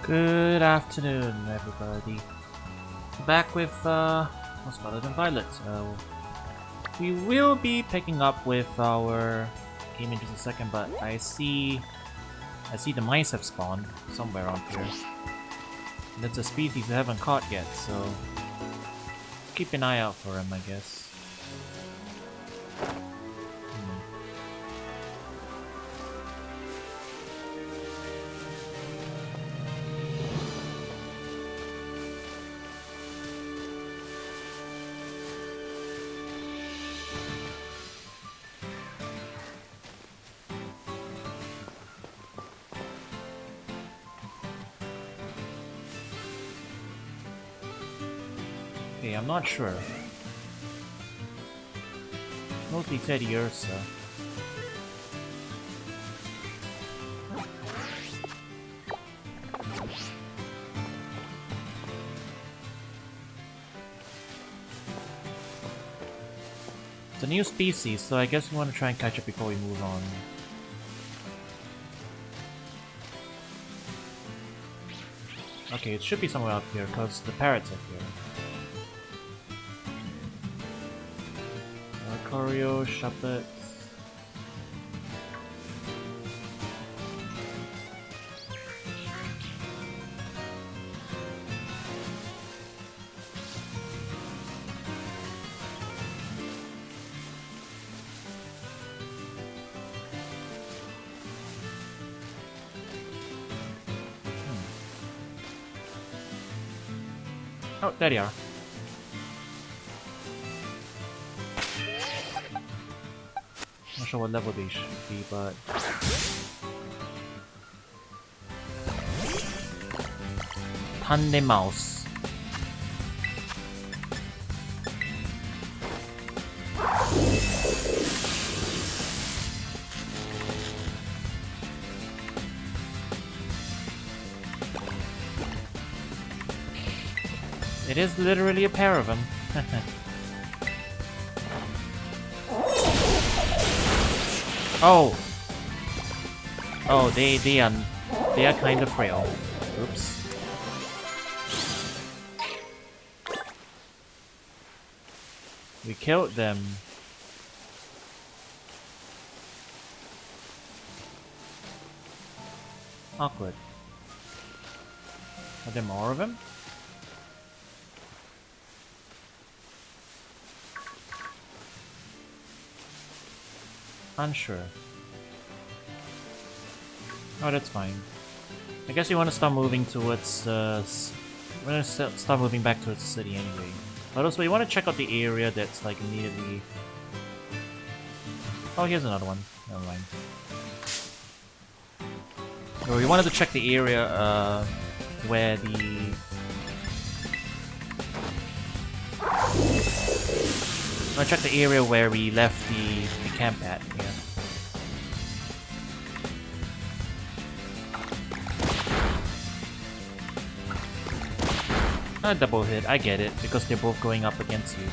Good afternoon, everybody. Back with Scarlet and Violet. We will be picking up with our game in just a second, but I see the mice have spawned somewhere on here. And it's a species I haven't caught yet, so keep an eye out for them, I guess. Okay, I'm not sure. Mostly Teddy Ursa. It's a new species, so I guess we want to try and catch it before we move on. Okay, it should be somewhere up here, because the parrots are here. Choreo, Shuppet. Oh, there you are. Not sure what level they should be, but Tande Mouse. It is literally a pair of them. Oh. Oh, they are kind of frail. Oops. We killed them. Awkward. Are there more of them? Unsure. Oh, that's fine. I guess we want to start moving towards, we're gonna start moving back towards the city anyway. But also, we want to check out the area that's, like, immediately... Oh, here's another one. Never mind. So we wanted to check the area, where the... I want to check the area where we left the camp at, yeah. A double hit, I get it, because they're both going up against you.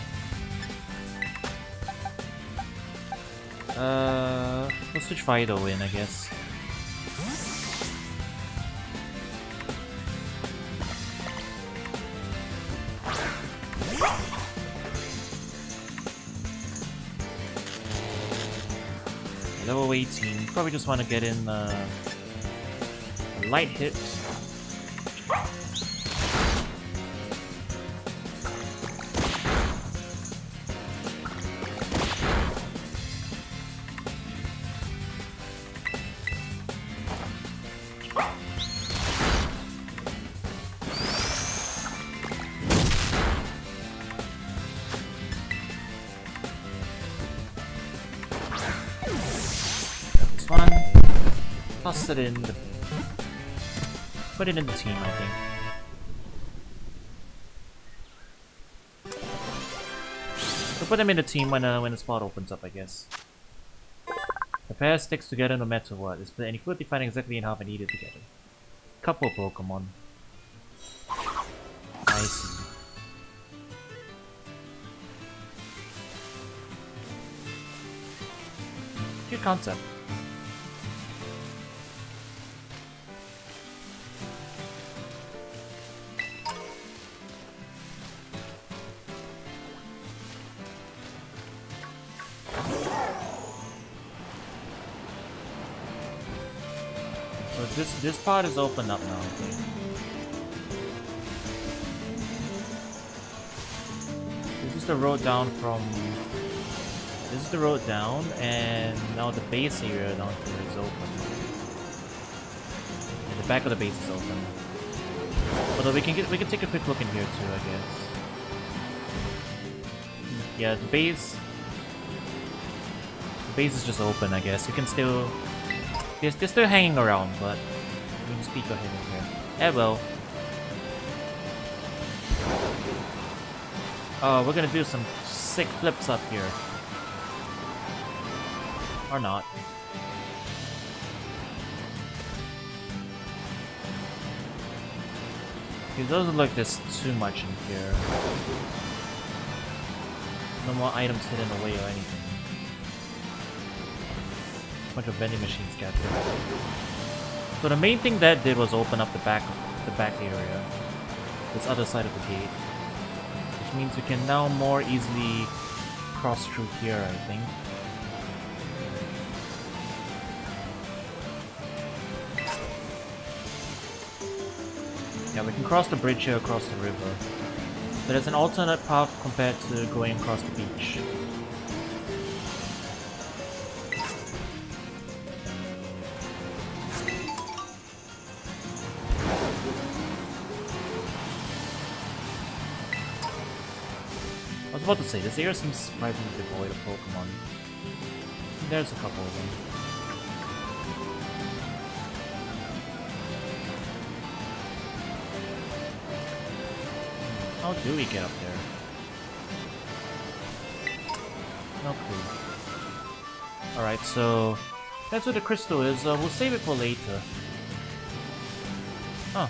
We'll switch Fido in, I guess. Level 18. Probably just want to get in a light hit. Toss it in the... Put it in the team, I think. So put them in the team when the spot opens up, I guess. The pair sticks together no matter what. It's any food they find exactly in half and eat it together. Couple Pokémon. I see. Good concept. So this part is open up now, okay. This is the road down from... This is the road down, and now the base area down here is open. And the back of the base is open. Although we can take a quick look in here too, I guess. Yeah, the base is just open, I guess. You can still... They're still hanging around, but we can just peek ahead in here. Eh, well. Oh, we're gonna do some sick flips up here. Or not. It doesn't look like there's too much in here. No more items hidden away or anything. Bunch of vending machines scattered. So the main thing that did was open up the back area. This other side of the gate. Which means we can now more easily cross through here, I think. Yeah, we can cross the bridge here across the river. But there's an alternate path compared to going across the beach. I was about to say, this area seems surprisingly devoid of Pokémon. There's a couple of them. How do we get up there? No clue. Alright, so that's where the crystal is. We'll save it for later. Huh.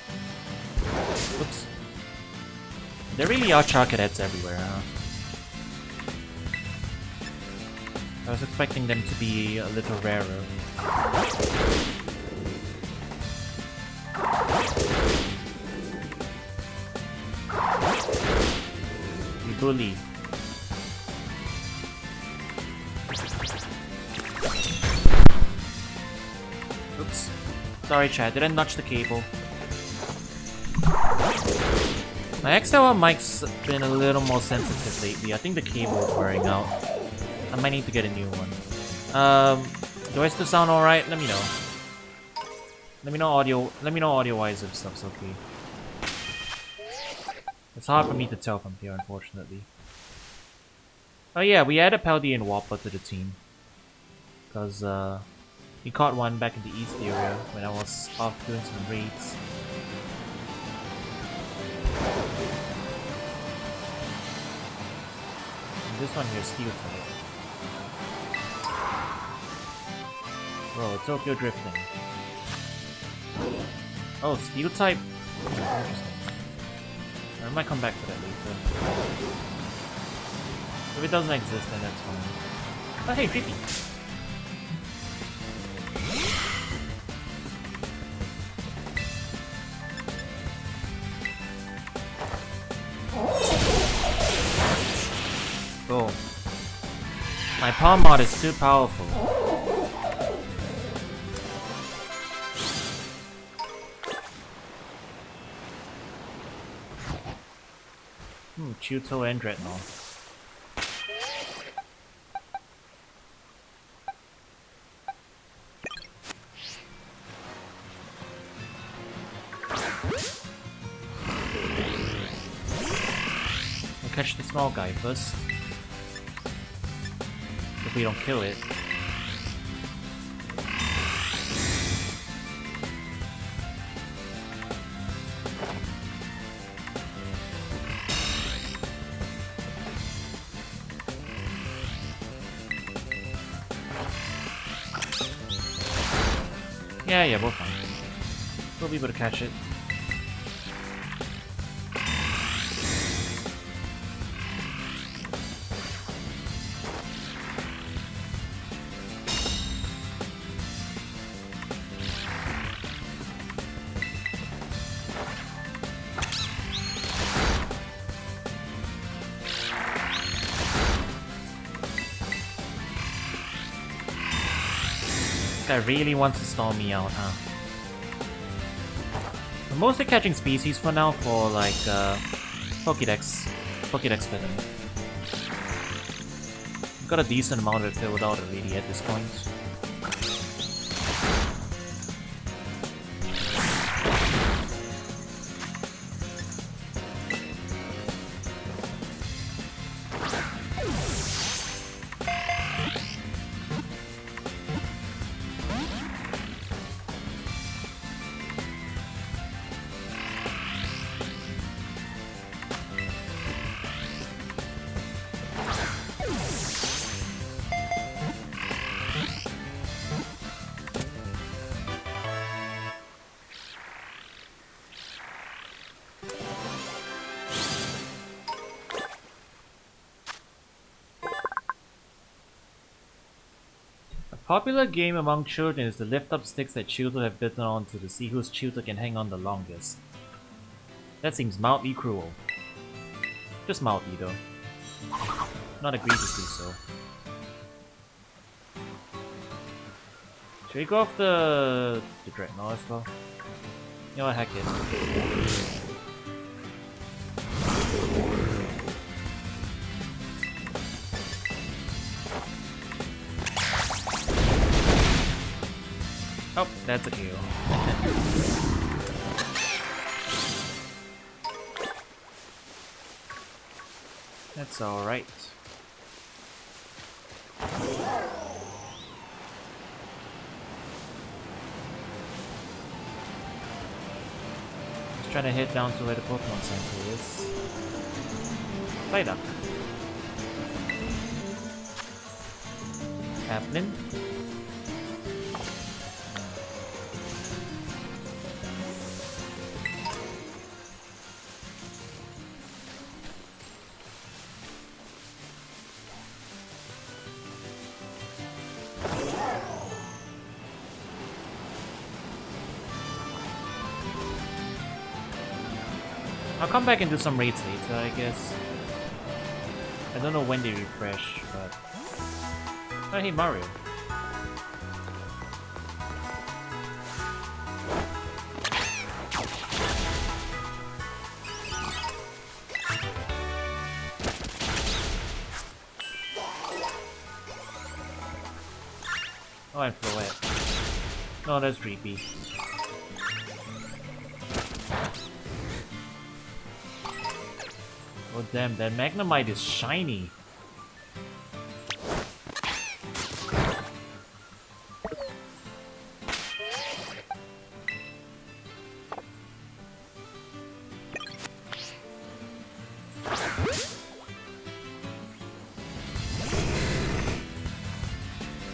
Oops. There really are Charcadettes everywhere, huh? I was expecting them to be a little rarer. You bully. Oops. Sorry, chat. Did I notch the cable? My XLR mic's been a little more sensitive lately. I think the cable is wearing out. I might need to get a new one. Do I still sound alright? Let me know. Let me know audio-wise if stuff's okay. It's hard for me to tell from here, unfortunately. Oh yeah, we added Paldi and Wappa to the team. Because, we caught one back in the east area when I was off doing some raids. And this one here is Steel Type. Bro, Tokyo Drifting. Oh, Steel Type? Interesting. I might come back to that later. If it doesn't exist, then that's fine. Oh hey, Drippy! Boom. My palm mod is too powerful. Chuto and Dreadnought. We'll catch the small guy first. If we don't kill it. Yeah, we're fine. We'll be able to catch it. This guy really wants to stall me out, huh? I'm mostly catching species for now for like Pokédex fitting. Got a decent amount of it filled out already at this point. A popular game among children is to lift up sticks that children have bitten onto to see whose tutor can hang on the longest. That seems mildly cruel. Just mildly though. Not egregiously so. Should we go off the Dreadnought as well? You know what, heck it. Oh, that's a kill. That's alright. Just trying to head down to where the Pokemon Center is. Psyduck. Happening. I'll come back and do some raids later, I guess. I don't know when they refresh, but... Oh, hey, Mario. Oh, I'm Floette. No, that's Reapy. Oh damn, that Magnemite is shiny.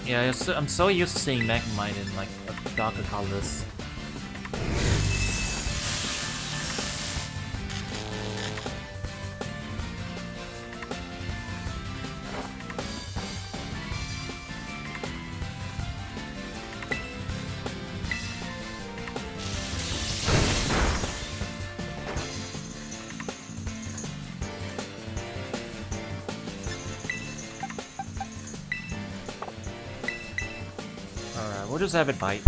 Yeah, I'm so used to seeing Magnemite in like darker colors. We'll just have it bite.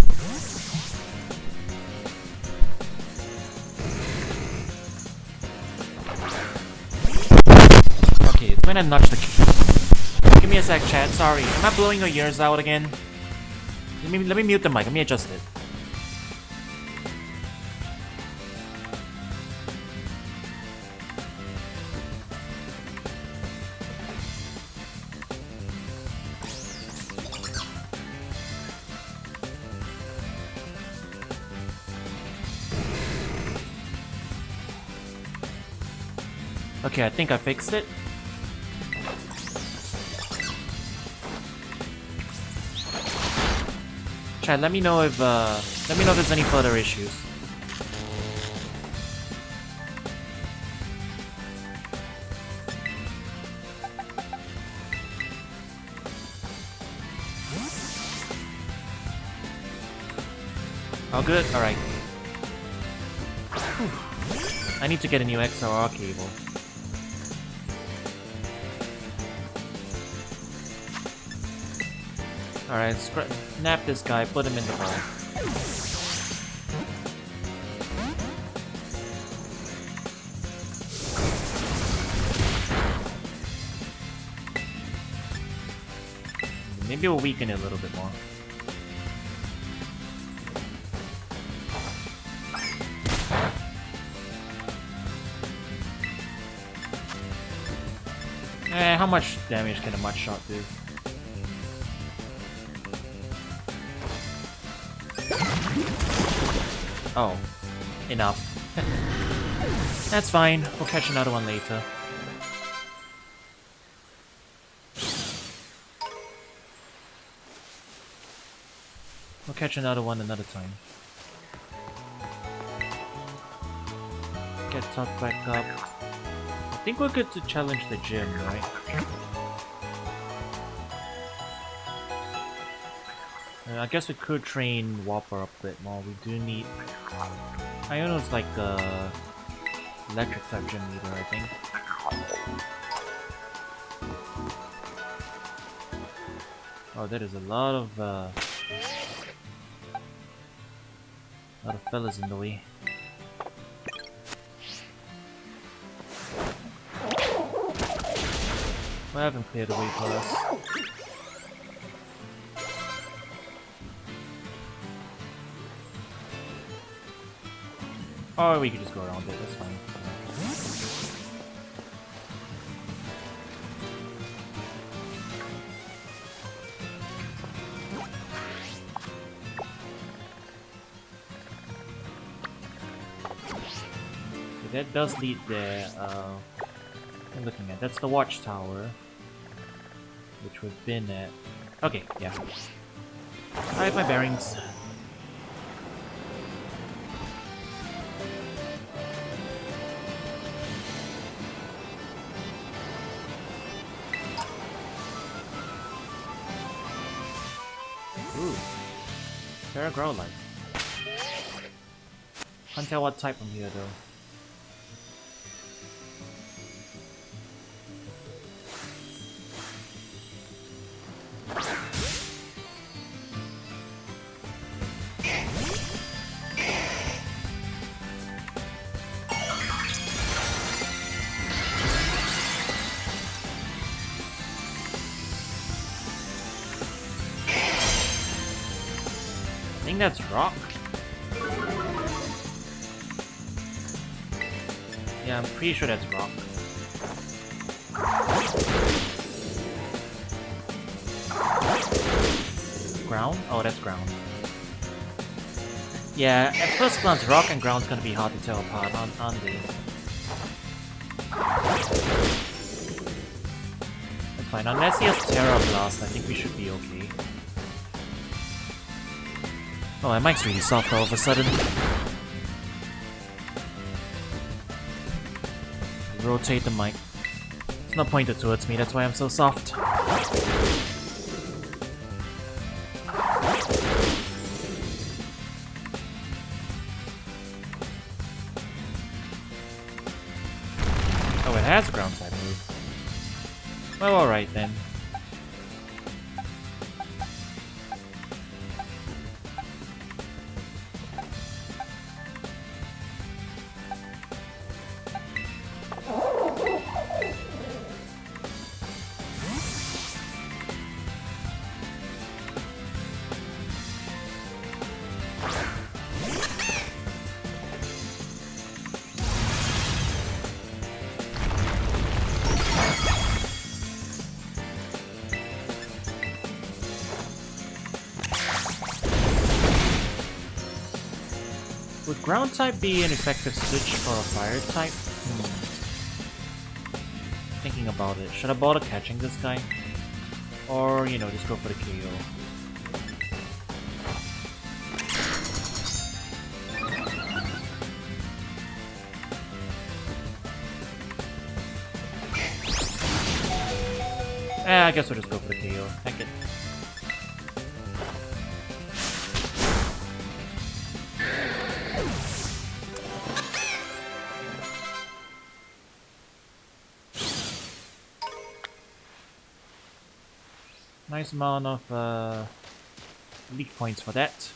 Okay, it's when I nudge the key. Give me a sec, chat. Sorry. Am I blowing your ears out again? Let me mute the mic. Let me adjust it. Okay, I think I fixed it. Chat, let me know if there's any further issues. All good? Alright. I need to get a new XLR cable. Alright, nap this guy, put him in the bar. Maybe we'll weaken it a little bit more. How much damage can a mud shot do? Oh, enough. That's fine. We'll catch another one later. We'll catch another one another time. Get tucked back up. I think we're good to challenge the gym, right? I guess we could train Whopper up a bit more. We do need... I know it's like a electric type gym leader, I think. Oh, there is a lot of fellas in the way. I haven't cleared the way for us. Or we could just go around it, that's fine. So that does lead there. I'm looking at. That's the watchtower, which we've been at. Okay, yeah. I have my bearings. Ooh. Paragrowlite. Can't tell what type from here though. I think that's rock. Yeah, I'm pretty sure that's rock. Ground? Oh, that's ground. Yeah, at first glance, rock and ground's gonna be hard to tell apart, aren't they? That's fine. Unless he has Terra Blast, I think we should be okay. Oh, my mic's really soft all of a sudden. Rotate the mic. It's not pointed towards me, that's why I'm so soft. Oh, it has a ground side move. Well, alright then. Would ground type be an effective switch for a fire type? Thinking about it, should I bother catching this guy? Or, you know, just go for the KO? I guess we'll just go for the KO. Heck it. Nice amount of leak points for that.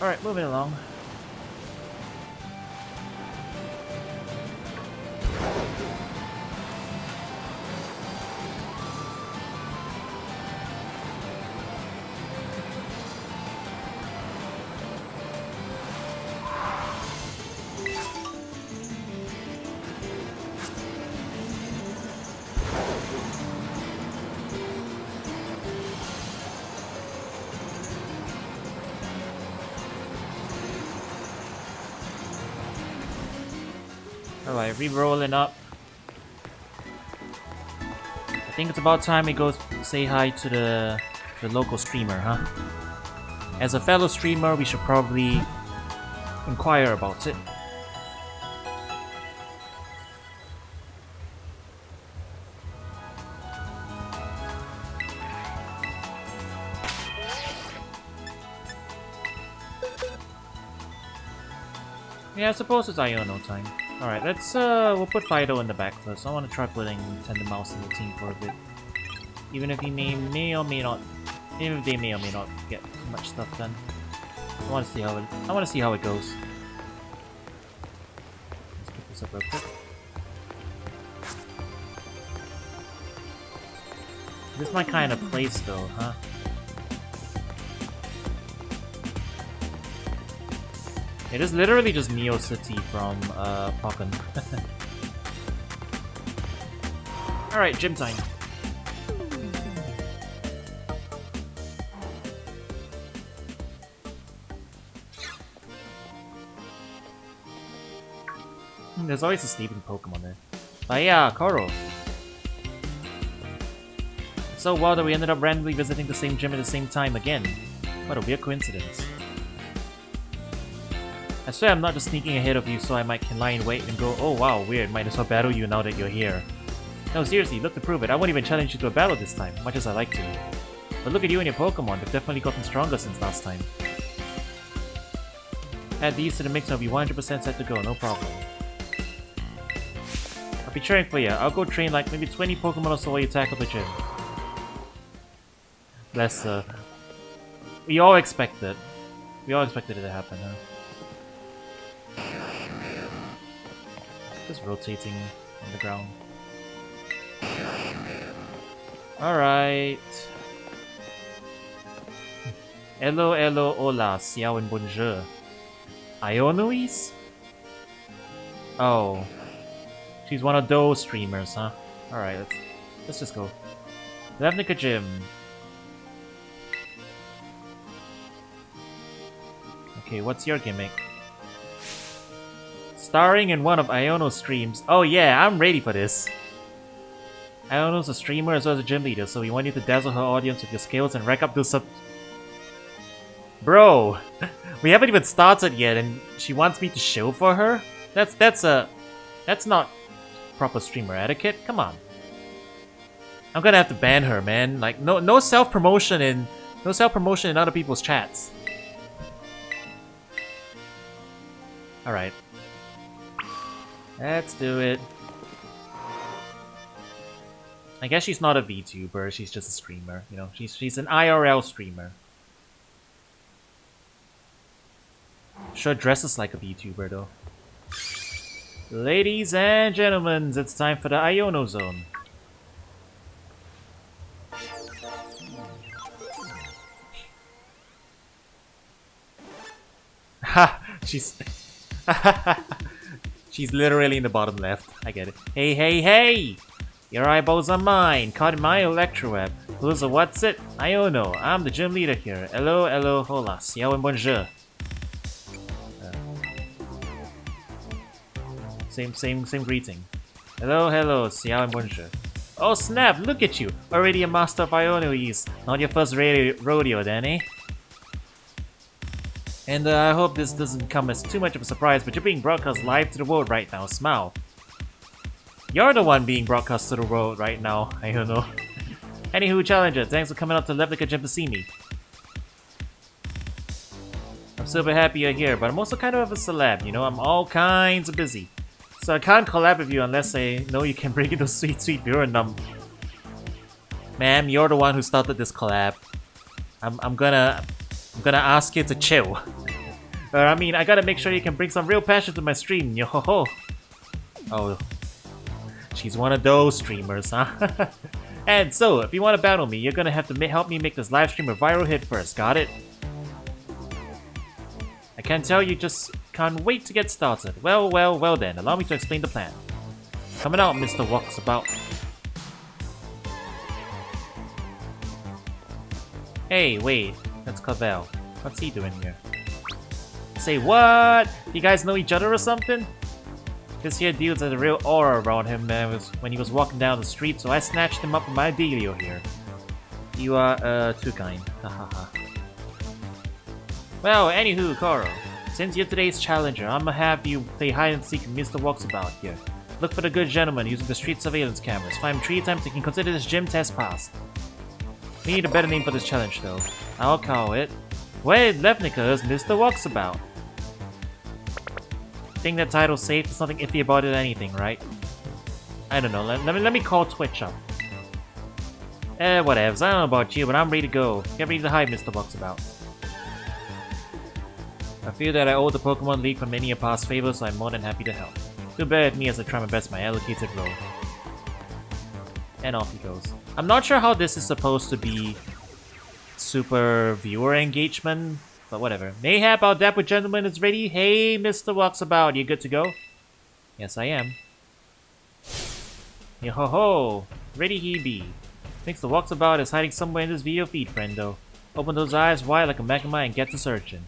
Alright, moving along. Alright, re-rolling up. I think it's about time we go say hi to the local streamer, huh? As a fellow streamer, we should probably inquire about it. Yeah, I suppose it's Iono time. Alright, we'll put Fido in the back first. I want to try putting Tender Mouse in the team for a bit. Even if he may or may not, even if they may or may not get too much stuff done. I want to see how it goes. Let's pick this up real quick. This is my kind of place though, huh? It is literally just Neo City from Pokken. Alright, gym time. There's always a sleeping Pokemon there. But yeah, Koro. It's so wild that we ended up randomly visiting the same gym at the same time again. What a weird coincidence. I swear I'm not just sneaking ahead of you so I can lie in wait and go, oh wow, weird, might as well battle you now that you're here. No, seriously, look to prove it. I won't even challenge you to a battle this time, much as I like to. But look at you and your Pokemon, they've definitely gotten stronger since last time. Add these to the mix and I'll be 100% set to go, no problem. I'll be cheering for you. I'll go train like maybe 20 Pokemon or so while you tackle the gym. Bless her. We all expected it to happen, huh? Just rotating on the ground. Alright. Hello, hello, hola, xiao and bonjour. Ionoise? Oh. She's one of those streamers, huh? Alright, let's just go. Levnica Gym. Okay, what's your gimmick? Starring in one of Iono's streams. Oh yeah, I'm ready for this. Iono's a streamer as well as a gym leader, so we want you to dazzle her audience with your skills and rack up those Bro! We haven't even started yet and she wants me to show for her? That's not proper streamer etiquette. Come on. I'm gonna have to ban her, man. Like no self-promotion in other people's chats. Alright. Let's do it. I guess she's not a VTuber, she's just a streamer, you know. She's an IRL streamer. Sure dresses like a VTuber though. Ladies and gentlemen, it's time for the Iono Zone. Ha! She's She's literally in the bottom left. I get it. Hey, hey, hey! Your eyeballs are mine. Caught in my Electroweb. Who's a what's it? Iono. I'm the gym leader here. Hello, hello, hola. Xiao and bonjour. Same greeting. Hello, hello, Xiao and bonjour. Oh snap! Look at you. Already a master of Ionoise. Not your first rodeo, then, eh? And I hope this doesn't come as too much of a surprise, but you're being broadcast live to the world right now. Smile. You're the one being broadcast to the world right now. I don't know. Anywho, Challenger, thanks for coming out to Levnica Gym to see me. I'm super happy you're here, but I'm also kind of a celeb, you know? I'm all kinds of busy. So I can't collab with you unless I know you can bring in those sweet, sweet viewer number. Ma'am, you're the one who started this collab. I'm gonna ask you to chill. I mean, I gotta make sure you can bring some real passion to my stream, yo ho ho. Oh, she's one of those streamers, huh? And so, if you want to battle me, you're gonna have to help me make this live stream a viral hit first, got it? I can tell you just can't wait to get started. Well then, allow me to explain the plan. Coming out, Mr. Walks About. Hey, wait. That's Clavel. What's he doing here? Say what? You guys know each other or something? This here dude's had a real aura around him when he was walking down the street, so I snatched him up from my dealio here. You are, too kind. Hahaha. Well, anywho, Koro. Since you're today's challenger, I'ma have you play hide and seek with Mr. Walksabout here. Look for the good gentleman using the street surveillance cameras. Find him 3 times, you can consider this gym test passed. We need a better name for this challenge, though. I'll call it... Wade Levnica's Mr. Walksabout. Think that title's safe? There's nothing iffy about it or anything, right? I don't know. Let me call Twitch up. Whatevs. I don't know about you, but I'm ready to go. Get ready to hide, Mr. Walksabout. I feel that I owe the Pokemon League for many a past favor, so I'm more than happy to help. Too bad me as I try my best my allocated role. And off he goes. I'm not sure how this is supposed to be super viewer engagement, but whatever. Mayhap, our dapper gentleman is ready. Hey, Mr. Walksabout, you good to go? Yes, I am. Yo ho ho! Ready he be. Thinks the Walksabout is hiding somewhere in this video feed, friendo. Open those eyes wide like a magma and get to searching.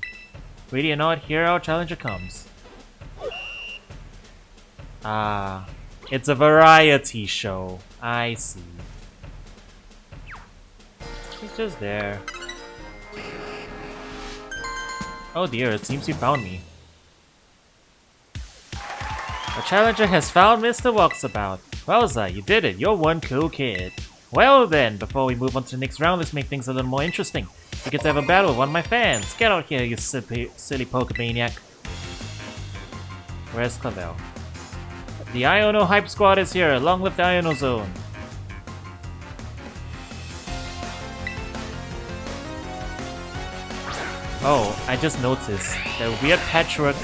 Ready or not, here our challenger comes. Ah, it's a variety show. I see. He's just there. Oh dear, it seems you found me. The challenger has found Mr. Walksabout. Wowza, you did it. You're one cool kid. Well then, before we move on to the next round, let's make things a little more interesting. You get to have a battle with one of my fans. Get out here, you silly Pokemaniac. Where's Clavel? The Iono Hype Squad is here. Long live the Iono Zone. Oh, I just noticed the weird patchwork,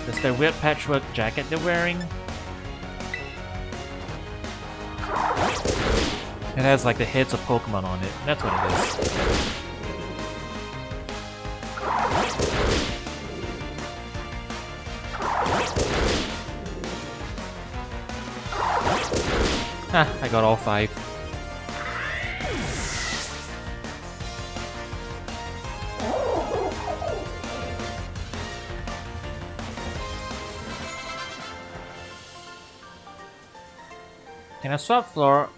there's the weird patchwork jacket they're wearing. It has like the heads of Pokemon on it. That's what it is. Ha, I got all 5. Can I swap Floragato?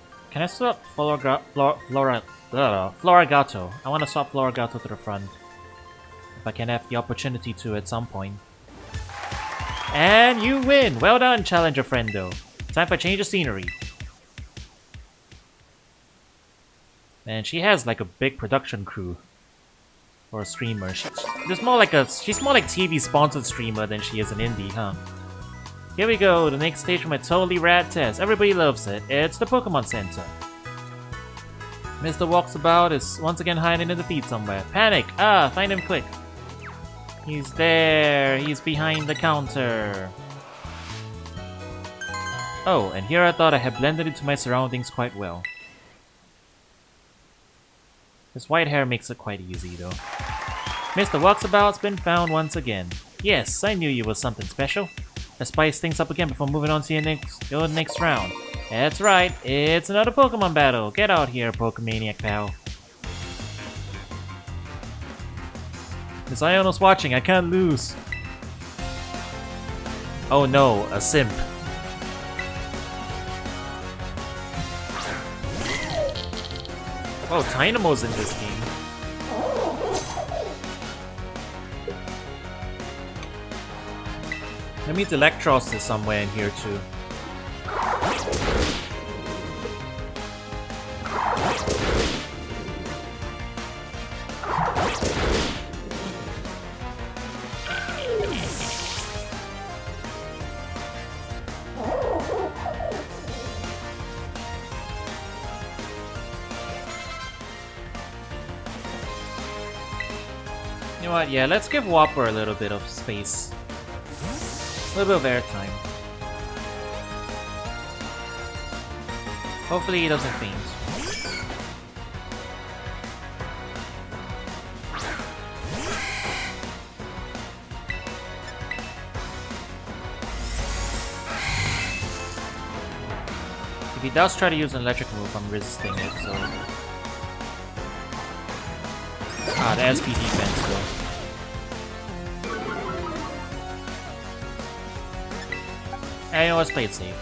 I want to swap Floragato to the front. If I can have the opportunity to at some point. And you win! Well done, challenger friendo. Time for a change of scenery. And she has like a big production crew. For a streamer. She's more like TV sponsored streamer than she is an indie, huh? Here we go, the next stage for my totally rad test. Everybody loves it. It's the Pokemon Center. Mr. Walksabout is once again hiding in the feed somewhere. Panic! Ah, find him quick. He's there. He's behind the counter. Oh, and here I thought I had blended into my surroundings quite well. His white hair makes it quite easy, though. Mr. Walksabout's been found once again. Yes, I knew you were something special. Let's spice things up again before moving on to your next round. That's right, it's another Pokemon battle. Get out here, Pokemaniac pal. Miss Iono's watching, I can't lose. Oh no, a simp. Oh, Dynamo's in this game. That means Electros is somewhere in here too. You know what, yeah, let's give Whopper a little bit of space. A little bit of airtime. Hopefully he doesn't faint. If he does try to use an electric move, I'm resisting it, so... Ah, the SP defense though. And let's play it safe.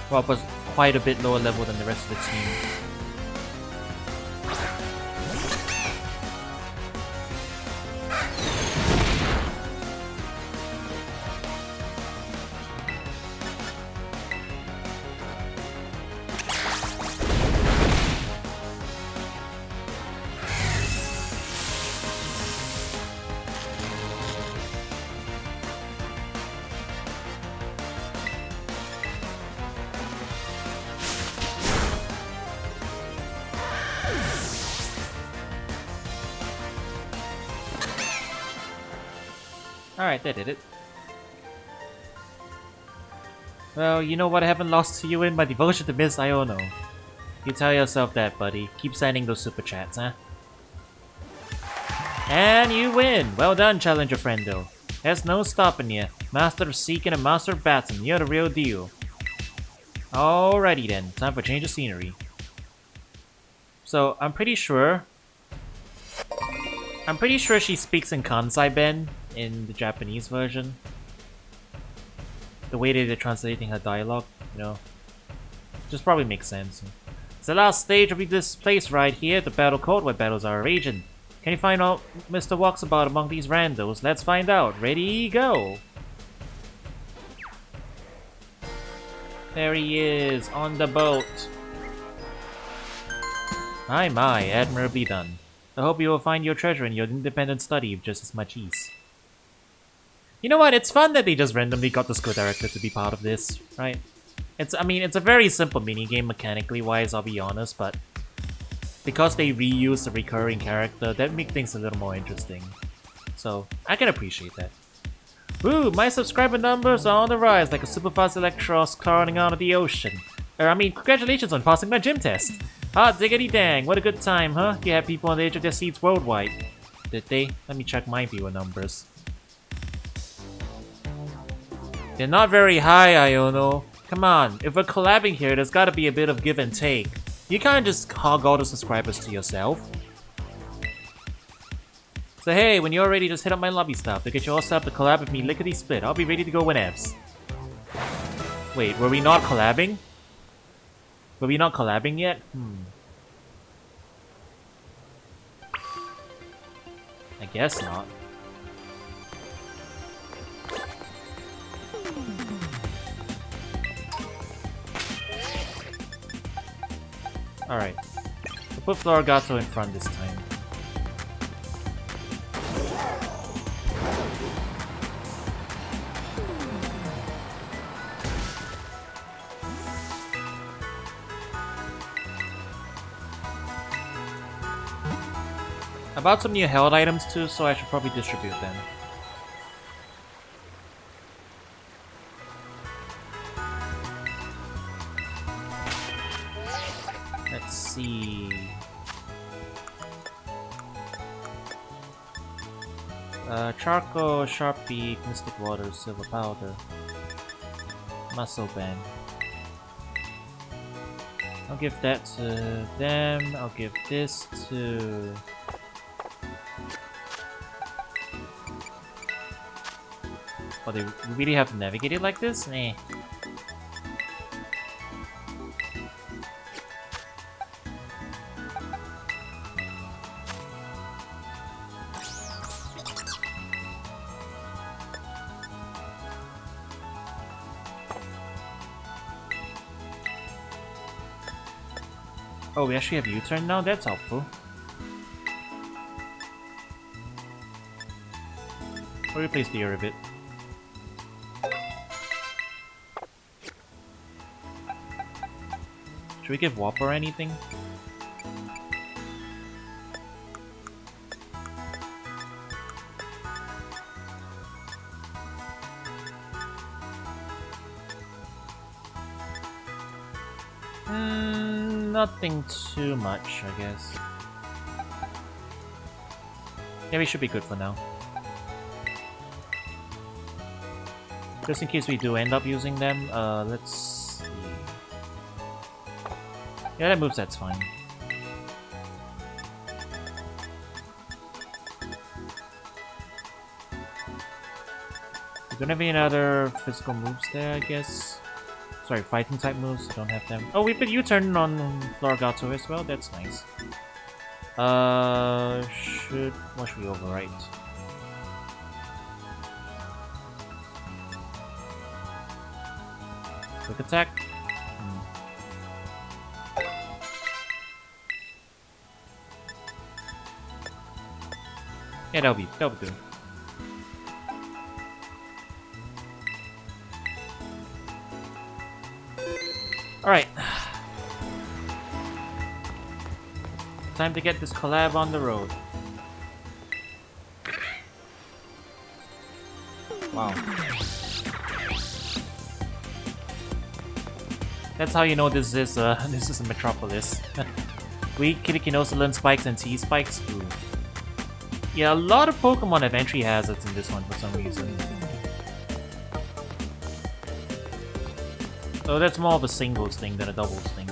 Rob was quite a bit lower level than the rest of the team. Alright, that did it. Well, you know what I haven't lost to you in? My devotion to Miss Iono. You tell yourself that, buddy. Keep sending those super chats, huh? And you win! Well done, Challenger Friendo. There's no stopping you. Master of Seeking and Master of Batting. You're the real deal. Alrighty then. Time for change of scenery. So, I'm pretty sure she speaks in Kansai Ben in the Japanese version. The way that they're translating her dialogue, you know. Just probably makes sense. It's the last stage of this place right here, the battle court where battles are raging. Can you find out Mr. Walksabout among these randos? Let's find out. Ready, go! There he is, on the boat. My, admirably done. I hope you will find your treasure in your independent study with just as much ease. You know what? It's fun that they just randomly got the school director to be part of this, right? I mean, it's a very simple minigame mechanically wise, I'll be honest, but because they reuse the recurring character, that makes things a little more interesting. So, I can appreciate that. Woo, my subscriber numbers are on the rise like a super fast Electros crawling out of the ocean. Congratulations on passing my gym test. Hot diggity dang, what a good time, huh? You had people on the edge of their seats worldwide. Did they? Let me check my viewer numbers. They're not very high, Iono. Come on, if we're collabing here, there's gotta be a bit of give and take. You can't just hog all the subscribers to yourself. So hey, when you're ready, just hit up my lobby stuff to get you all set up to collab with me lickety-split. I'll be ready to go whenevs. Wait, were we not collabing? Were we not collabing yet? I guess not. Alright. We'll put Florigato in front this time. I bought some new held items too, so I should probably distribute them. Let's see. Charcoal, Sharpie, Mystic Water, Silver Powder, Muscle Band. I'll give that to them. I'll give this to... Oh, they really have to navigate it like this? Eh. Oh, we actually have U-turn now? That's helpful. Or replace the air a bit. Should we give Whopper anything? Nothing too much, I guess. Yeah, we should be good for now. Just in case we do end up using them, let's see. Yeah, that moveset's fine. don't have any other physical moves there, I guess. Sorry, fighting type moves. Don't have them. Oh, we put U-turn on Floragato as well. That's nice. What should we overwrite? Quick attack. Yeah, that'll be good. Alright. Time to get this collab on the road. Wow. That's how you know this is a metropolis. Weak Kirikinosa learn spikes and T-spikes. Ooh. Yeah, a lot of Pokemon have entry hazards in this one for some reason. So that's more of a singles thing than a doubles thing.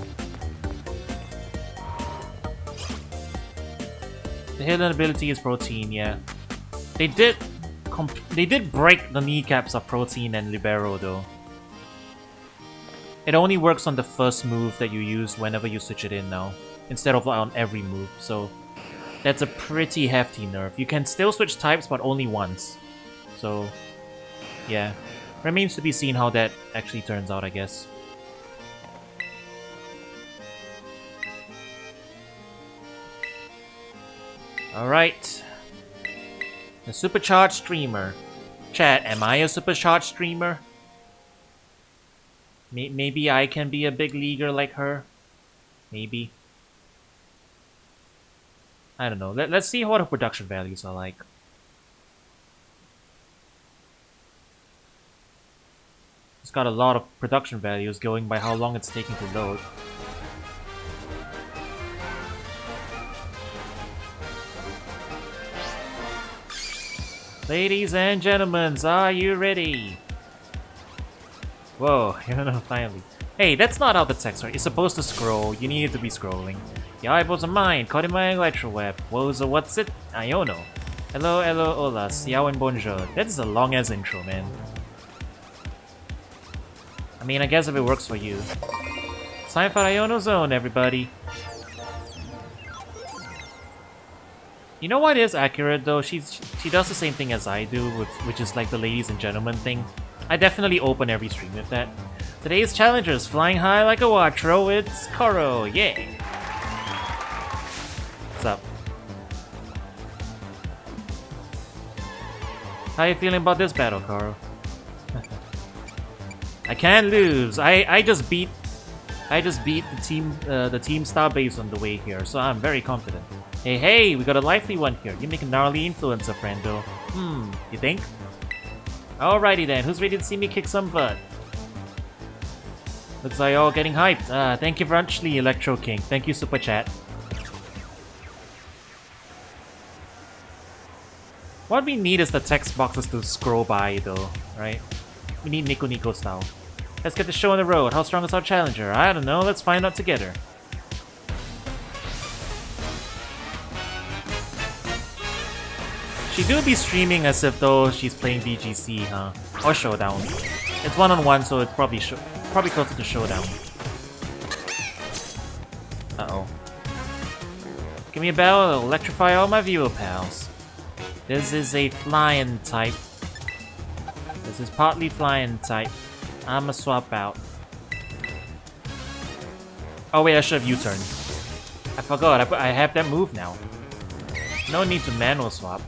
The hidden ability is Protein, yeah. They did break the kneecaps of Protein and Libero though. It only works on the first move that you use whenever you switch it in now, instead of on every move, so that's a pretty hefty nerf. You can still switch types, but only once. So, yeah. Remains to be seen how that actually turns out, I guess. Alright. The supercharged streamer. Chat, am I a supercharged streamer? Maybe I can be a big leaguer like her? Maybe. I don't know. Let's see what her production values are like. It's got a lot of production values going by how long it's taking to load. Ladies and gentlemen, are you ready? Whoa, finally. Hey, that's not how the text works. You're supposed to scroll. You need to be scrolling. The eyeballs are mine. Caught in my electro web. Whoa, what's it? Iono. Hello, hola, siao and bonjour. That's a long ass intro, man. I mean, I guess if it works for you. It's time for Iono Zone, everybody. You know what is accurate though? She does the same thing as I do, which is like the ladies and gentlemen thing. I definitely open every stream with that. Today's challengers, flying high like a Watro, it's Koro, yay! What's up? How you feeling about this battle, Koro? I can't lose. I just beat the team star base on the way here, so I'm very confident. Hey, we got a lively one here. You make a gnarly influencer, friendo. You think? Alrighty then, who's ready to see me kick some butt? Looks like you're all getting hyped. Thank you very much, Electro King. Thank you, Super Chat. What we need is the text boxes to scroll by though, right? We need Nico Nico style. Let's get the show on the road. How strong is our challenger? I don't know, let's find out together. She do be streaming as if though she's playing VGC, huh? Or Showdown. It's one-on-one, so it's probably closer to Showdown. Uh-oh. Give me a bell, I'll electrify all my viewer pals. This is a flying type. This is partly flying type. I'ma swap out. Oh wait, I should have U-turned. I forgot, I have that move now. No need to manual swap.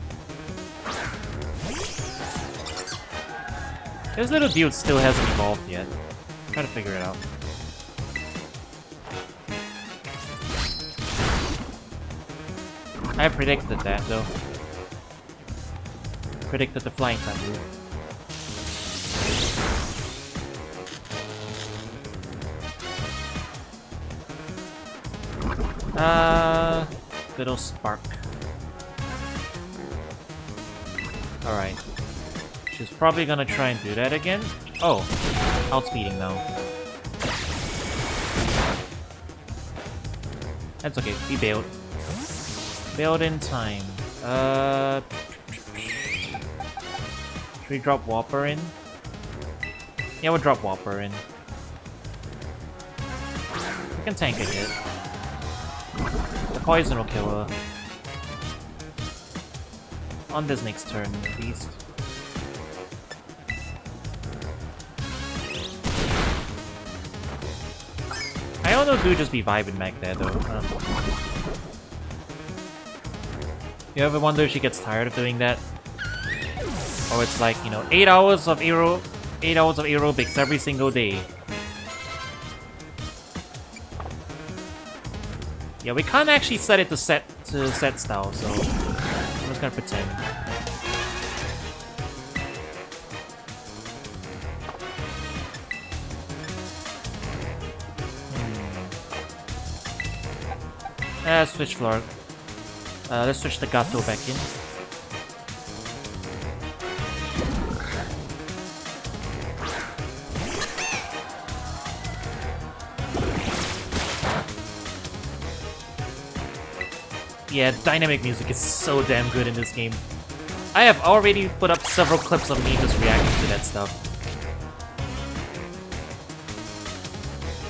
This little dude still hasn't evolved yet. Try to figure it out. I predicted that though. Predicted the flying type move. Little spark. Alright. She's probably gonna try and do that again. Oh, outspeeding now. That's okay, we bailed. Bailed in time. Should we drop Whopper in? Yeah, we'll drop Whopper in. We can tank a hit. The poison will kill her. On this next turn, at least. I don't know, dude, just be vibing back there though. You ever wonder if she gets tired of doing that? Or it's like, you know, 8 hours of aerobics every single day. Yeah, we can't actually set it to set style, so I'm just gonna pretend. Let's switch floor. Let's switch the Gato back in. Yeah, dynamic music is so damn good in this game. I have already put up several clips of me just reacting to that stuff.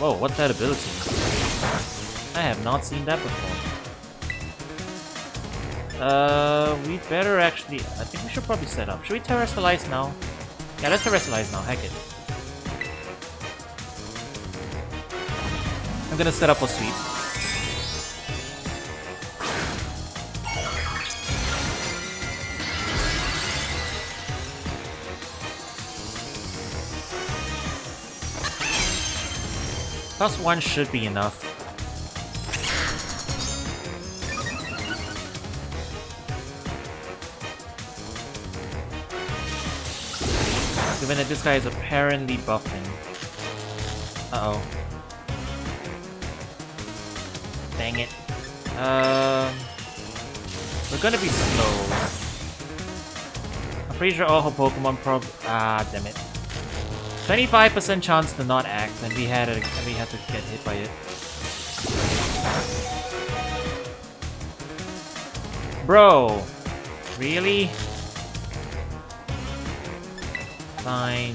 Whoa, what's that ability? I have not seen that before. We better actually... I think we should probably set up. Should we terrestrialize now? Yeah, let's terrestrialize now, heck it. I'm gonna set up a sweep. +1 should be enough. Given that this guy is apparently buffing. Uh-oh. Dang it. We're gonna be slow. I'm pretty sure all her Pokemon damn it. 25% chance to not act, and we had to get hit by it. Bro, really? Fine.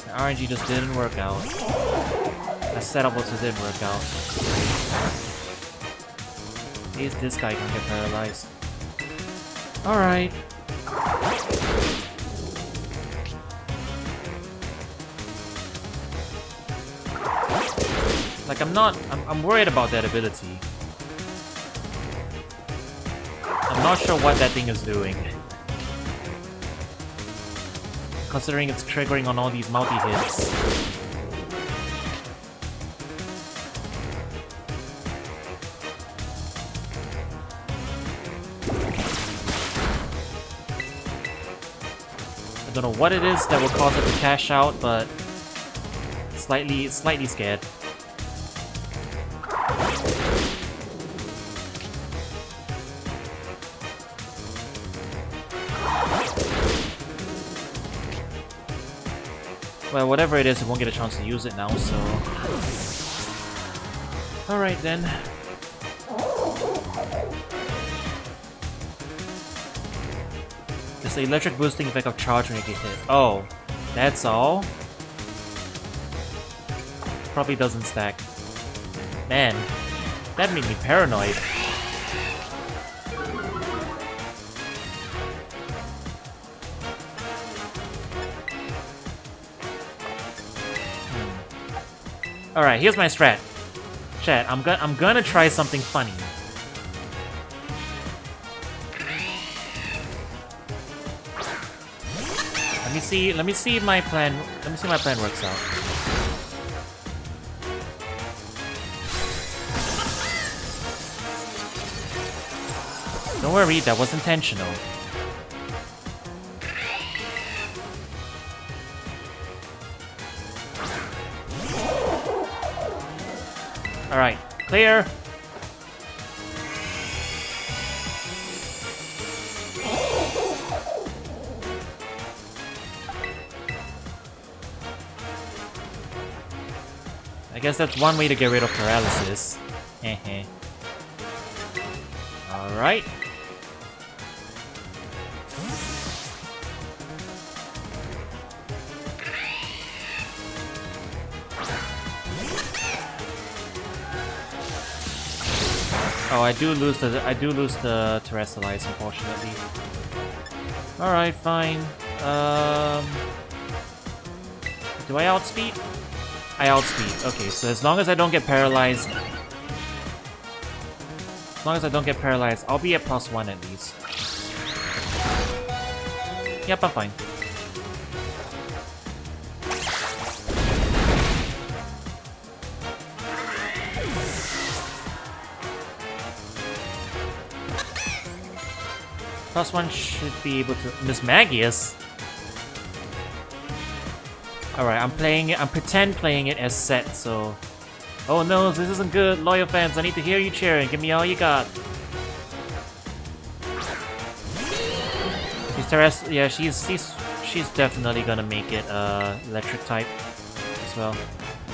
The RNG just didn't work out. My setup also didn't work out. At least this guy can get paralyzed. Alright. Like, I'm worried about that ability. I'm not sure what that thing is doing. Considering it's triggering on all these multi-hits. I don't know what it is that will cause it to cash out, but slightly scared. Well, whatever it is, it won't get a chance to use it now, so... Alright then. It's the electric boosting effect of charge when you get hit. Oh, that's all? Probably doesn't stack. Man, that made me paranoid. Alright, here's my strat. Chat, I'm gonna try something funny. Let me see my plan works out. Don't worry, that was intentional. Alright, clear! I guess that's one way to get rid of paralysis. Heh. Alright. Oh, I do lose the Terrestrialize, unfortunately. Alright, fine. Do I outspeed? I outspeed. Okay, so as long as I don't get paralyzed, I'll be at +1 at least. Yep, I'm fine. +1 should be able to... Miss Magius? Alright, I'm pretend playing it as set, so... Oh no, this isn't good. Loyal fans, I need to hear you cheering. Give me all you got. Yeah, she's definitely gonna make it electric type as well.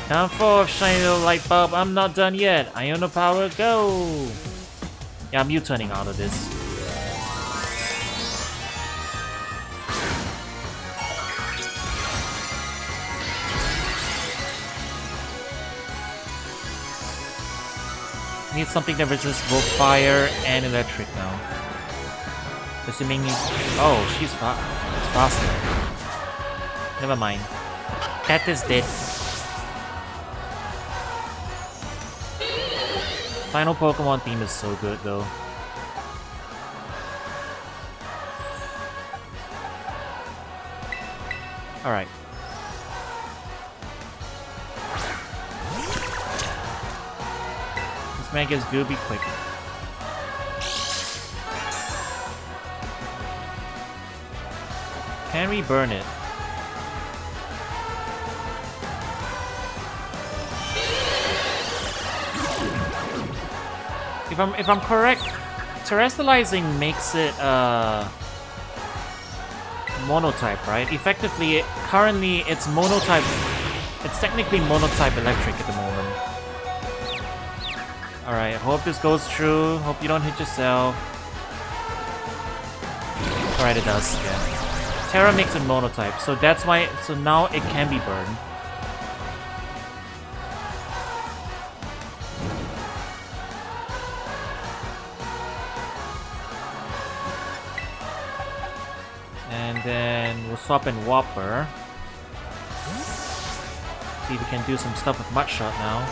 Come forth, shiny little light bulb. I'm not done yet. Iona power, go! Yeah, I'm U-turning out of this. Need something that resists both fire and electric now. Assuming... Oh, it's faster. Never mind. Cat is dead. Final Pokemon theme is so good though. Alright. Magius do be quick. Can we burn it? If I'm correct, Terrestrializing makes it monotype, right? Effectively, currently it's monotype. It's technically monotype electric at the moment. Alright, hope this goes through. Hope you don't hit yourself. Alright, it does, yeah. Terra makes it monotype, so that's why... So now it can be burned. And then we'll swap in Whopper. See if we can do some stuff with Mudshot now.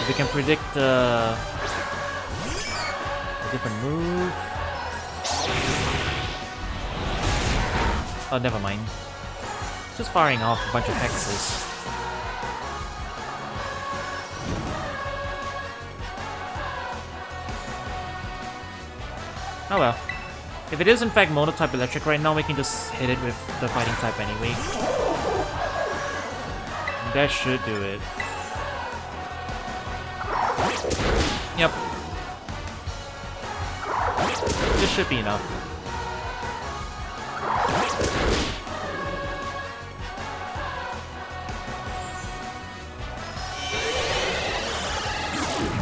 We can predict a different move. Oh, never mind. Just firing off a bunch of hexes. Oh well. If it is in fact monotype electric right now, we can just hit it with the fighting type anyway. That should do it. Yep. This should be enough.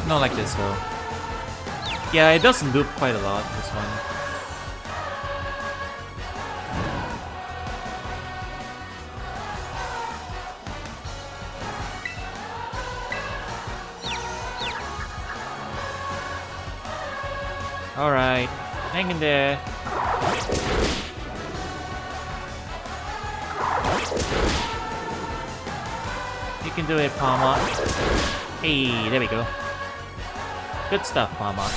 Not like this though. Yeah, it does loop quite a lot, this one. Alright, hang in there. You can do it, Palma. Hey, there we go. Good stuff, Palma.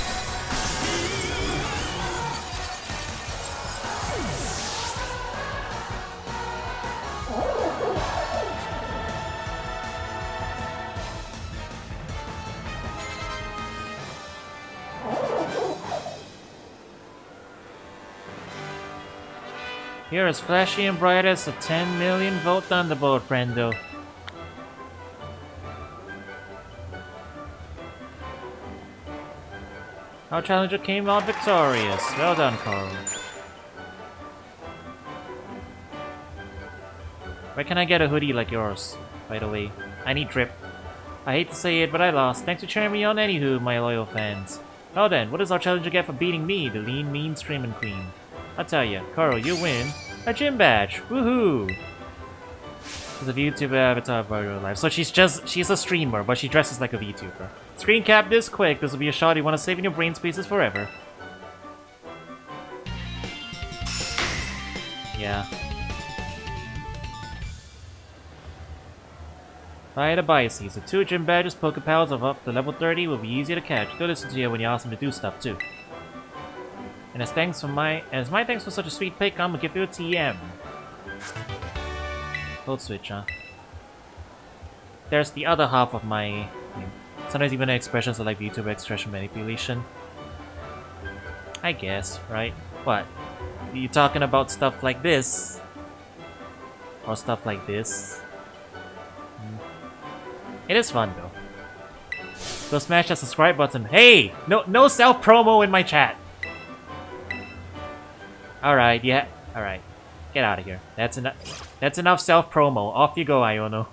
You're as flashy and bright as a 10 million volt thunderbolt, friendo. Our challenger came out victorious. Well done, Carl. Where can I get a hoodie like yours, by the way? I need drip. I hate to say it, but I lost. Thanks for cheering me on anywho, my loyal fans. Well then, what does our challenger get for beating me, the lean, mean streaming queen? I'll tell ya, Coral, you win a gym badge. Woohoo! She's a VTuber avatar of real life. So she's a streamer, but she dresses like a VTuber. Screen cap this quick. This will be a shot you want to save in your brain spaces forever. Yeah. By the biases, the 2 gym badges Pokepals of up to level 30 will be easier to catch. They'll listen to you when you ask them to do stuff too. And as my thanks for such a sweet pick, I'm gonna give you a TM. Code switch, huh? There's the other half of my thing. Sometimes even expressions are like VTuber expression manipulation. I guess, right? What? Are you talking about stuff like this? Or stuff like this? It is fun though. Go smash that subscribe button. Hey! No self-promo in my chat! Alright, yeah. Alright. Get out of here. That's enough self-promo. Off you go, Iono.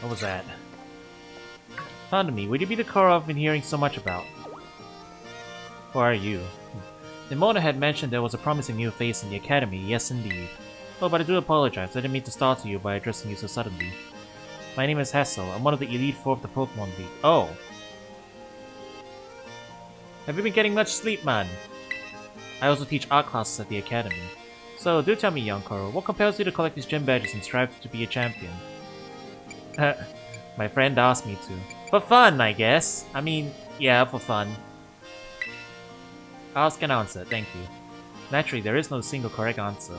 What was that? Pardon me, would you be the Korra I've been hearing so much about? Who are you? Nimona had mentioned there was a promising new face in the academy, yes indeed. Oh, but I do apologize, I didn't mean to startle you by addressing you so suddenly. My name is Hassel, I'm one of the Elite Four of the Pokémon League. Oh! Have you been getting much sleep, man? I also teach art classes at the academy. So, do tell me, young Koro, what compels you to collect these gym badges and strive to be a champion? My friend asked me to. For fun, I guess. I mean, yeah, for fun. Ask and answer, thank you. Naturally, there is no single correct answer.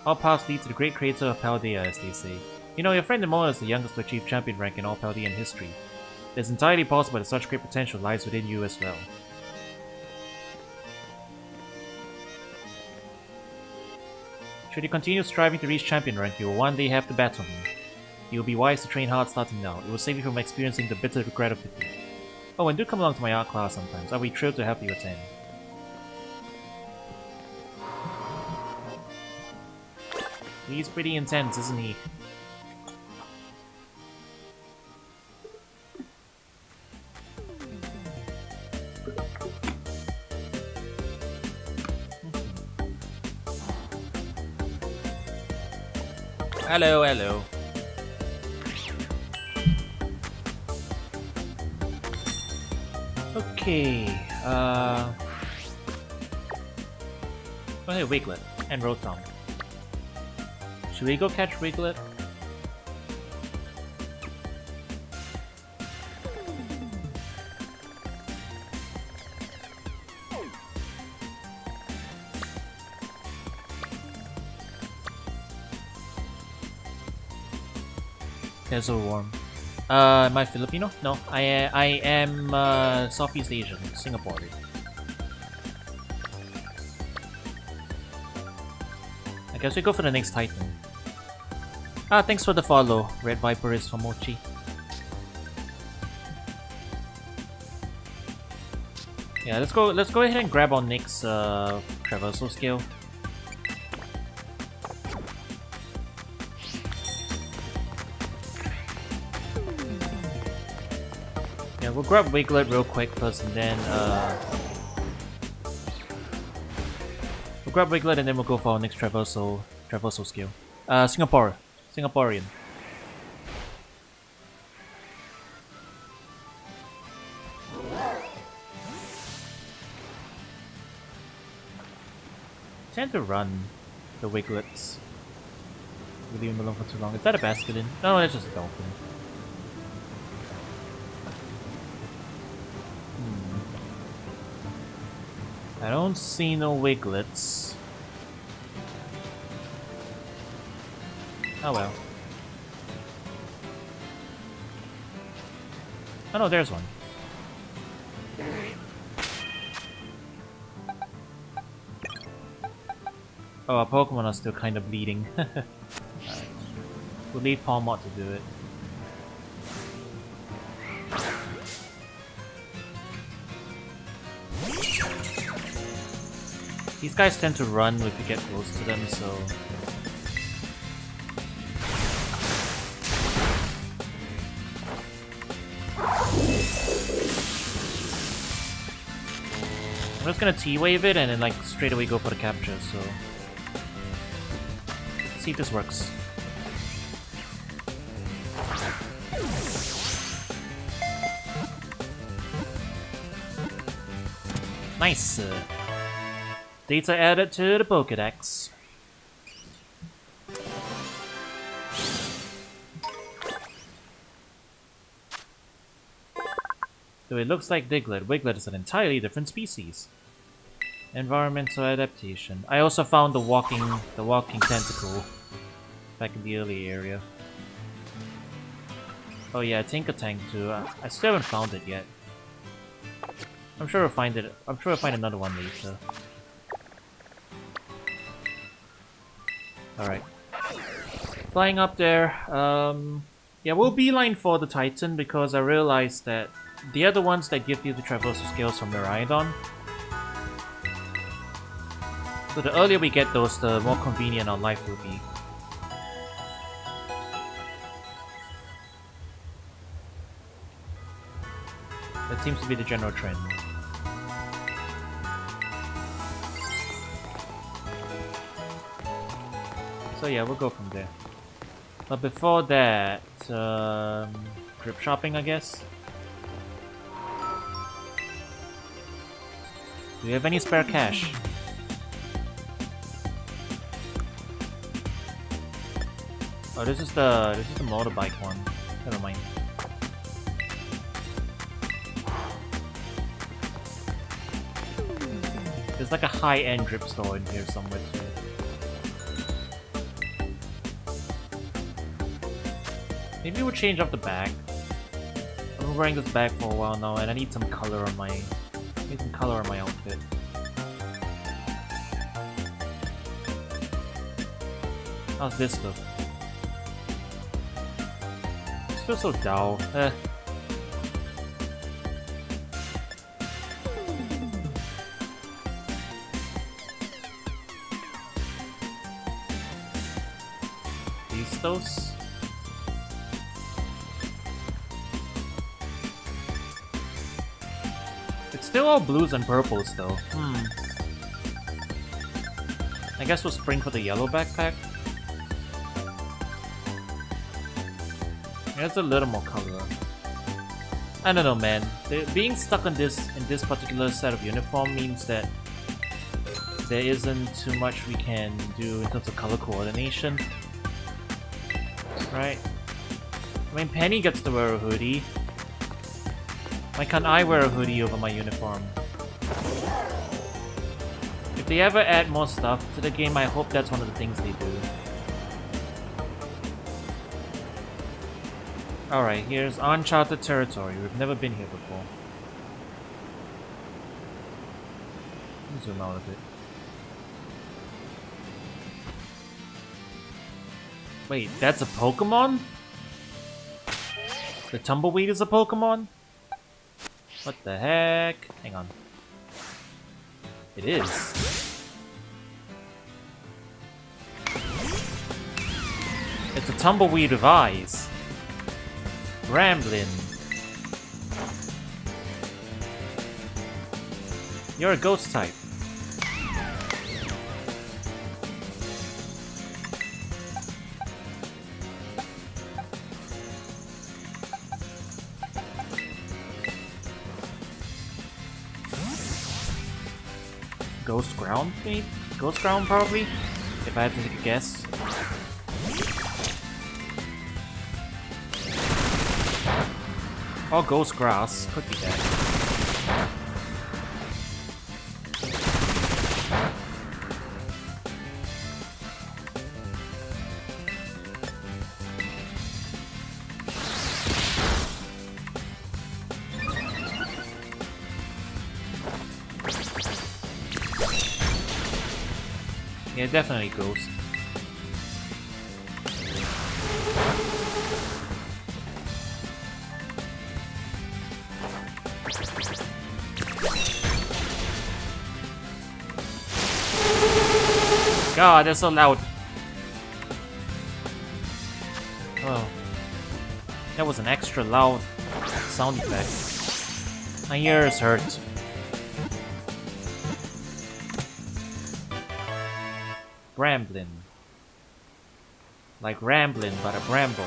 All paths lead to the great creator of Paldea, as they say. You know, your friend Nimona is the youngest to achieve champion rank in all Paldean history. It is entirely possible that such great potential lies within you as well. Should you continue striving to reach champion rank, you will one day have to battle me. You will be wise to train hard starting now. It will save you from experiencing the bitter regret of defeat. Oh, and do come along to my art class sometimes. I'll be thrilled to have you attend. He's pretty intense, isn't he? Hello, hello. Okay, oh hey, Wiglet and Rotom. Should we go catch Wiglet? It's so warm. Am I Filipino? No, I am Southeast Asian, Singaporean. I guess we go for the next Titan. Ah, thanks for the follow, Red Viper is from Mochi. Yeah, let's go ahead and grab our next traversal skill. Yeah, we'll grab Wiglet real quick first and then we'll grab Wiglet and then we'll go for our next traversal skill. Singaporean. Tend to run the Wiglets. We leave them alone for too long. Is that a Basculin? No, that's just a Dolphin. I don't see no Wiglets. Oh well. Oh no, there's one. Oh, our Pokemon are still kind of bleeding. Alright. We'll leave Palmot to do it. These guys tend to run if you get close to them, so... I'm just gonna T-wave it and then like straight away go for the capture, so... Let's see if this works. Nice! Data added to the Pokédex. So it looks like Diglett. Wiglet is an entirely different species. Environmental adaptation. I also found the walking tentacle back in the early area. Oh yeah, Tinker Tank too. I still haven't found it yet. I'm sure I'll find it. I'm sure I'll find another one later. Alright. Flying up there. Yeah, we'll beeline for the Titan because I realized that the other ones that give you the traversal skills from Miraidon. So the earlier we get those, the more convenient our life will be. That seems to be the general trend. So yeah, we'll go from there. But before that, grip shopping, I guess. Do you have any spare cash? Oh, this is the motorbike one. Never mind. There's like a high-end drip store in here somewhere too. Maybe we'll change up the bag. I've been wearing this bag for a while now, and I need some color on my outfit. How's this look? It feels so dull. Those. It's still all blues and purples though. I guess we'll spring for the yellow backpack. There's a little more color. I don't know, man. Being stuck on this in this particular set of uniform means that there isn't too much we can do in terms of color coordination. Right? I mean, Penny gets to wear a hoodie. Why can't I wear a hoodie over my uniform? If they ever add more stuff to the game, I hope that's one of the things they do. Alright, here's uncharted territory. We've never been here before. Zoom out a bit. Wait, that's a Pokémon? The Tumbleweed is a Pokémon? What the heck? Hang on. It is. It's a Tumbleweed with eyes. Ramblin'. You're a ghost type. Ghost ground, maybe? Ghost ground, probably? If I had to take a guess. Or ghost grass. Could be that. Yeah, definitely ghost. god, they're so loud. Oh. That was an extra loud sound effect. My ears hurt. Bramblin. Like ramblin', but a bramble.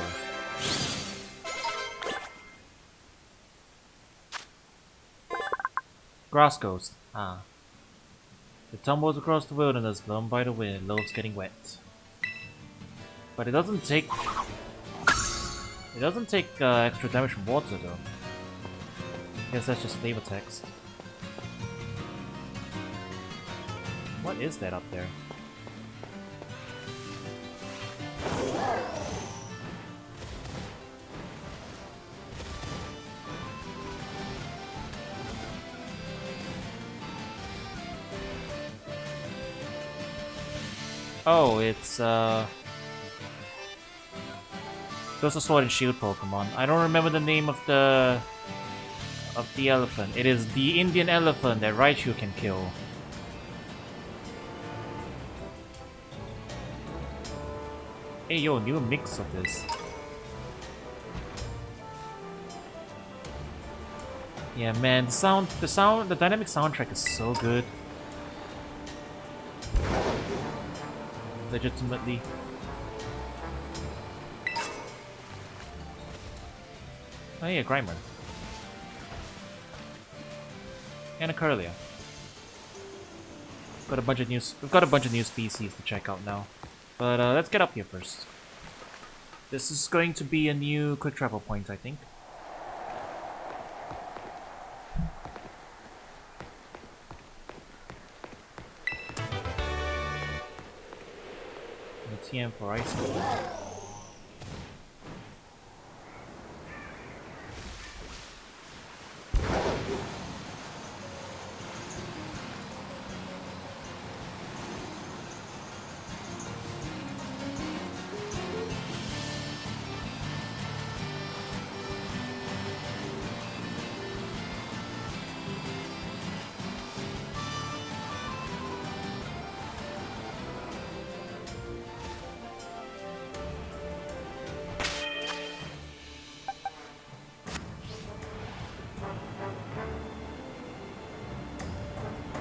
Grass ghost. Ah. It tumbles across the wilderness, blown by the wind, loves getting wet. But it doesn't take... It doesn't take extra damage from water, though. Guess that's just flavor text. What is that up there? Oh, it's those are Sword and Shield Pokemon. I don't remember the name of the elephant. It is the Indian elephant that Raichu can kill. Hey yo, new mix of this. Yeah man, the dynamic soundtrack is so good. Legitimately. Oh yeah, Grimer. And a Curlia. We've got a bunch of new species to check out now. But let's get up here first. This is going to be a new quick travel point, I think. And a TM for ice cream.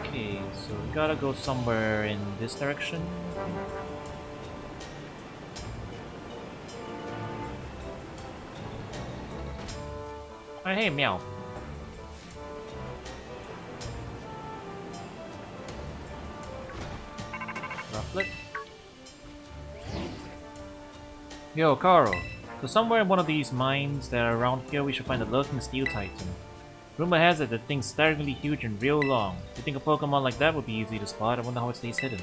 Okay, so we gotta go somewhere in this direction. Oh, hey, meow. Rufflet. Yo, Karo. So somewhere in one of these mines that are around here, we should find a lurking steel titan. Rumor has it that thing's staggeringly huge and real long. You think a Pokemon like that would be easy to spot? I wonder how it stays hidden.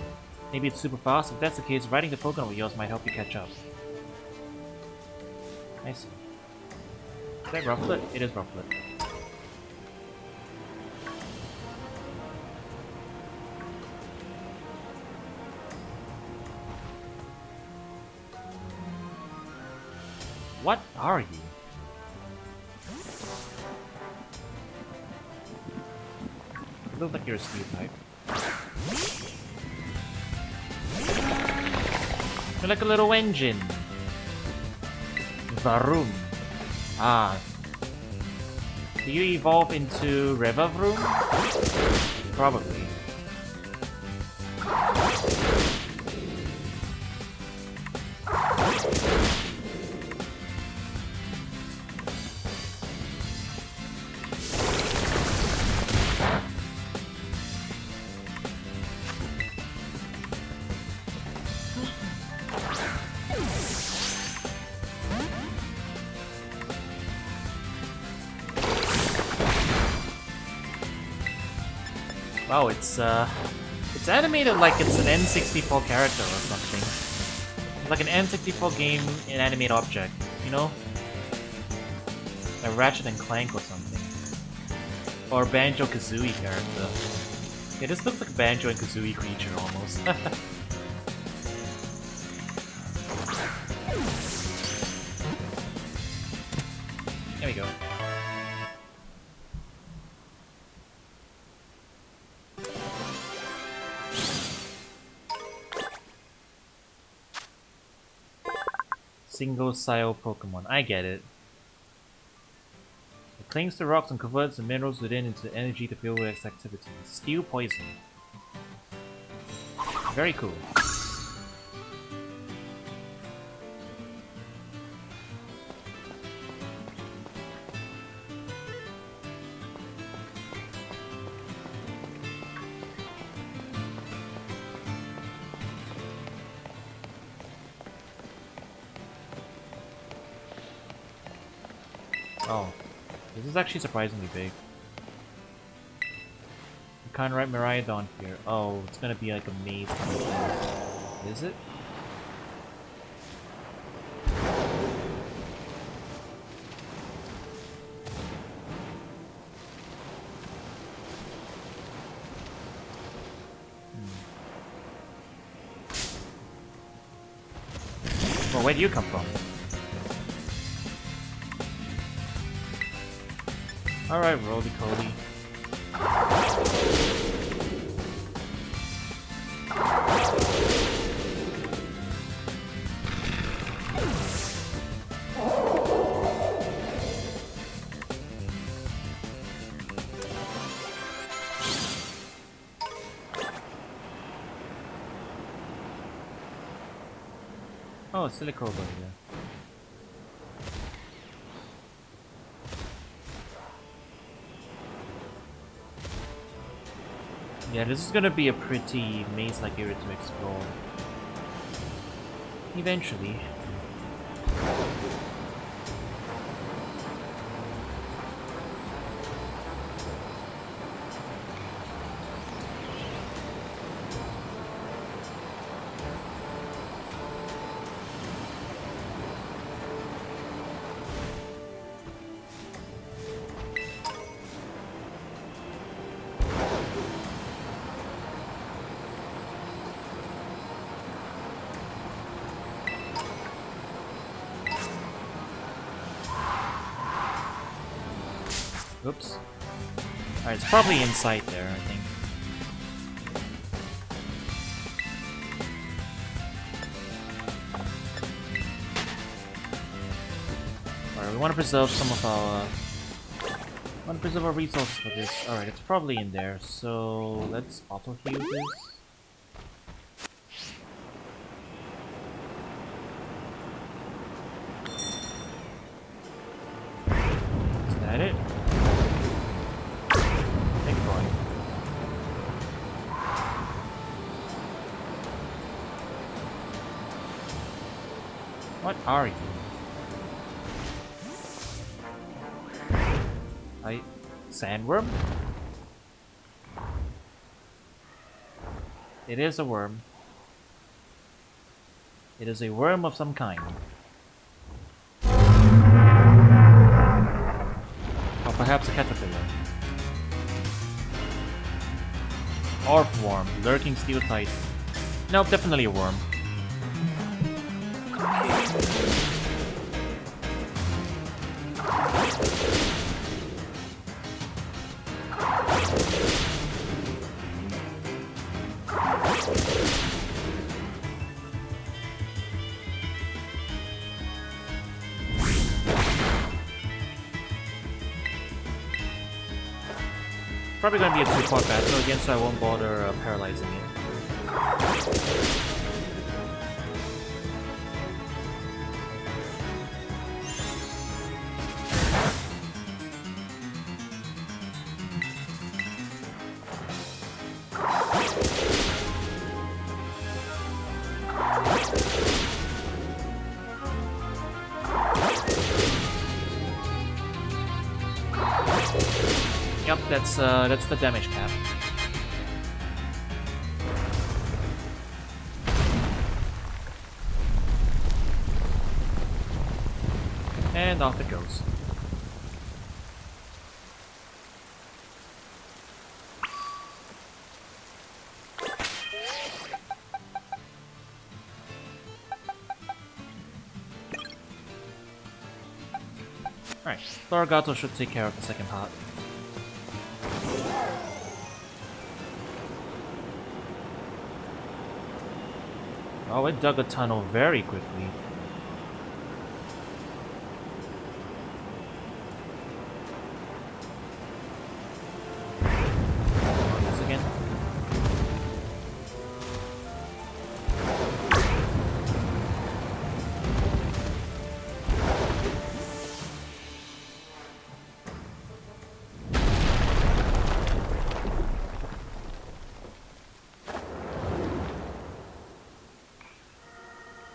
Maybe it's super fast? If that's the case, riding the Pokemon with yours might help you catch up. I see. Is that Rufflet? It is Rufflet. What are you? You look like you're a steel type. You're like a little engine. Varum. Ah. Do you evolve into Revavroom? Probably. Wow, it's animated like it's an N64 character or something. Like an N64 game in animate object, you know? A Ratchet and Clank or something. Or Banjo-Kazooie character. Yeah, this looks like a Banjo and Kazooie creature almost. There we go. single Sio Pokemon. I get it. It clings to rocks and converts the minerals within into energy to fuel its activities. Steel Poison. Very cool. Oh, this is actually surprisingly big. You can't write Miraidon here. Oh, it's gonna be like a maze. Is it? Well, where do you come from? Alright, roly-poly. Oh, it's Silicoba here. Yeah, this is gonna be a pretty maze-like area to explore. Eventually. Oops. Alright, it's probably inside there, I think. Alright, we want to preserve some of our... resources for this. Alright, it's probably in there, so let's auto-heal this. Is that it? What are you? Sandworm? It is a worm. It is a worm of some kind. Or perhaps a caterpillar. Orfworm, lurking steel titan. Nope, definitely a worm. Probably gonna be a two-part battle again, so I won't bother paralyzing it. Yep, that's the damage cap. And off it goes. Alright, Florigato should take care of the second part. Oh, it dug a tunnel very quickly.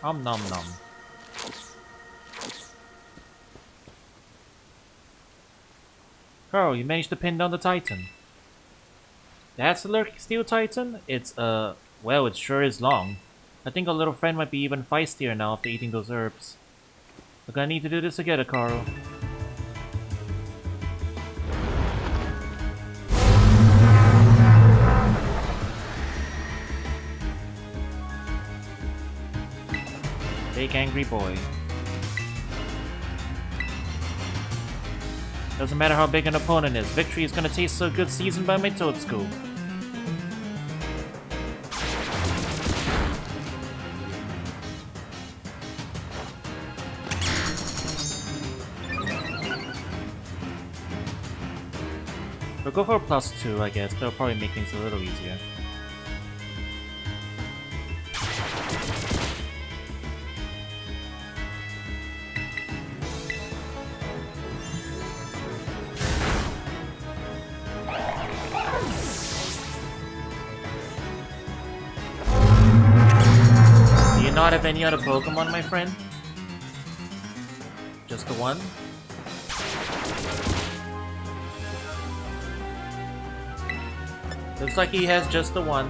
Om nom nom. Carl, you managed to pin down the Titan. That's the lurking steel Titan? Well, it sure is long. I think our little friend might be even feistier now after eating those herbs. We're gonna need to do this together, Carl. Big angry boy. Doesn't matter how big an opponent is, victory is gonna taste so good seasoned by my Toadstool. We'll go for a +2, I guess. That'll probably make things a little easier. Do you not have any other Pokemon, my friend? Just the one? Looks like he has just the one.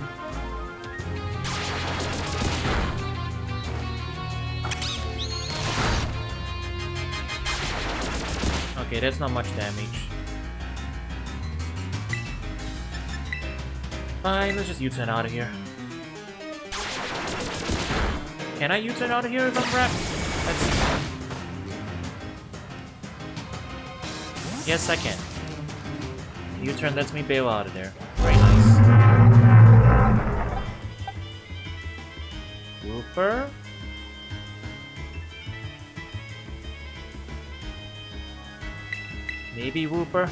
Okay, that's not much damage. Fine, let's just U-turn out of here. Can I U-turn out of here if I'm wrapped? Let's see. Yes, I can. U-turn lets me bail out of there. Very nice. Wooper. Maybe Wooper. I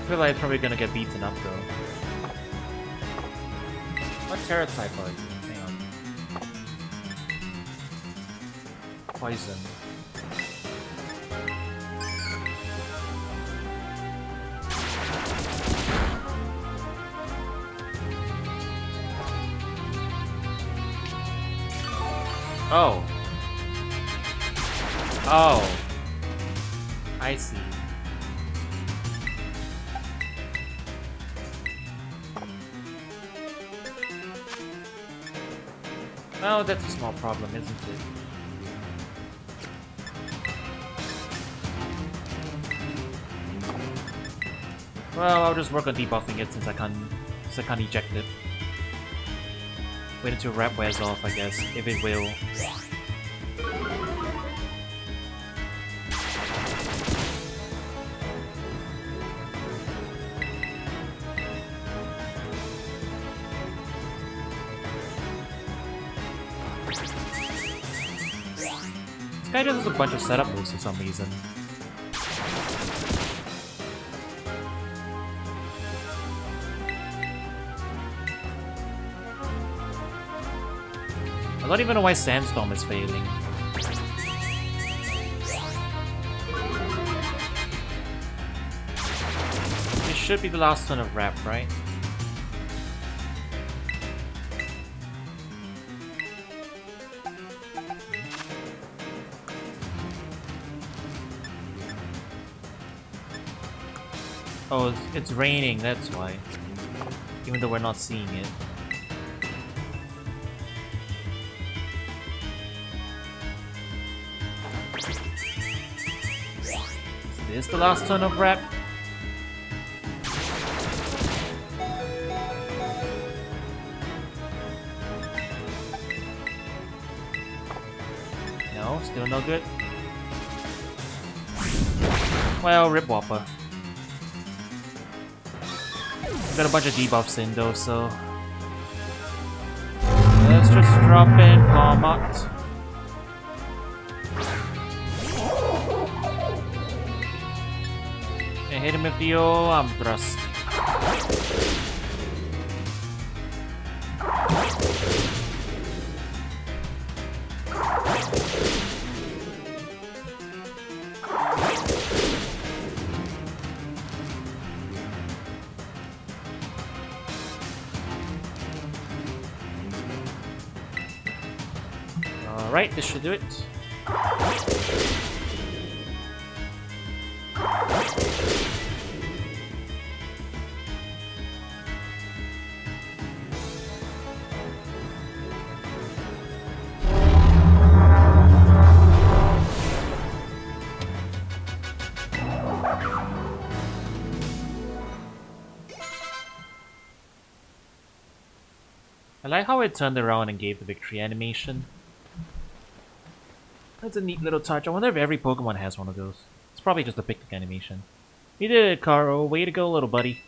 feel like I'm probably gonna get beaten up though. What Terra type are you? Hang on. Poison. Oh. Oh. I see. Oh, that's a small problem, isn't it? Well, I'll just work on debuffing it since I can't eject it. Wait until Wrap wears off, I guess, if it will. This guy does a bunch of setup moves for some reason. I don't even know why Sandstorm is failing. This should be the last turn of Wrap, right? Oh, it's raining, that's why. Even though we're not seeing it. Is this the last turn of Wrap? No, still no good. Well, Rip Whopper. Got a bunch of debuffs in though, so let's just drop in Palmot. And hit him with the old arm thrust. Alright, this should do it. I like how it turned around and gave the victory animation. That's a neat little touch. I wonder if every Pokemon has one of those. It's probably just a picnic animation. You did it, Karo. Way to go, little buddy.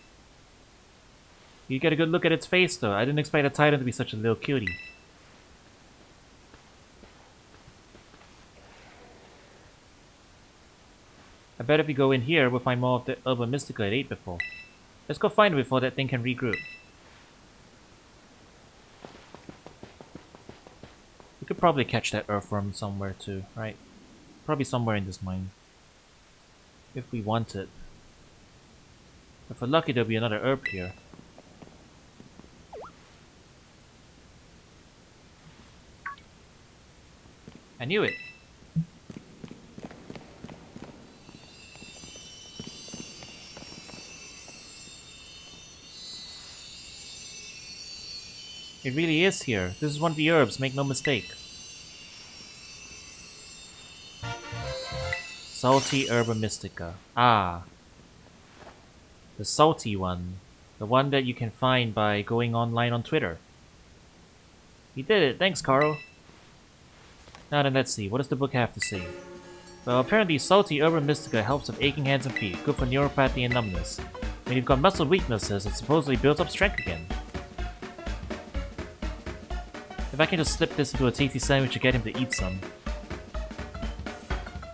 You get a good look at its face, though. I didn't expect a Titan to be such a little cutie. I bet if we go in here, we'll find more of the Herba Mystica it ate before. Let's go find it before that thing can regroup. We could probably catch that earthworm somewhere too, right? Probably somewhere in this mine. If we want it. If we're lucky, there'll be another herb here. I knew it! It really is here. This is one of the herbs, make no mistake. Salty Herba Mystica. Ah. The salty one. The one that you can find by going online on Twitter. You did it, thanks Carl. Now then, let's see, what does the book have to say? Well, apparently salty Herba Mystica helps with aching hands and feet, good for neuropathy and numbness. When you've got muscle weaknesses, it supposedly builds up strength again. If I can just slip this into a tasty sandwich to get him to eat some.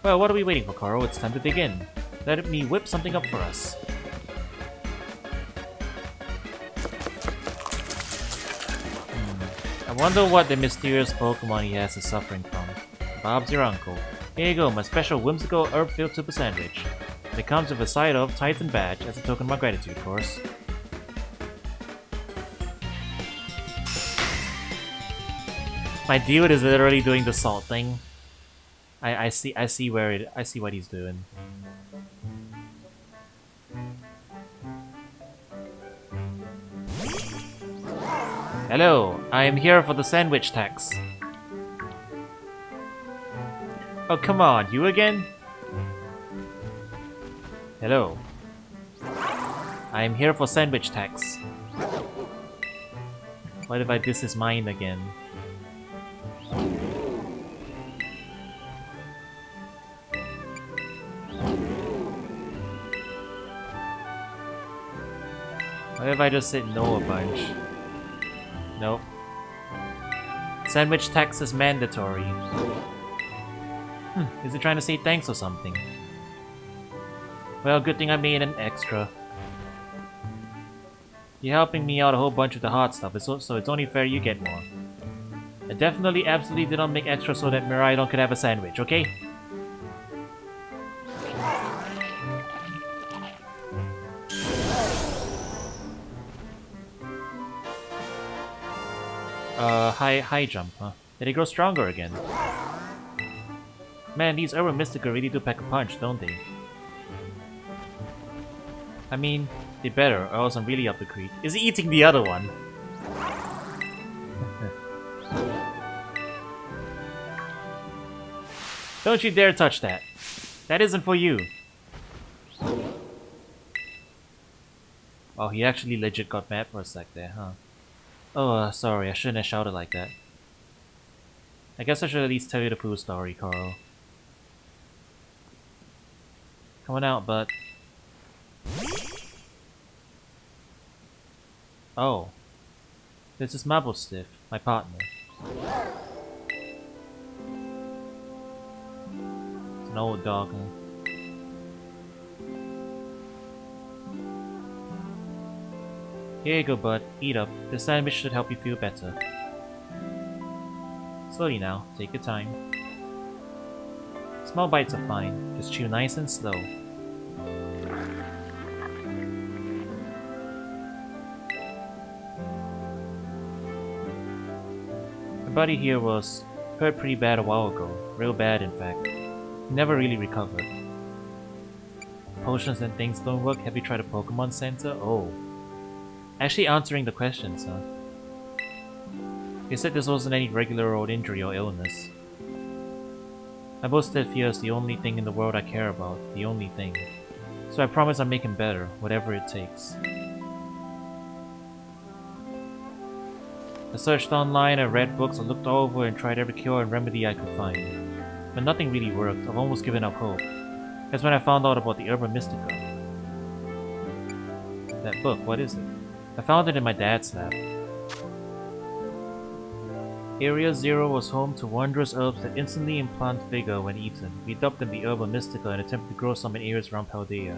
Well, what are we waiting for, Carl? It's time to begin. Let me whip something up for us. I wonder what the mysterious Pokemon he has is suffering from. Bob's your uncle. Here you go, my special whimsical herb-filled super sandwich. It comes with a side of Titan badge as a token of my gratitude, of course. My dude is literally doing the salt thing. I see what he's doing. Hello, I am here for the sandwich tax. Oh come on, you again? Hello. I am here for sandwich tax. What if this is mine again? What if I just said no a bunch? Nope. Sandwich tax is mandatory. Is it trying to say thanks or something? Well, good thing I made an extra. You're helping me out a whole bunch with the hard stuff, so it's only fair you get more. I definitely absolutely did not make extra so that Miraidon could have a sandwich, okay? High jump, huh? Did it grow stronger again? Man, these Herba Mystica really do pack a punch, don't they? I mean, they better, or else I'm really up the creek. Is he eating the other one? Don't you dare touch that. That isn't for you. Oh, he actually legit got mad for a sec there, huh? Oh, sorry, I shouldn't have shouted like that. I guess I should at least tell you the full story, Carl. Come on out, bud. Oh. This is Marble Stiff, my partner. It's an old dog, huh? Here you go, bud. Eat up. This sandwich should help you feel better. Slowly now. Take your time. Small bites are fine. Just chew nice and slow. My buddy here was Hurt pretty bad a while ago. Real bad, in fact. Never really recovered. Potions and things don't work? Have you tried a Pokemon Center? Oh. Actually answering the questions, huh? You said this wasn't any regular old injury or illness. My boasted fear is the only thing in the world I care about. The only thing. So I promise I'll make him better, whatever it takes. I searched online, I read books, I looked all over and tried every cure and remedy I could find. But nothing really worked. I've almost given up hope. That's when I found out about the Herba Mystica. That book, what is it? I found it in my dad's lab. Area 0 was home to wondrous herbs that instantly implant vigor when eaten. We dubbed them the Herba Mystica and attempted to grow some in areas around Paldea.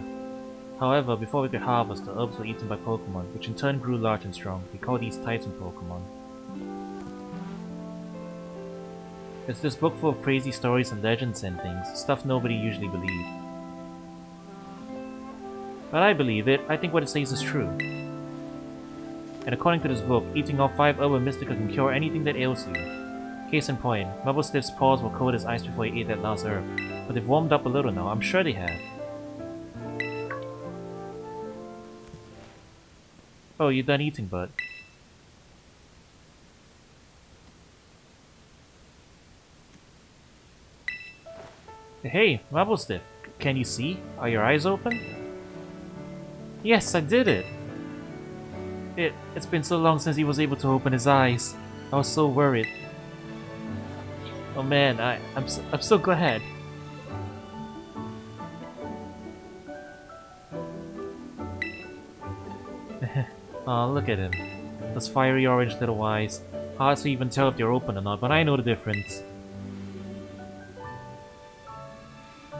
However, before we could harvest, the herbs were eaten by Pokémon, which in turn grew large and strong. We call these Titan Pokémon. It's this book full of crazy stories and legends and things, stuff nobody usually believes. But I believe it. I think what it says is true. And according to this book, eating all 5 Herba Mystica can cure anything that ails you. Case in point, Mabelstiff's paws were cold as ice before he ate that last herb, but they've warmed up a little now. I'm sure they have. Oh, you're done eating, bud. Hey, Mabelstiff, can you see? Are your eyes open? Yes, I did it! It's been so long since he was able to open his eyes. I was so worried. Oh man, I'm so glad. Aw, look at him. Those fiery orange little eyes. Hard to even tell if they're open or not, but I know the difference.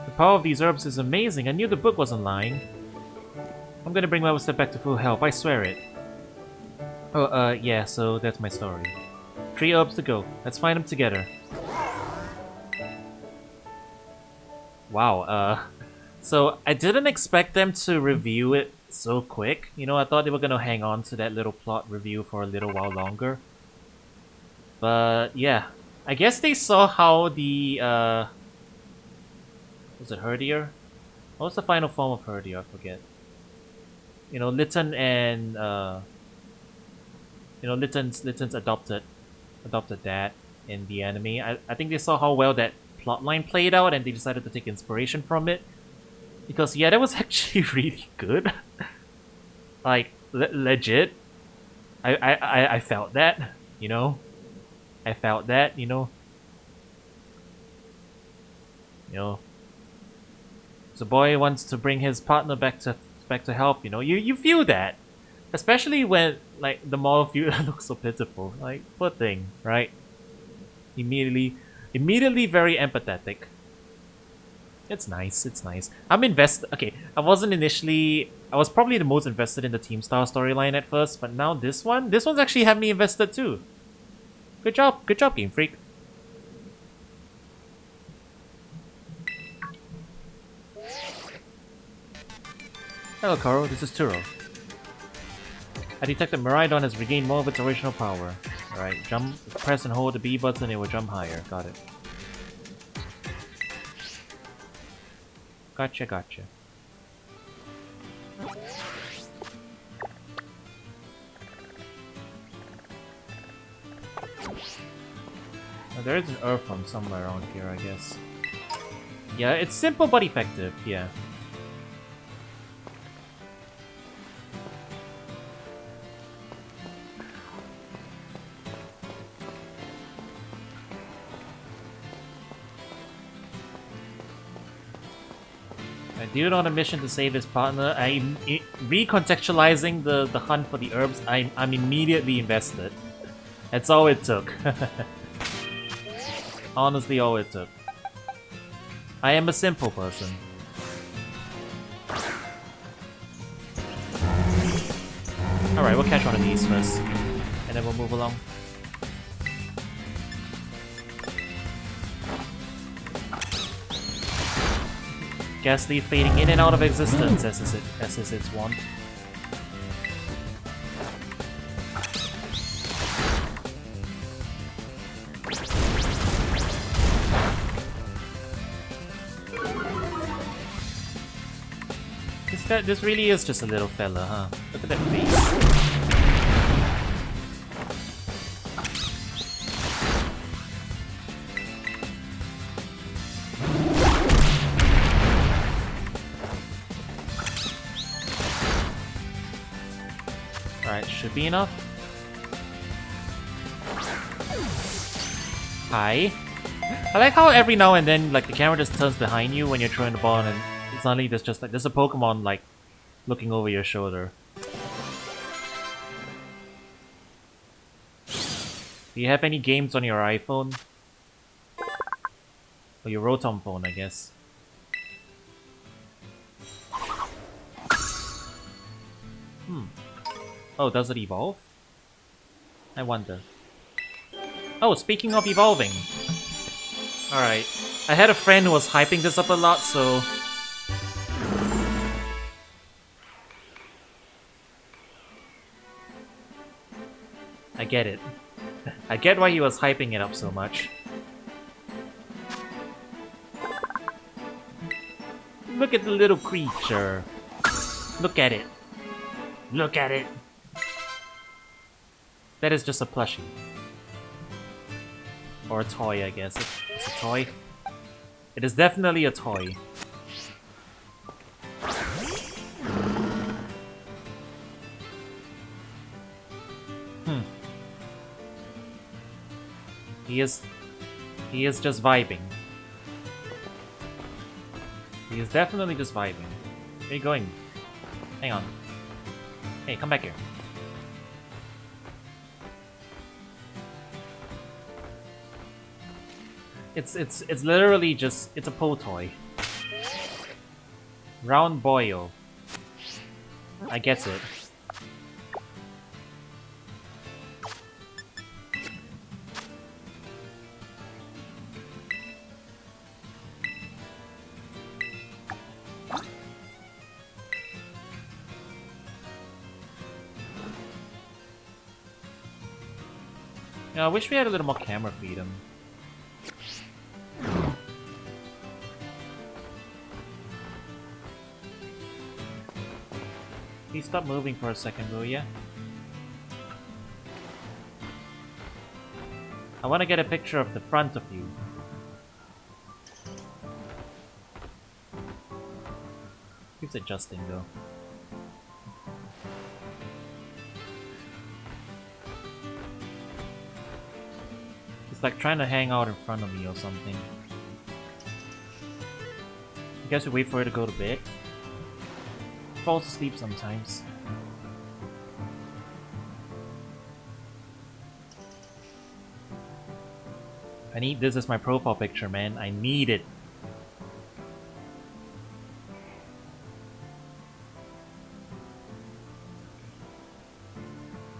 The power of these herbs is amazing. I knew the book wasn't lying. I'm gonna bring Mabelstiff back to full health, I swear it. Oh, yeah, so that's my story. 3 herbs to go. Let's find them together. Wow, so I didn't expect them to review it so quick. You know, I thought they were gonna hang on to that little plot review for a little while longer. But, yeah. I guess they saw how the, was it Herdier? What was the final form of Herdier? I forget. You know, Litten and, you know, Litten's adopted that in the anime. I think they saw how well that plotline played out and they decided to take inspiration from it. Because, yeah, that was actually really good. Like, legit. I felt that, you know? I felt that, you know? You know? The boy wants to bring his partner back to health, you know? You feel that. Especially when, like, the mall view looks so pitiful. Like, poor thing, right? Immediately very empathetic. It's nice, it's nice. I'm invested. Okay, I was probably the most invested in the Team Star storyline at first, but now this one's actually had me invested too. Good job, Game Freak. Hello, Karo, this is Turo. I detected Miraidon has regained more of its original power. Alright, jump, press and hold the B button, it will jump higher. Got it. Gotcha. Oh, there is an Earthworm somewhere around here, I guess. Yeah, it's simple but effective, yeah. Dude on a mission to save his partner. Recontextualizing the hunt for the herbs, I'm immediately invested. That's all it took. Honestly, all it took. I am a simple person. Alright, we'll catch one of these first. And then we'll move along. Ghastly fading in and out of existence, as is its wont. This really is just a little fella, huh? Look at that face. Alright, should be enough. Hi. I like how every now and then, like, the camera just turns behind you when you're throwing the ball, and suddenly there's just like there's a Pokemon like looking over your shoulder. Do you have any games on your iPhone? Or your Rotom phone, I guess. Oh, does it evolve? I wonder. Oh, speaking of evolving. Alright. I had a friend who was hyping this up a lot, so... I get it. I get why he was hyping it up so much. Look at the little creature. Look at it. Look at it. That is just a plushie. Or a toy, I guess. It's a toy. It is definitely a toy. He is just vibing. He is definitely just vibing. Where are you going? Hang on. Hey, come back here. It's literally just it's a po toy. Round boyo. I get it. Yeah, I wish we had a little more camera freedom. Please stop moving for a second, will ya? I want to get a picture of the front of you. Keeps adjusting though. It's like trying to hang out in front of me or something. I guess we wait for her to go to bed. Falls asleep sometimes. I need this as my profile picture, man. I need it.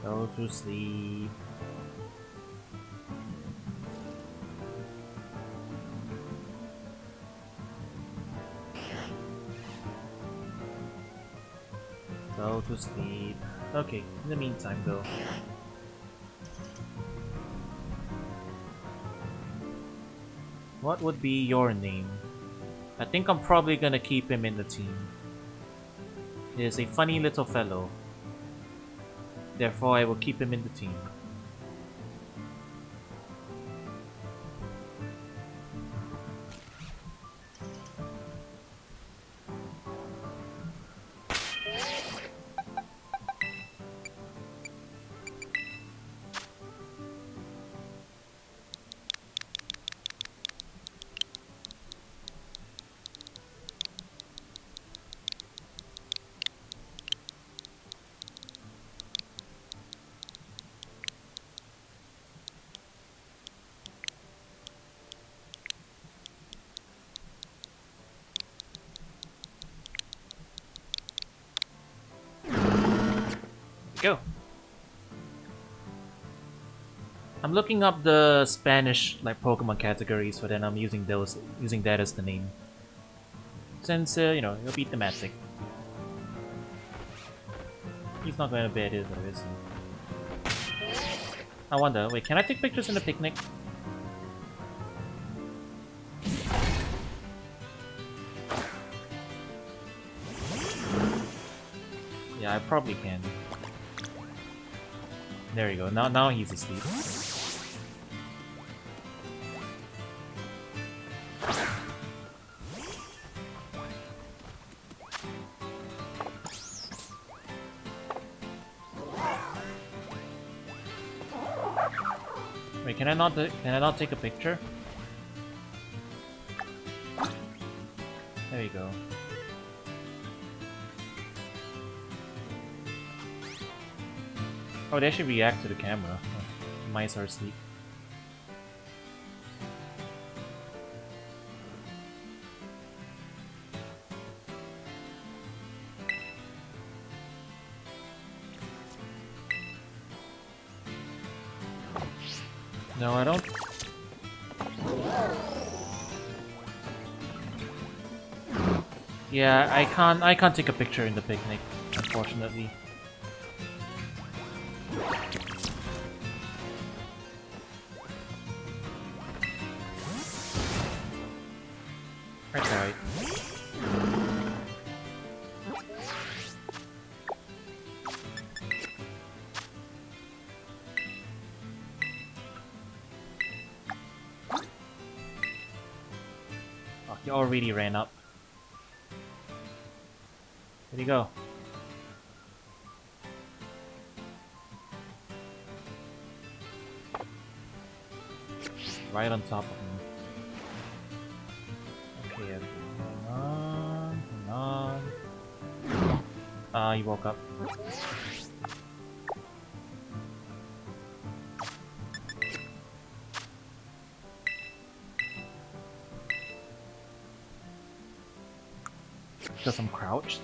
Go to sleep. Go to sleep. Okay, in the meantime though. What would be your name? I think I'm probably gonna keep him in the team. He is a funny little fellow. Therefore I will keep him in the team. Go. I'm looking up the Spanish like Pokemon categories, but then I'm using that as the name. Since you know, it'll be thematic. He's not going to bed either, is he? I wonder. Wait, can I take pictures in the picnic? Yeah, I probably can. There you go. Now he's asleep. Wait, can I not take a picture? There you go. Oh, they actually react to the camera. Oh, mice are asleep. No, I don't. Yeah, I can't take a picture in the picnic, unfortunately. That's alright. Oh, he already ran up. Where'd he go? Right on top of him. Okay, hang on, hang on. He woke up. Because I'm crouched.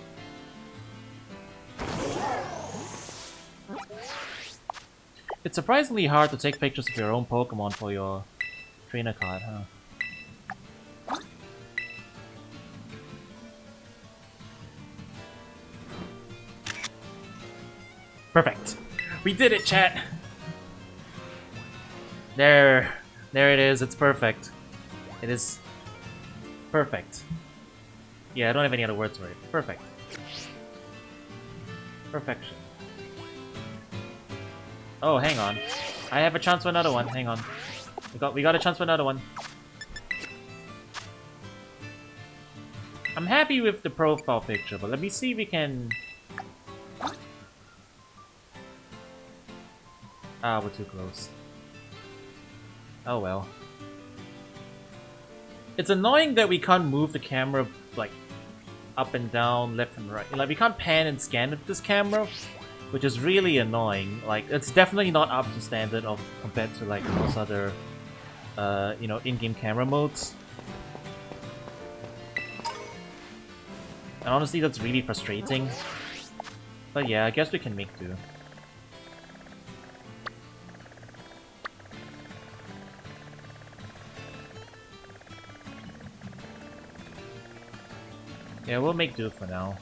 It's surprisingly hard to take pictures of your own Pokémon for your trainer card, huh? Perfect. We did it, chat! There it is, it's perfect. It is perfect. Yeah, I don't have any other words for it. Perfect. Perfection. Oh, hang on. I have a chance for another one. Hang on. We got a chance for another one. I'm happy with the profile picture, but let me see if we can... Ah, we're too close. Oh well. It's annoying that we can't move the camera, like, up and down, left and right. Like, we can't pan and scan with this camera, which is really annoying. Like, it's definitely not up to standard of compared to, like, most other, you know, in-game camera modes. And honestly, that's really frustrating. But yeah, I guess we can make do. Yeah, we'll make do for now.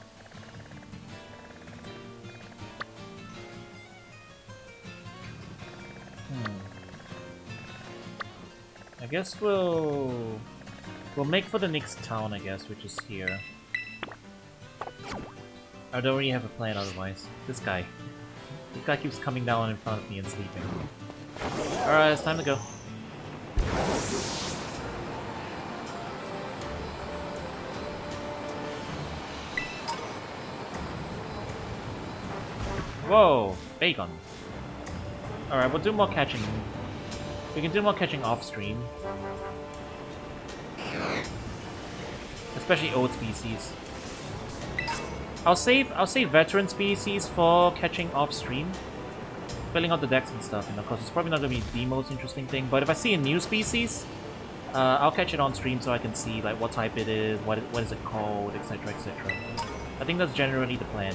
I guess we'll make for the next town, I guess, which is here. I don't really have a plan otherwise. This guy keeps coming down in front of me and sleeping. Alright, it's time to go. Whoa! Bacon! Alright, we'll do more catching. We can do more catching off stream. Especially old species. I'll save veteran species for catching off stream. Filling out the decks and stuff, and of course it's probably not gonna be the most interesting thing, but if I see a new species, I'll catch it on stream so I can see like what type it is, what is it called, etc, etc. I think that's generally the plan.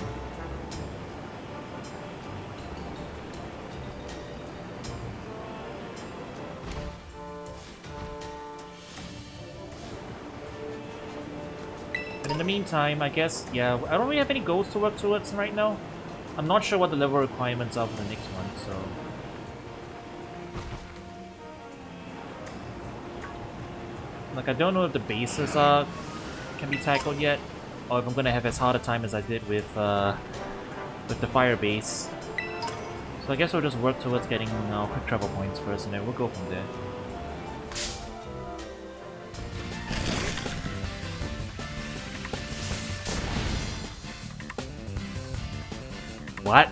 And in the meantime, I guess, yeah, I don't really have any goals to work towards right now. I'm not sure what the level requirements are for the next one, so... Like, I don't know if the bases can be tackled yet, or if I'm gonna have as hard a time as I did with with the fire base. So I guess we'll just work towards getting quick travel points first, and then we'll go from there. What?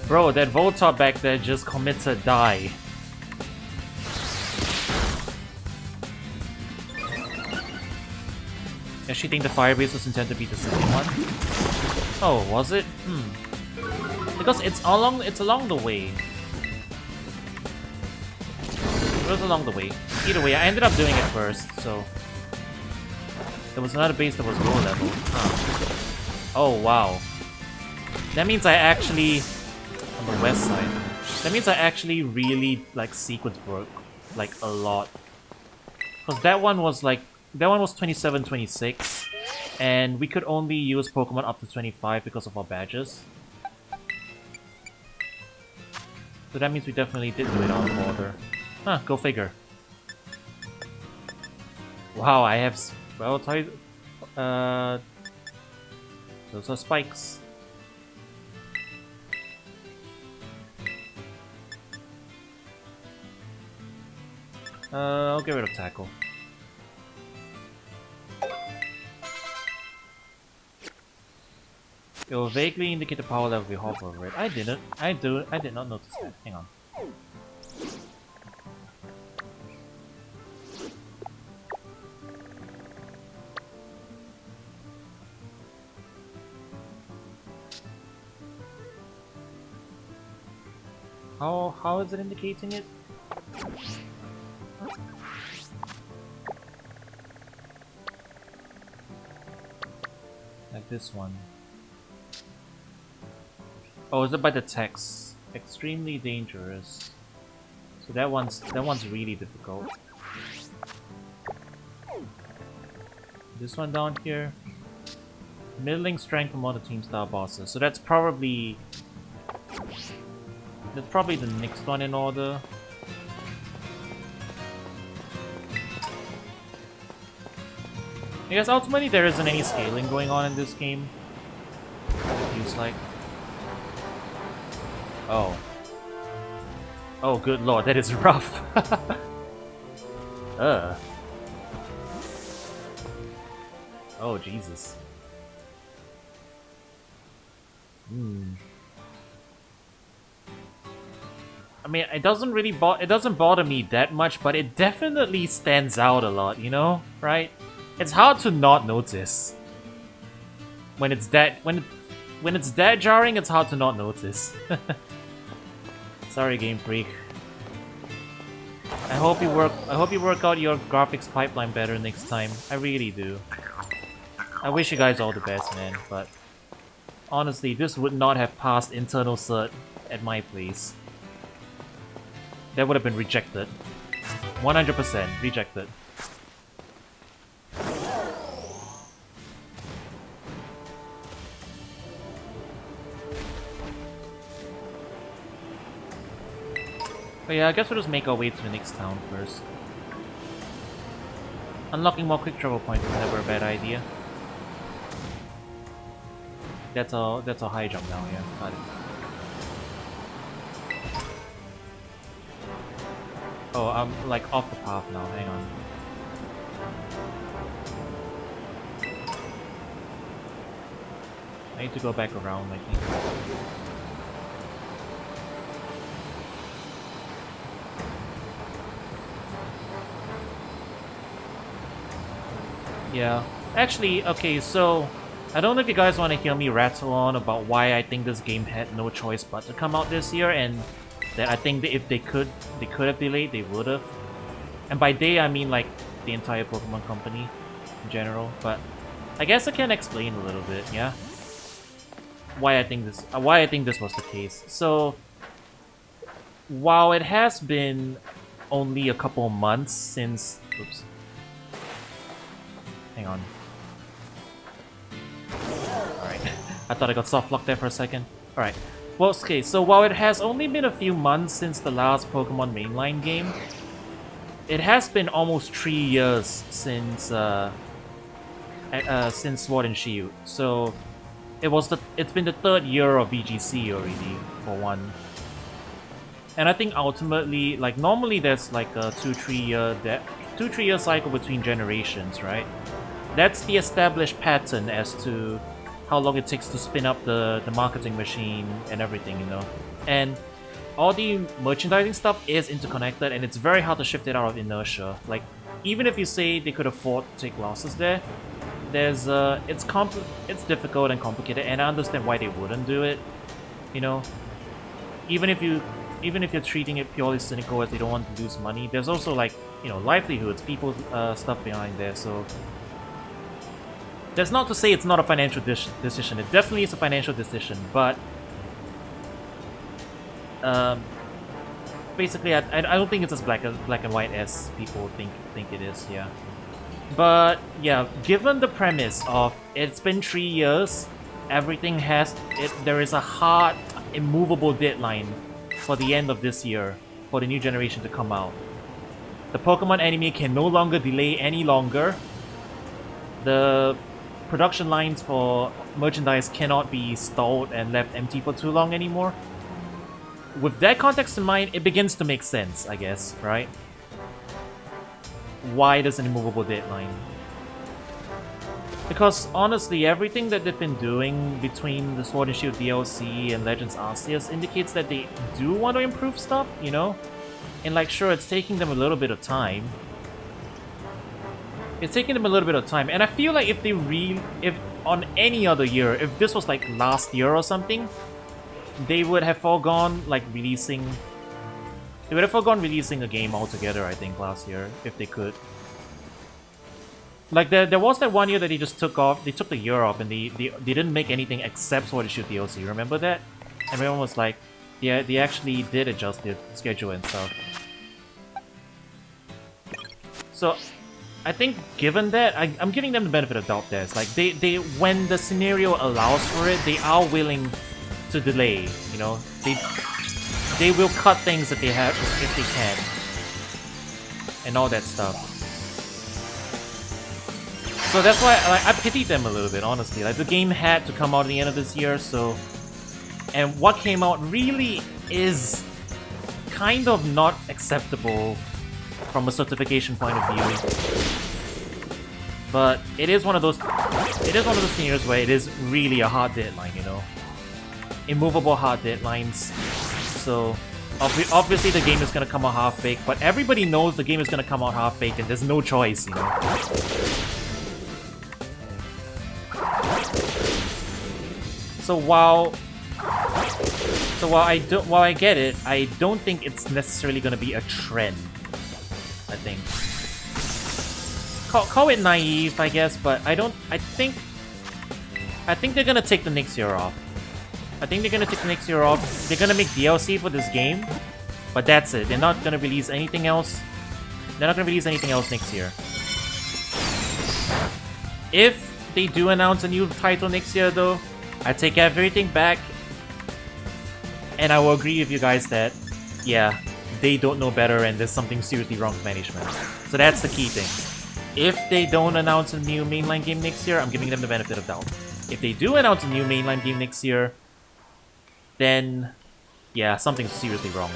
Bro, that Voltop back there just commits a die. I actually think the fire base was intended to be the second one. Oh, was it? Because it's along the way. It was along the way. Either way, I ended up doing it first, so there was another base that was low level. Huh. Oh wow. That means I actually on the west side. That means I actually really like sequence broke like a lot. Cause that one was 27, 26, and we could only use Pokemon up to 25 because of our badges. So that means we definitely did do it out of order. Huh, go figure. Wow, I have well tied. Those are spikes. I'll get rid of tackle. It will vaguely indicate the power level we hover over it. I didn't. I did not notice that. Hang on. How is it indicating it? Like this one. Oh, is it by the text? Extremely dangerous. So that one's really difficult. This one down here. Middling strength among the team star bosses. So that's probably the next one in order. I guess ultimately there isn't any scaling going on in this game. It feels like. Oh. Oh, good lord, that is rough. Oh, Jesus. I mean, it doesn't bother me that much, but it definitely stands out a lot, you know? Right? It's hard to not notice. When it's that jarring, it's hard to not notice. Sorry, Game Freak. I hope you work out your graphics pipeline better next time. I really do. I wish you guys all the best, man, but honestly, this would not have passed internal cert at my place. That would have been rejected. 100% rejected. But yeah, I guess we'll just make our way to the next town first. Unlocking more quick travel points is never a bad idea. That's a high jump now, yeah. Got it. Oh, I'm like off the path now, hang on. I need to go back around, I think. Yeah. Actually, okay, so I don't know if you guys want to hear me rattle on about why I think this game had no choice but to come out this year, and that I think that if they could have delayed, they would have. And by they, I mean like the entire Pokemon company in general. But I guess I can explain a little bit, yeah. Why I think this was the case. So while it has been only a couple months since, oops. Hang on. Alright. I thought I got soft locked there for a second. Alright. Well, okay, so while it has only been a few months since the last Pokemon mainline game, it has been almost 3 years since Sword and Shield. So it's been the third year of VGC already, for one. And I think ultimately, like, normally there's like a 2-3 year cycle between generations, right? That's the established pattern as to how long it takes to spin up the marketing machine and everything, you know? And all the merchandising stuff is interconnected, and it's very hard to shift it out of inertia. Like, even if you say they could afford to take losses there, it's difficult and complicated, and I understand why they wouldn't do it, you know? Even if you're treating it purely cynical as they don't want to lose money, there's also, like, you know, livelihoods, people's stuff behind there, so... That's not to say it's not a financial decision. It definitely is a financial decision, but... basically, I don't think it's as black and white as people think it is, yeah. But, yeah, given the premise of it's been 3 years, everything there is a hard, immovable deadline for the end of this year for the new generation to come out. The Pokemon anime can no longer delay any longer. The production lines for merchandise cannot be stalled and left empty for too long anymore. With that context in mind, it begins to make sense, I guess, right? Why there's an immovable deadline? Because honestly, everything that they've been doing between the Sword and Shield DLC and Legends Arceus indicates that they do want to improve stuff, you know? And like, sure, it's taking them a little bit of time. It's taking them a little bit of time, and I feel like if on any other year, if this was like last year or something, they would have foregone releasing a game altogether, I think, last year, if they could. Like, there was that one year that they just took off, they took the year off, and they didn't make anything except Sword and Shield DLC, remember that? And everyone was like, yeah, they actually did adjust their schedule and stuff. So, I think given that, I'm giving them the benefit of doubt there. It's like, they when the scenario allows for it, they are willing to delay, you know? They will cut things that they have if they can. And all that stuff. So that's why I pity them a little bit, honestly. Like, the game had to come out at the end of this year, so... And what came out really is kind of not acceptable from a certification point of view. But it is one of those scenarios where it is really a hard deadline, you know? Immovable hard deadlines. So, obviously the game is gonna come out half-baked, but everybody knows the game is gonna come out half-baked and there's no choice, you know? So while I get it, I don't think it's necessarily gonna be a trend. I think. Call it naive, I guess, but I think they're gonna take the next year off. I think they're gonna take the next year off. They're gonna make DLC for this game, but that's it. They're not gonna release anything else. They're not gonna release anything else next year. If they do announce a new title next year, though, I take everything back, and I will agree with you guys that, yeah, they don't know better and there's something seriously wrong with management. So that's the key thing. If they don't announce a new mainline game next year, I'm giving them the benefit of doubt. If they do announce a new mainline game next year, then, yeah, something's seriously wrong.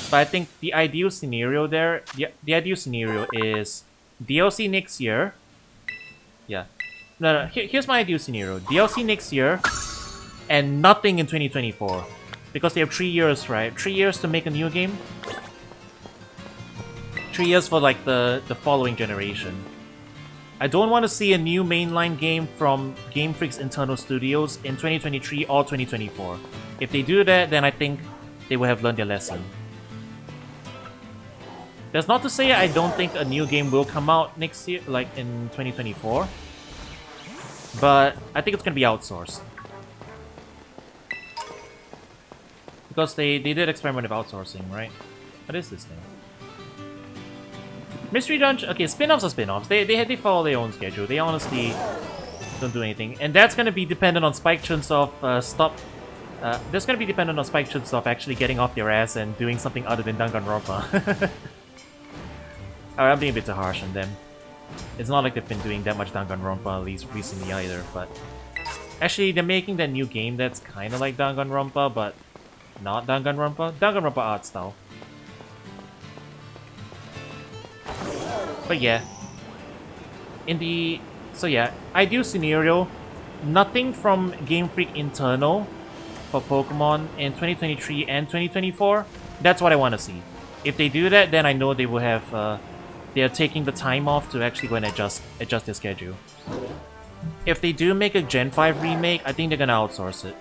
But I think the ideal scenario there, the ideal scenario is DLC next year. Yeah. No, here's my ideal scenario. DLC next year, and nothing in 2024. Because they have 3 years, right? 3 years to make a new game. 3 years for, like, the following generation. I don't want to see a new mainline game from Game Freak's internal studios in 2023 or 2024. If they do that, then I think they will have learned their lesson. That's not to say I don't think a new game will come out next year, like in 2024. But I think it's going to be outsourced. Because they did experiment with outsourcing, right? What is this thing? Mystery Dungeon. Okay, spin-offs are spin-offs. They follow their own schedule. They honestly don't do anything, and that's gonna be dependent on Spike Chunsoft that's gonna be dependent on Spike Chunsoft actually getting off their ass and doing something other than Danganronpa. Alright, I'm being a bit too harsh on them. It's not like they've been doing that much Danganronpa at least recently either, but... Actually, they're making that new game that's kind of like Danganronpa, but not Danganronpa. Danganronpa art style. But yeah. So yeah, ideal scenario, nothing from Game Freak internal for Pokemon in 2023 and 2024. That's what I want to see. If they do that, then I know they will have... they are taking the time off to actually go and adjust their schedule. If they do make a Gen 5 remake, I think they're gonna outsource it.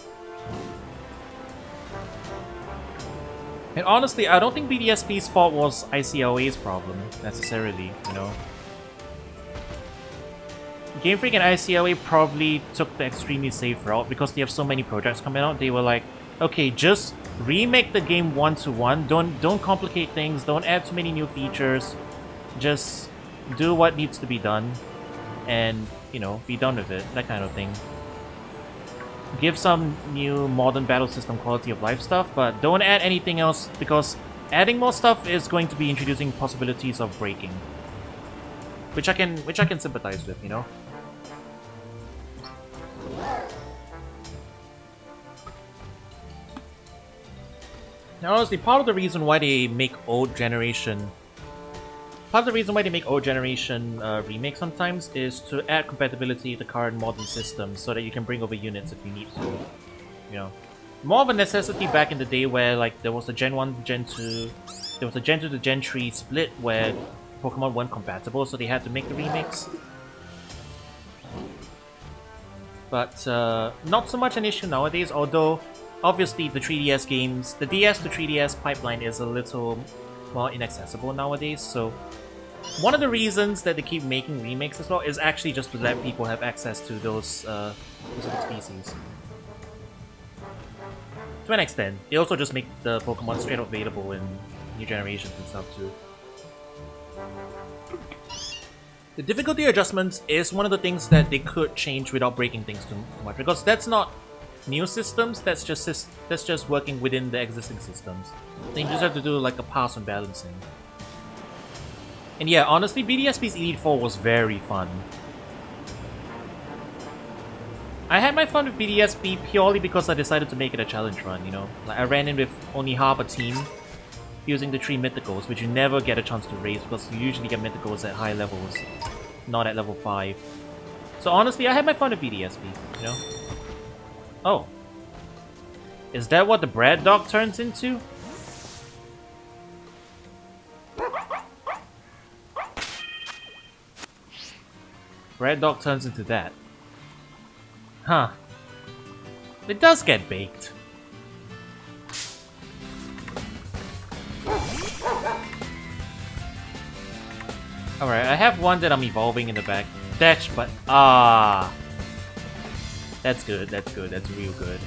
And honestly, I don't think BDSP's fault was ICLA's problem, necessarily, you know. Game Freak and ICLA probably took the extremely safe route because they have so many projects coming out. They were like, okay, just remake the game one-to-one. Don't complicate things. Don't add too many new features. Just do what needs to be done. And, you know, be done with it. That kind of thing. Give some new modern battle system quality of life stuff, but don't add anything else because adding more stuff is going to be introducing possibilities of breaking. Which I can sympathize with, you know? Now, honestly, part of the reason why they make old generation remakes sometimes is to add compatibility to current modern systems so that you can bring over units if you need to. You know, more of a necessity back in the day where like there was a Gen 1, Gen 2, there was a Gen 2 to Gen 3 split where Pokemon weren't compatible, so they had to make the remakes. But not so much an issue nowadays, although obviously the 3DS games, the DS to 3DS pipeline is a little more inaccessible nowadays, so one of the reasons that they keep making remakes as well is actually just to let people have access to those specific species. To an extent, they also just make the Pokemon straight up available in new generations and stuff too. The difficulty adjustments is one of the things that they could change without breaking things too much, because that's not new systems, that's just working within the existing systems. Then you just have to do like a pass on balancing. And yeah, honestly, BDSP's Elite Four was very fun. I had my fun with BDSP purely because I decided to make it a challenge run, you know? Like, I ran in with only half a team, using the 3 mythicals, which you never get a chance to raise because you usually get mythicals at high levels, not at level 5. So honestly, I had my fun with BDSP, you know? Oh. Is that what the bread dog turns into? Bread dog turns into that. Huh. It does get baked. Alright, I have one that I'm evolving in the back. Dash, but... ah. That's good, that's good, that's real good.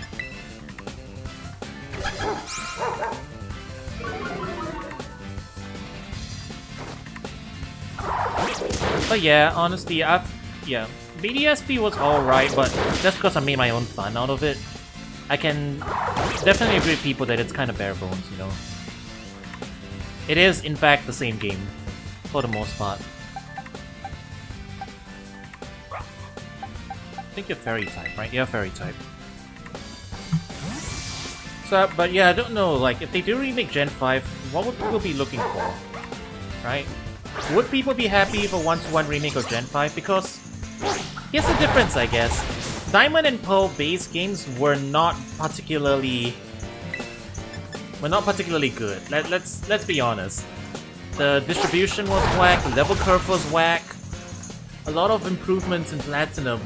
But yeah, honestly, yeah, BDSP was alright, but that's because I made my own fun out of it. I can definitely agree with people that it's kind of bare bones, you know. It is, in fact, the same game, for the most part. I think you're fairy type, right? You're fairy type. So, but yeah, I don't know, like, if they do remake Gen 5, what would people be looking for? Right? Would people be happy for one-to-one remake of Gen 5? Because here's the difference, I guess. Diamond and Pearl base games were not particularly good. Let's be honest. The distribution was whack, the level curve was whack. A lot of improvements in Platinum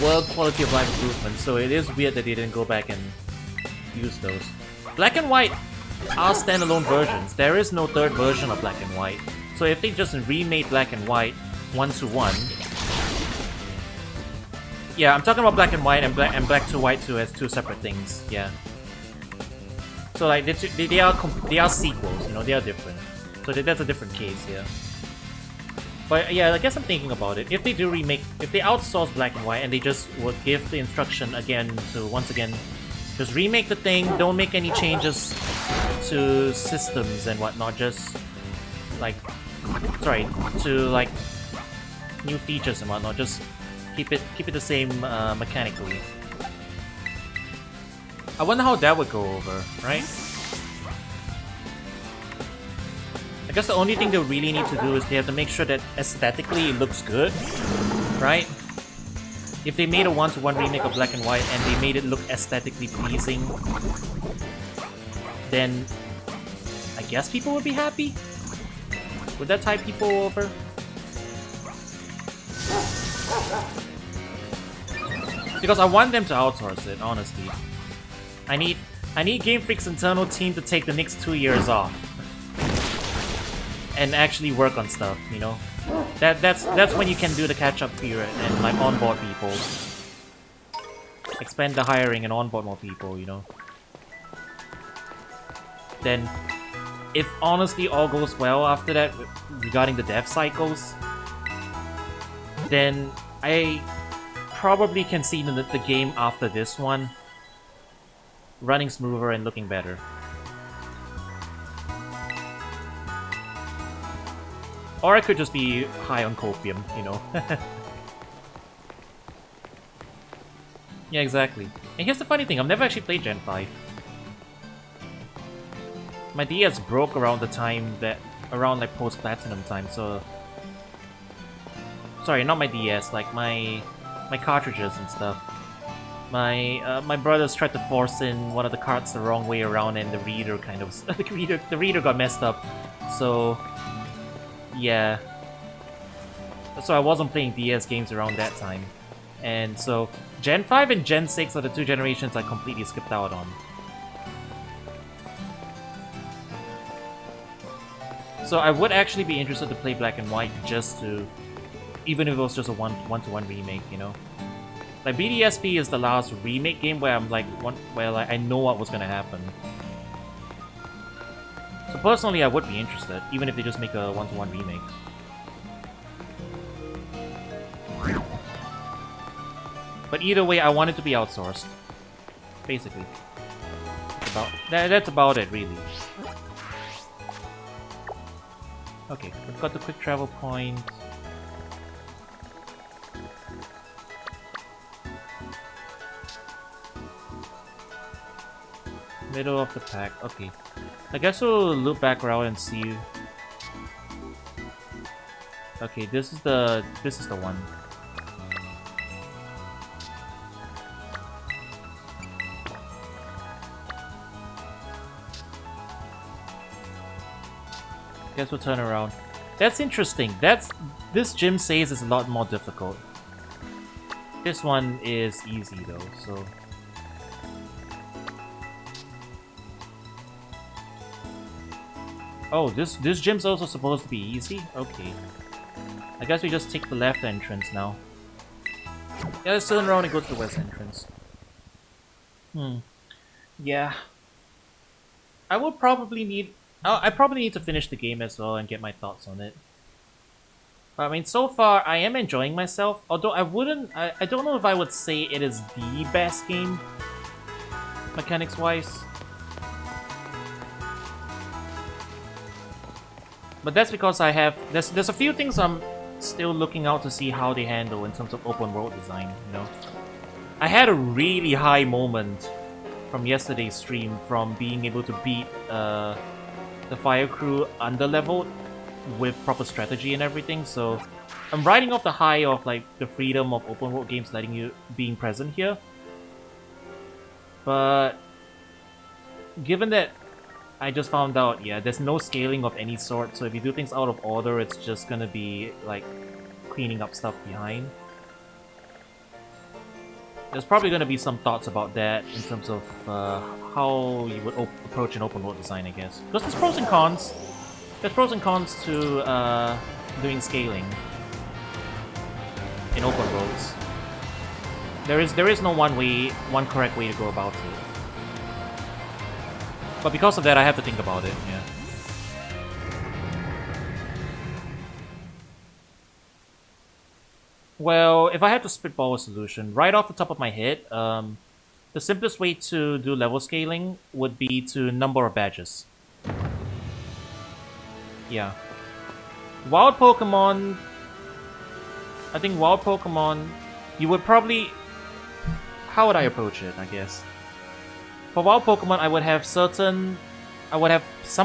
were quality of life improvements, so it is weird that they didn't go back and use those. Black and White are standalone versions. There is no third version of Black and White. So if they just remade Black and White one-to-one... Yeah, I'm talking about Black and White and Black to White 2 as two separate things, yeah. So like, they are sequels, you know, they are different. So that's a different case, yeah. But yeah, I guess I'm thinking about it. If they do remake, if they outsource Black and White and they just would give the instruction again to, once again, just remake the thing, don't make any changes to systems and whatnot, just like, sorry, to like new features and whatnot. Just keep it the same mechanically. I wonder how that would go over, right? I guess the only thing they really need to do is they have to make sure that aesthetically it looks good, right? If they made a one-to-one remake of Black and White and they made it look aesthetically pleasing, then I guess people would be happy? Would that tide people over? Because I want them to outsource it, honestly. I need Game Freak's internal team to take the next 2 years off. And actually work on stuff, you know? That's when you can do the catch-up period and like onboard people. Expand the hiring and onboard more people, you know? Then, if honestly all goes well after that regarding the dev cycles, then I probably can see the game after this one running smoother and looking better. Or I could just be high on copium, you know? Yeah, exactly. And here's the funny thing, I've never actually played Gen 5. My DS broke around the time that... around like post-platinum time, so... Sorry, not my DS, like my cartridges and stuff. My brothers tried to force in one of the cards the wrong way around and the reader kind of... the reader got messed up, so... Yeah. So I wasn't playing DS games around that time. And so, Gen 5 and Gen 6 are the two generations I completely skipped out on. So I would actually be interested to play Black and White just to... even if it was just a one-to-one remake, you know? Like, BDSP is the last remake game where I'm like... where like, I know what was gonna happen. So personally, I would be interested, even if they just make a one-to-one remake. But either way, I want it to be outsourced. Basically. That's about it, really. Okay, we've got the quick travel point. Middle of the pack, okay. I guess we'll loop back around and see. Okay, this is the one. Guess we'll turn around. That's interesting. This gym says is a lot more difficult. This one is easy though, so. Oh, this gym's also supposed to be easy? Okay. I guess we just take the left entrance now. Yeah, let's turn around and go to the west entrance. Yeah. I will probably need... I probably need to finish the game as well and get my thoughts on it. I mean, so far, I am enjoying myself. Although I wouldn't... I don't know if I would say it is the best game, mechanics-wise. But that's because I have... There's a few things I'm still looking out to see how they handle in terms of open world design, you know? I had a really high moment from yesterday's stream from being able to beat the fire crew under-leveled with proper strategy and everything, so... I'm riding off the high of like the freedom of open world games letting you... being present here. But... given that I just found out, yeah, there's no scaling of any sort, so if you do things out of order, it's just gonna be, like, cleaning up stuff behind. There's probably gonna be some thoughts about that in terms of how you would approach an open world design, I guess. Because there's pros and cons. There's pros and cons to doing scaling in open worlds. There is no one correct way to go about it. But because of that, I have to think about it, yeah. Well, if I had to spitball a solution, right off the top of my head, the simplest way to do level scaling would be to number of badges. Yeah. Wild Pokemon I think wild Pokemon, you would probably... How would I approach it, I guess? For wild Pokemon, I would have some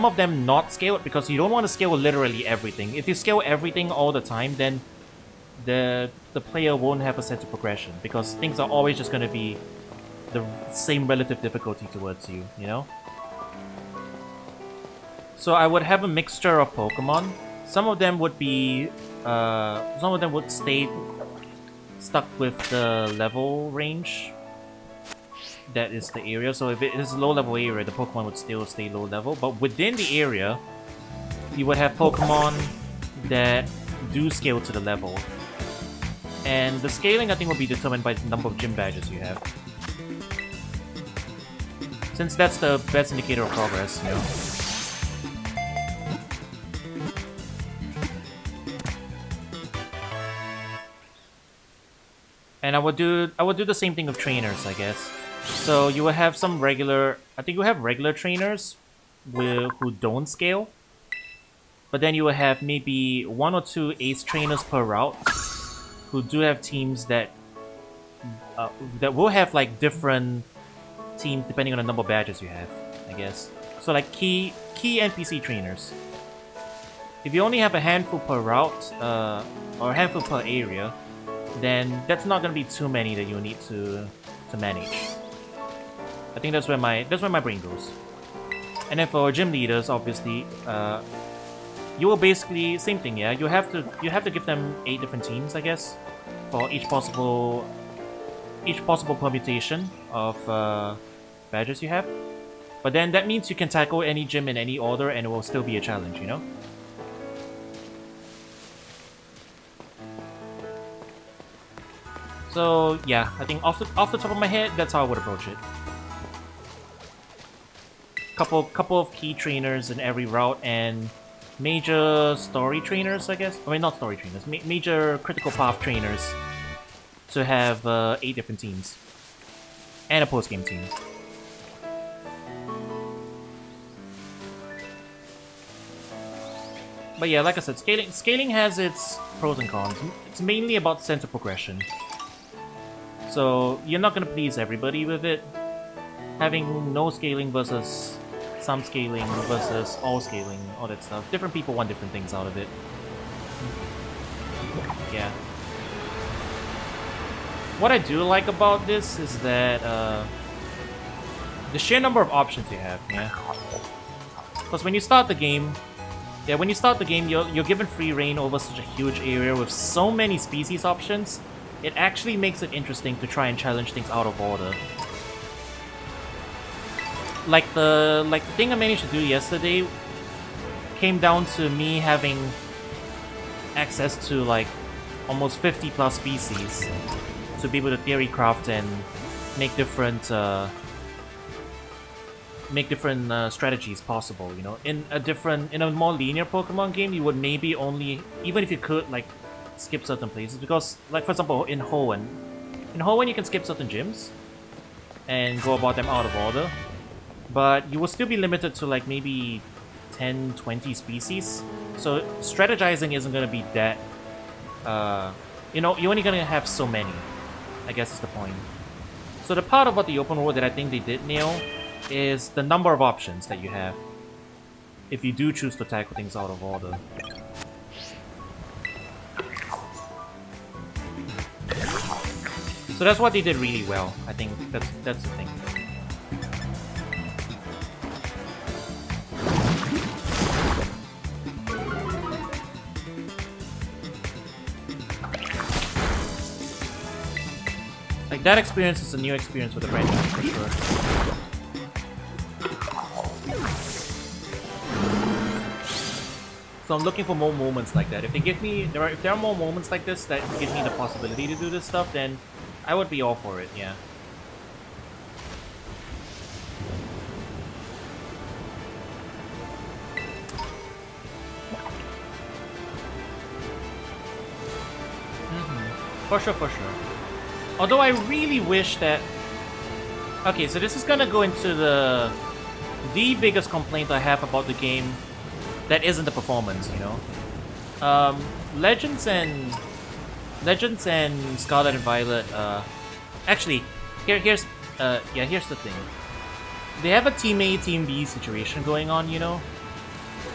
of them not scaled because you don't want to scale literally everything. If you scale everything all the time, then the player won't have a sense of progression because things are always just going to be the same relative difficulty towards you, you know? So I would have a mixture of Pokemon. Some of them would be... some of them would stay stuck with the level range. That is the area. So if it is a low level area, the Pokemon would still stay low level. But within the area, you would have Pokemon that do scale to the level. And the scaling, I think, will be determined by the number of gym badges you have. Since that's the best indicator of progress, you know. And I would do the same thing with trainers, I guess. So you will have some regular... I think you have regular trainers who don't scale. But then you will have maybe 1 or 2 ace trainers per route who do have teams that will have like different teams depending on the number of badges you have, I guess. So like key NPC trainers. If you only have a handful per route or a handful per area, then that's not going to be too many that you need to manage. I think that's where my brain goes. And then for gym leaders, obviously, you will basically same thing. Yeah, you have to give them 8 different teams, I guess, for each possible permutation of badges you have. But then that means you can tackle any gym in any order, and it will still be a challenge, you know. So yeah, I think off the top of my head, that's how I would approach it. Couple of key trainers in every route and major story trainers, I guess. I mean, not story trainers, major critical path trainers to have 8 different teams and a post-game team. But yeah, like I said, scaling has its pros and cons. It's mainly about sense of progression. So you're not gonna please everybody with it. Having no scaling versus some scaling versus all scaling, all that stuff. Different people want different things out of it. Yeah. What I do like about this is that the sheer number of options you have, yeah. Because when you start the game, you're given free reign over such a huge area with so many species options. It actually makes it interesting to try and challenge things out of order. Like the thing I managed to do yesterday came down to me having access to like almost 50 plus species to be able to theory craft and make different strategies possible, you know. In a more linear Pokemon game, you would maybe only, even if you could like skip certain places, because like for example in Hoenn you can skip certain gyms and go about them out of order, but you will still be limited to like maybe 10-20 species, so strategizing isn't going to be that you know, you're only going to have so many, I guess is the point. So the part about the open world that I think they did nail is the number of options that you have if you do choose to tackle things out of order. So that's what they did really well. I think that's the thing. Like that experience is a new experience with the franchise for sure. So I'm looking for more moments like that. If they give me, if there are more moments like this that give me the possibility to do this stuff, then I would be all for it, yeah. For sure, for sure. Although I really wish that... Okay, so this is gonna go into the biggest complaint I have about the game that isn't the performance, you know? Legends and Legends and Scarlet and Violet, actually, here's the thing. They have a Team A, Team B situation going on, you know?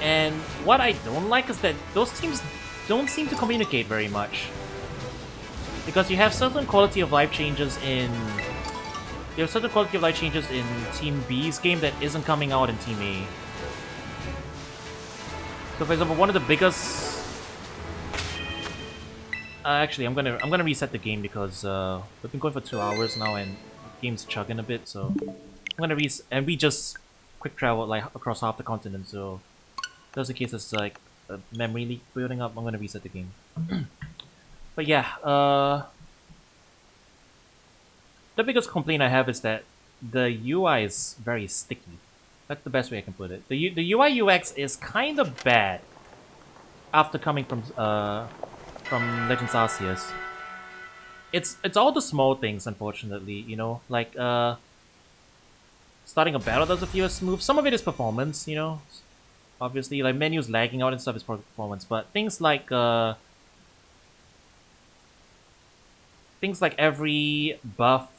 And what I don't like is that those teams don't seem to communicate very much. Because you have certain quality of life changes in... You have certain quality of life changes in Team B's game that isn't coming out in Team A. So for example, one of the biggest... actually, I'm gonna reset the game because we've been going for 2 hours now and the game's chugging a bit, so I'm gonna reset. And we just quick traveled like across half the continent, so if that's the case, it's like a memory leak building up. I'm gonna reset the game. But yeah, the biggest complaint I have is that the UI is very sticky. That's the best way I can put it. The UI UX is kind of bad after coming from Legends Arceus. It's all the small things, unfortunately, you know, like starting a battle doesn't feel as smooth. Some of it is performance, you know. Obviously, like menus lagging out and stuff is performance, but things like every buff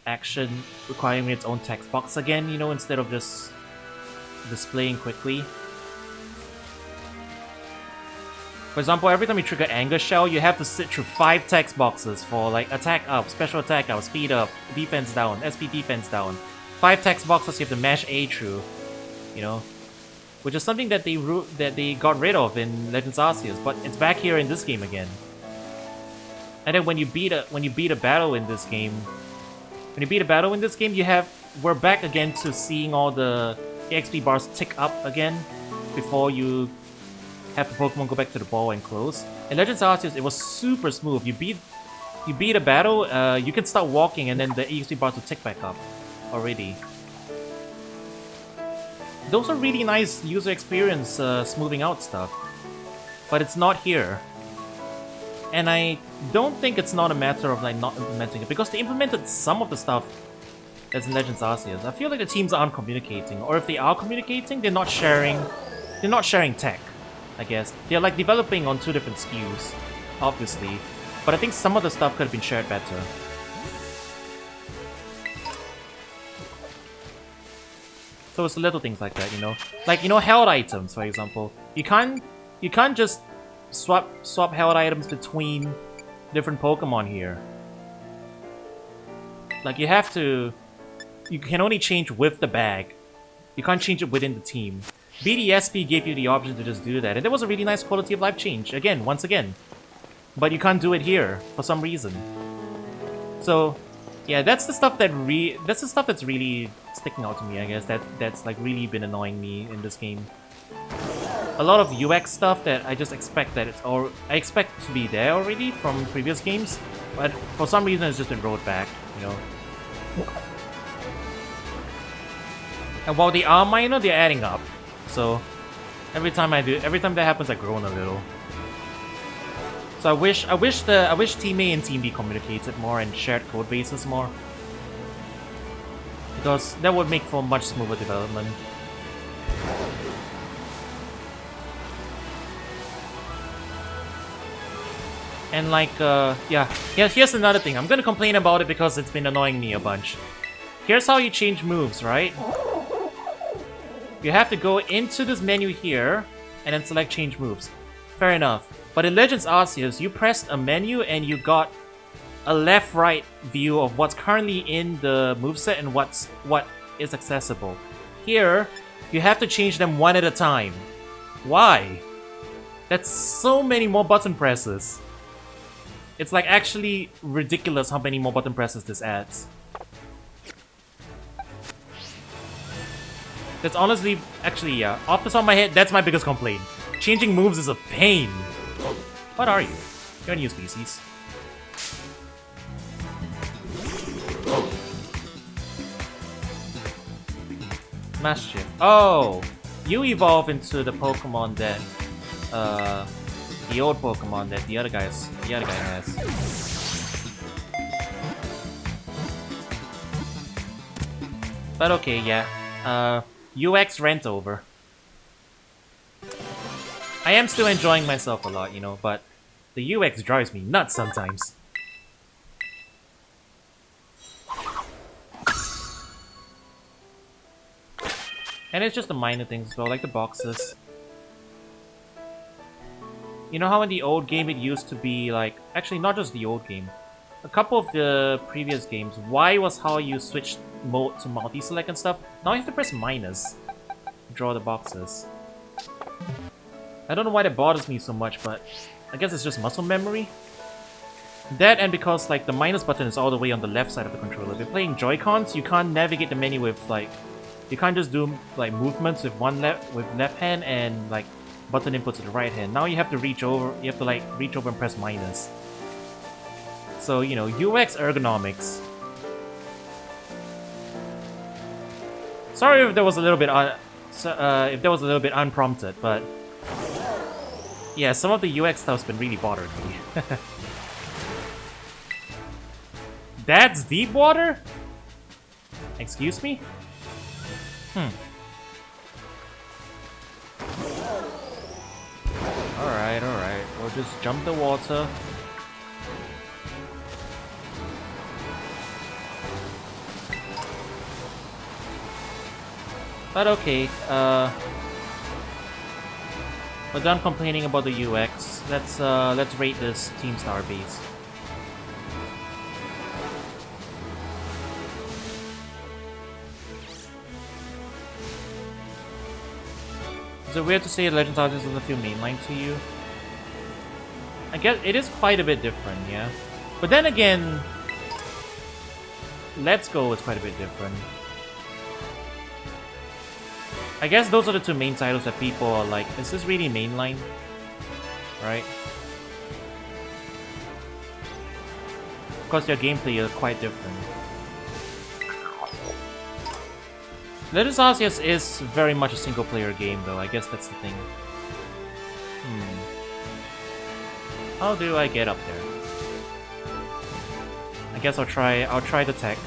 action requiring its own text box again, you know, instead of just displaying quickly. For example, every time you trigger Anger Shell, you have to sit through 5 text boxes for like attack up, special attack up, speed up, defense down, SP defense down. 5 text boxes you have to mash A through, you know, which is something that they got rid of in Legends Arceus, but it's back here in this game again. And then when you beat a battle in this game, we're back again to seeing all the XP bars tick up again before you have the Pokemon go back to the ball and close. In Legends Arceus, it was super smooth. You beat a battle, you can start walking, and then the XP bars will tick back up already. Those are really nice user experience smoothing out stuff, but it's not here. And I don't think it's not a matter of like not implementing it, because they implemented some of the stuff that's in Legends Arceus. I feel like the teams aren't communicating, or if they are communicating, they're not sharing tech, I guess. They're like developing on 2 different SKUs, obviously, but I think some of the stuff could have been shared better. So it's little things like that, you know? Like, you know, held items, for example. You can't just swap held items between different Pokemon here. Like, you can only change with the bag. You can't change it within the team. BDSP gave you the option to just do that, and that was a really nice quality of life change, once again. But you can't do it here, for some reason. So, yeah, that's the stuff that's really sticking out to me, I guess. That's like really been annoying me in this game. A lot of UX stuff that I just expect I expect to be there already from previous games, but for some reason it's just been rolled back, you know. And while they are minor, they're adding up. So every time that happens, I groan a little. So I wish Team A and Team B communicated more and shared code bases more, because that would make for much smoother development. And like, here's another thing. I'm gonna complain about it because it's been annoying me a bunch. Here's how you change moves, right? You have to go into this menu here, and then select change moves. Fair enough. But in Legends Arceus, you pressed a menu and you got a left-right view of what's currently in the moveset and what is accessible. Here, you have to change them one at a time. Why? That's so many more button presses. It's like actually ridiculous how many more button presses this adds. That's honestly, actually, yeah, off the top of my head, that's my biggest complaint. Changing moves is a pain. What are you? You're a new species. Smash Chip. Oh! You evolve into the Pokemon that, the old Pokemon that the other guy has. But okay, yeah. UX rent over. I am still enjoying myself a lot, you know, but The UX drives me nuts sometimes. And it's just the minor things as well, like the boxes. You know how in the old game it used to be like... Actually, not just the old game. A couple of the previous games, Y was how you switched mode to multi-select and stuff. Now you have to press minus to draw the boxes. I don't know why that bothers me so much, but I guess it's just muscle memory. That and because like the minus button is all the way on the left side of the controller. If you're playing Joy-Cons, you can't navigate the menu with like... You can't just do like movements with left hand and like button inputs with the right hand. Now you have to reach over. You have to like reach over and press minus. So you know, UX ergonomics. Sorry if there was a little bit unprompted, but yeah, some of the UX stuff's been really bothering me. That's deep water? Excuse me? Alright. We'll just jump the water. But okay, we're done complaining about the UX. Let's rate this Team Star base. Is it weird to say Legends Arceus doesn't feel mainline to you? I guess it is quite a bit different, yeah. But then again, Let's Go is quite a bit different. I guess those are the two main titles that people are like, is this really mainline? Right? Of course, their gameplay is quite different. Legends Arceus is very much a single-player game, though. I guess that's the thing. How do I get up there? I guess I'll try the tech.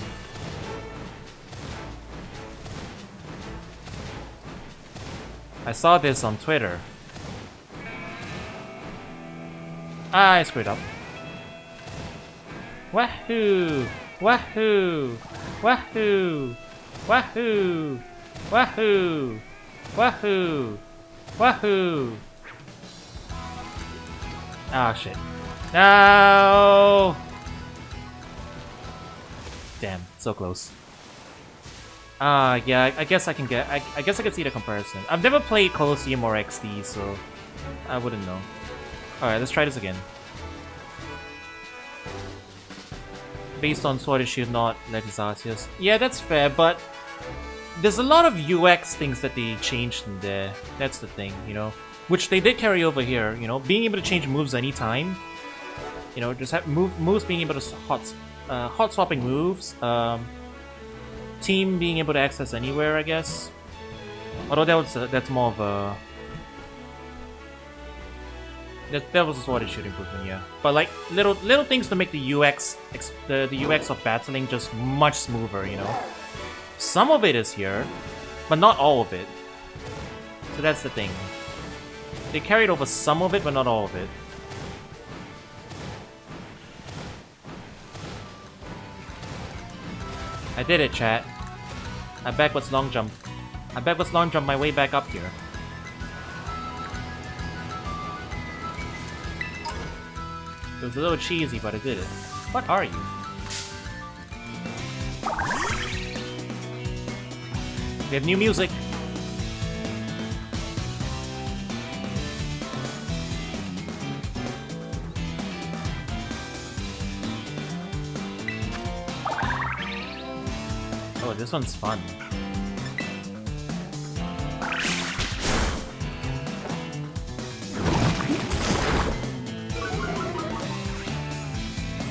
I saw this on Twitter. Ah, I screwed up. Wahoo! Wahoo! Wahoo! Wahoo! Wahoo! Wahoo! Wahoo! Ah, shit. No! Damn, so close. Yeah, I guess I can get... I guess I can see the comparison. I've never played Colosseum or XD, so I wouldn't know. Alright, let's try this again. Based on Sword and Shield, not Legends Arceus. Yeah, that's fair, but there's a lot of UX things that they changed in there. That's the thing, you know? Which they did carry over here, you know? Being able to change moves anytime. You know, just have moves being able to hot swapping moves. Team being able to access anywhere, I guess. Although that's more of a... That was a Sword and Shield improvement, yeah. But like little things to make the UX the UX of battling just much smoother, you know. Some of it is here, but not all of it. So that's the thing. They carried over some of it, but not all of it. I did it, chat. I backwards long jump. I backwards long jump my way back up here. It was a little cheesy, but I did it. What are you? We have new music. Oh, this one's fun.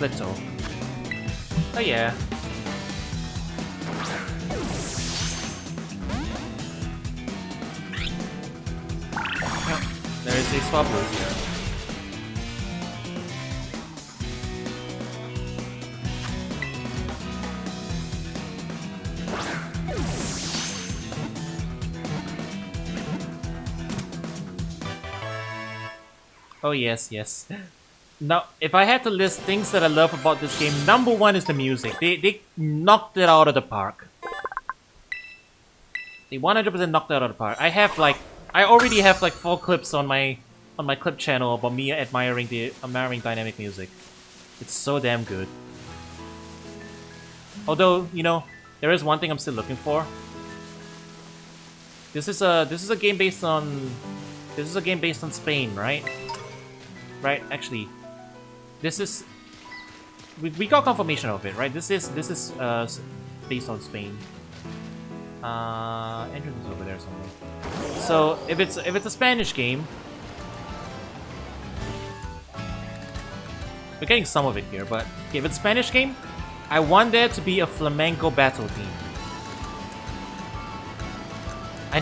Little. Oh yeah. There is a swap move here. Oh yes, yes. Now, if I had to list things that I love about this game, number one is the music. They knocked it out of the park. They 100% knocked it out of the park. I already have like 4 clips on my clip channel about me admiring dynamic music. It's so damn good. Although, you know, there is one thing I'm still looking for. This is a game based on Spain, right? Right, actually. This is we got confirmation of it, right? This is based on Spain. Entrance is over there somewhere. So if it's a Spanish game, we're getting some of it here, but if it's a Spanish game, I want there to be a flamenco battle theme. I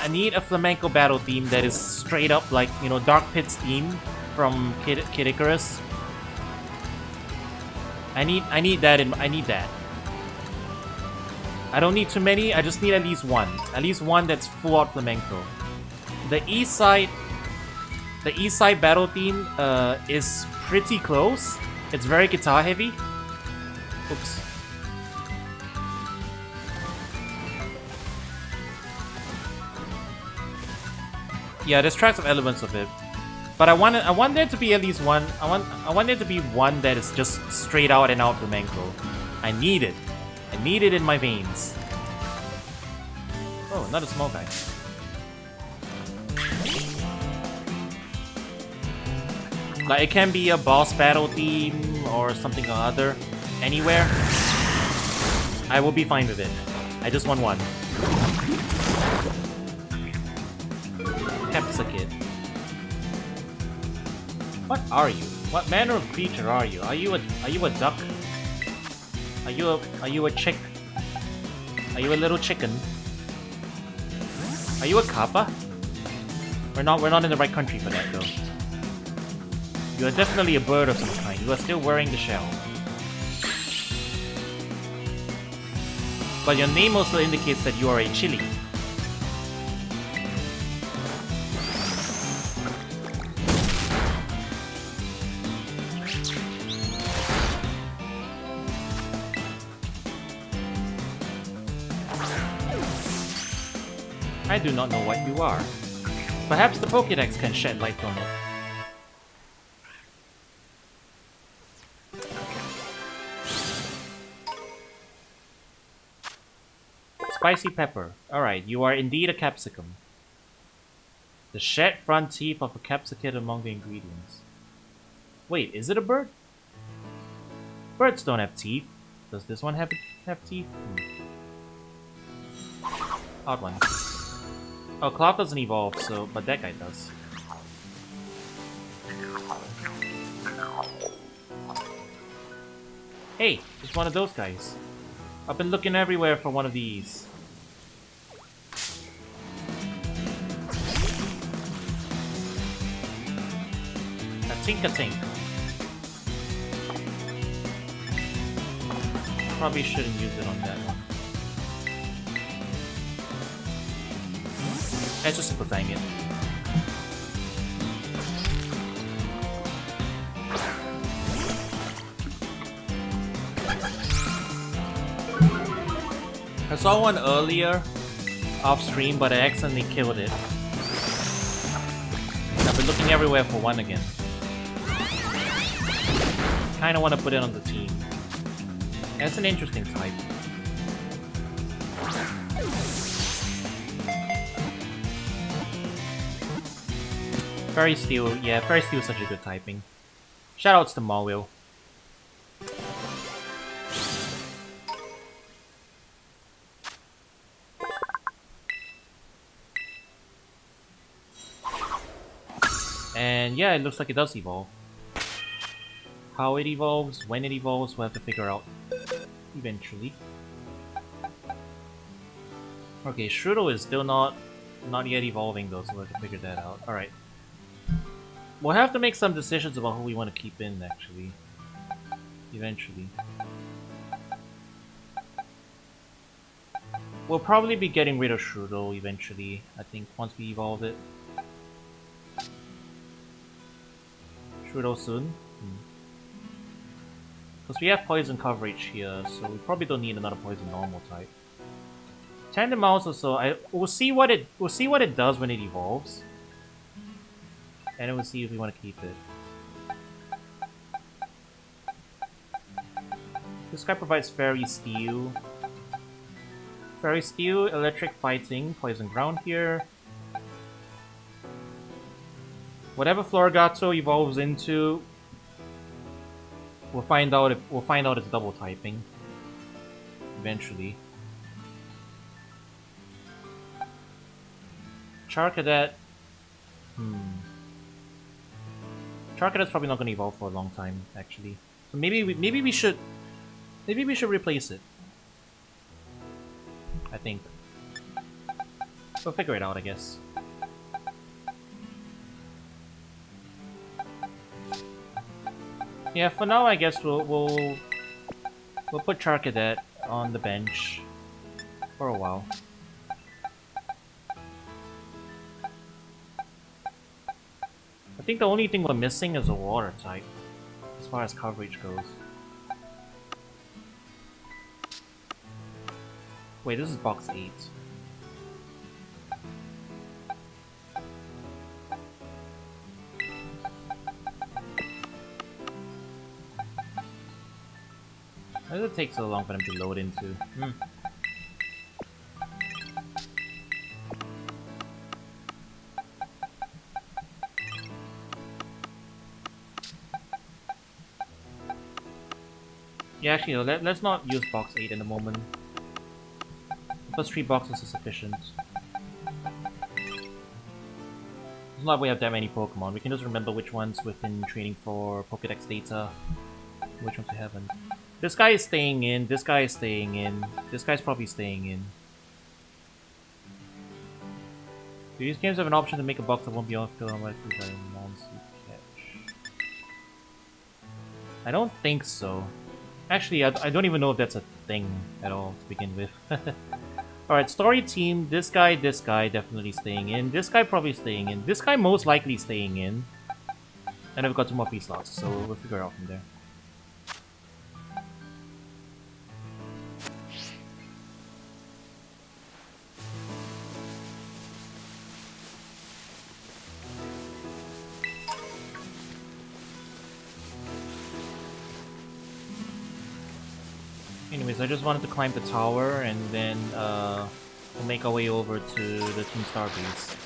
need a flamenco battle theme that is straight up like, you know, Dark Pit's theme from Kid Icarus. I need that. I don't need too many. I just need at least one. At least one that's full out flamenco. The east side battle theme is pretty close. It's very guitar heavy. Oops. Yeah, there's tracks of elements of it, but I want there to be at least one. I want there to be one that is just straight out and out flamenco. I need it. I need it in my veins. Oh, another small guy. Like, it can be a boss battle theme or something or other. Anywhere. I will be fine with it. I just want one. Capsicid. What are you? What manner of creature are you? Are you a duck? Are you a chick? Are you a little chicken? Are you a kappa? We're not in the right country for that though. You are definitely a bird of some kind. You are still wearing the shell. But your name also indicates that you are a chili. I do not know what you are. Perhaps the Pokédex can shed light on it. Spicy pepper. Alright, you are indeed a capsicum. The shed front teeth of a capsicum among the ingredients. Wait, is it a bird? Birds don't have teeth. Does this one have teeth? Odd one. Oh, Cloth doesn't evolve, so but that guy does. Hey, it's one of those guys. I've been looking everywhere for one of these. A tink-a-tink. Probably shouldn't use it on that one. Let's just super bang it. I saw one earlier off stream, but I accidentally killed it. I've been looking everywhere for one again. Kinda want to put it on the team. That's an interesting type. Fairy Steel, yeah, Fairy Steel is such a good typing. Shoutouts to Marwil. And yeah, it looks like it does evolve. How it evolves, when it evolves, we'll have to figure out eventually. Okay, Strudel is still not yet evolving though, so we'll have to figure that out. Alright. We'll have to make some decisions about who we want to keep in, actually. Eventually. We'll probably be getting rid of Strudel eventually, I think, once we evolve it. Trudeau soon. Because we have poison coverage here, so we probably don't need another poison normal type. Tandem Mouse also, we'll see what it does when it evolves. And then we'll see if we want to keep it. This guy provides Fairy Steel. Fairy Steel, Electric Fighting, Poison Ground here. Whatever Florigato evolves into, we'll find out it's double typing. Eventually. Charcadet. Charcadet's probably not going to evolve for a long time, actually. So maybe we should replace it. I think. We'll figure it out, I guess. Yeah, for now I guess we'll put Charcadet on the bench for a while. I think the only thing we're missing is a water type, as far as coverage goes. Wait, this is box 8. Why does it take so long for them to load into? Yeah, actually, let's not use box 8 in the moment. The first 3 boxes are sufficient. It's not like we have that many Pokemon. We can just remember which ones we've been training for Pokédex data, which ones we haven't. This guy is staying in, this guy is staying in, this guy's probably staying in. Do these games have an option to make a box that won't be filled automatically by monsters you catch? I don't think so. Actually, I don't even know if that's a thing at all to begin with. Alright, story team, this guy definitely staying in, this guy probably staying in, this guy most likely staying in. And then we've got 2 more free slots, so we'll figure it out from there. Anyways, I just wanted to climb the tower and then we'll make our way over to the Team Star base.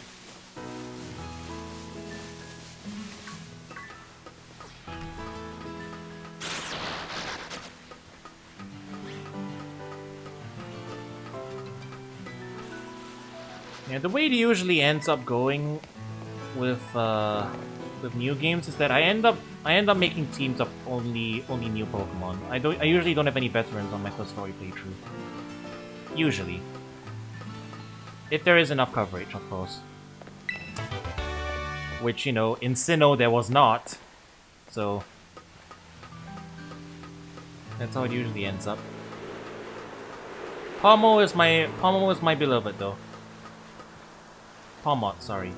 Yeah, the way it usually ends up going with new games is that I end up making teams of only new Pokemon. I usually don't have any veterans on my first story playthrough. Usually. If there is enough coverage, of course. Which, you know, in Sinnoh there was not. So that's how it usually ends up. Pomo is my beloved though. Pomot, sorry.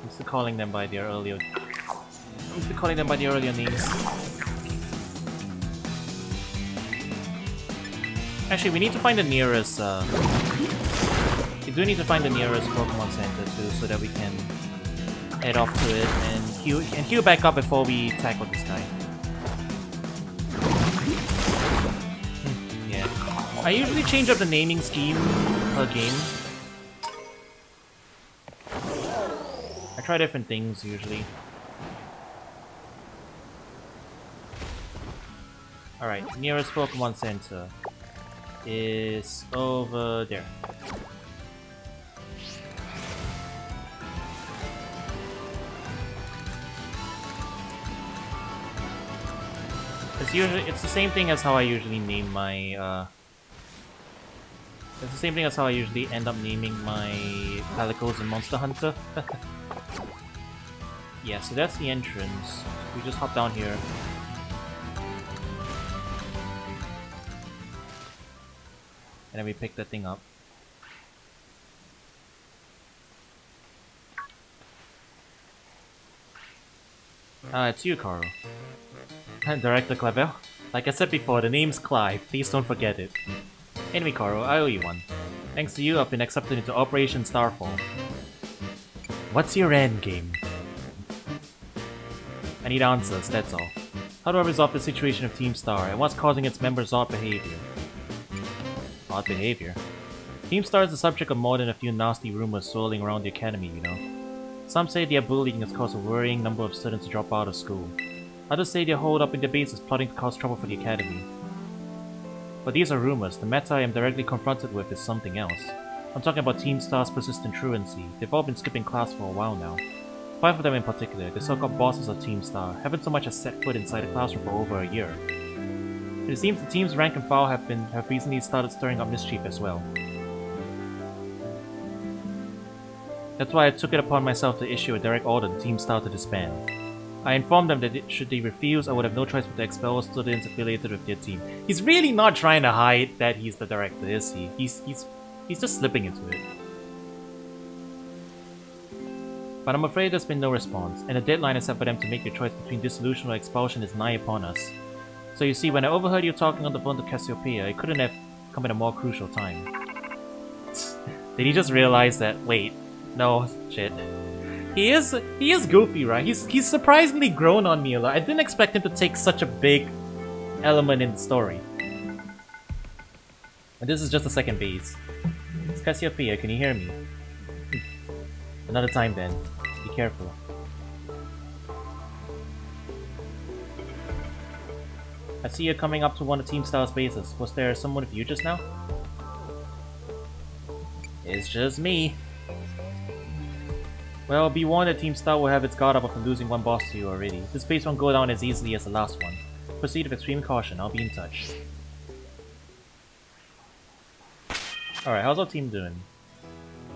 I'm still calling them by their earlier names. Actually, we need to find the nearest. We do need to find the nearest Pokemon Center too, so that we can head off to it and heal back up before we tackle this guy. Yeah, I usually change up the naming scheme per game. I try different things usually. Alright, nearest Pokemon Center is over there. It's the same thing as how I usually name my it's the same thing as how I usually end up naming my Calicos in Monster Hunter. Yeah, so that's the entrance. We just hop down here. And then we pick that thing up. It's you, Carl. Director Clavel. Like I said before, the name's Clive. Please don't forget it. Anyway, Carl, I owe you one. Thanks to you, I've been accepted into Operation Starfall. What's your endgame? I need answers, that's all. How do I resolve the situation of Team Star, and what's causing its members' odd behavior? Odd behavior? Team Star is the subject of more than a few nasty rumors swirling around the academy, you know. Some say their bullying has caused a worrying number of students to drop out of school. Others say they're holed up in their bases plotting to cause trouble for the academy. But these are rumors. The matter I am directly confronted with is something else. I'm talking about Team Star's persistent truancy. They've all been skipping class for a while now. 5 of them in particular, the so-called bosses of Team Star, haven't so much as set foot inside the classroom for over a year. And it seems the team's rank and file have recently started stirring up mischief as well. That's why I took it upon myself to issue a direct order to Team Star to disband. I informed them that should they refuse, I would have no choice but to expel students affiliated with their team. He's really not trying to hide that he's the director, is he? He's just slipping into it. But I'm afraid there's been no response, and the deadline is set for them to make their choice between dissolution or expulsion is nigh upon us. So you see, when I overheard you talking on the phone to Cassiopeia, it couldn't have come at a more crucial time. Did he just realize that, wait, no, shit. He is goofy, right? He's surprisingly grown on me a lot. I didn't expect him to take such a big element in the story. And this is just the second base. It's Cassiopeia, can you hear me? Another time then. Be careful. I see you coming up to one of Team Star's bases. Was there someone with you just now? It's just me. Well, be warned that Team Star will have its guard up after losing one boss to you already. This base won't go down as easily as the last one. Proceed with extreme caution, I'll be in touch. Alright, how's our team doing?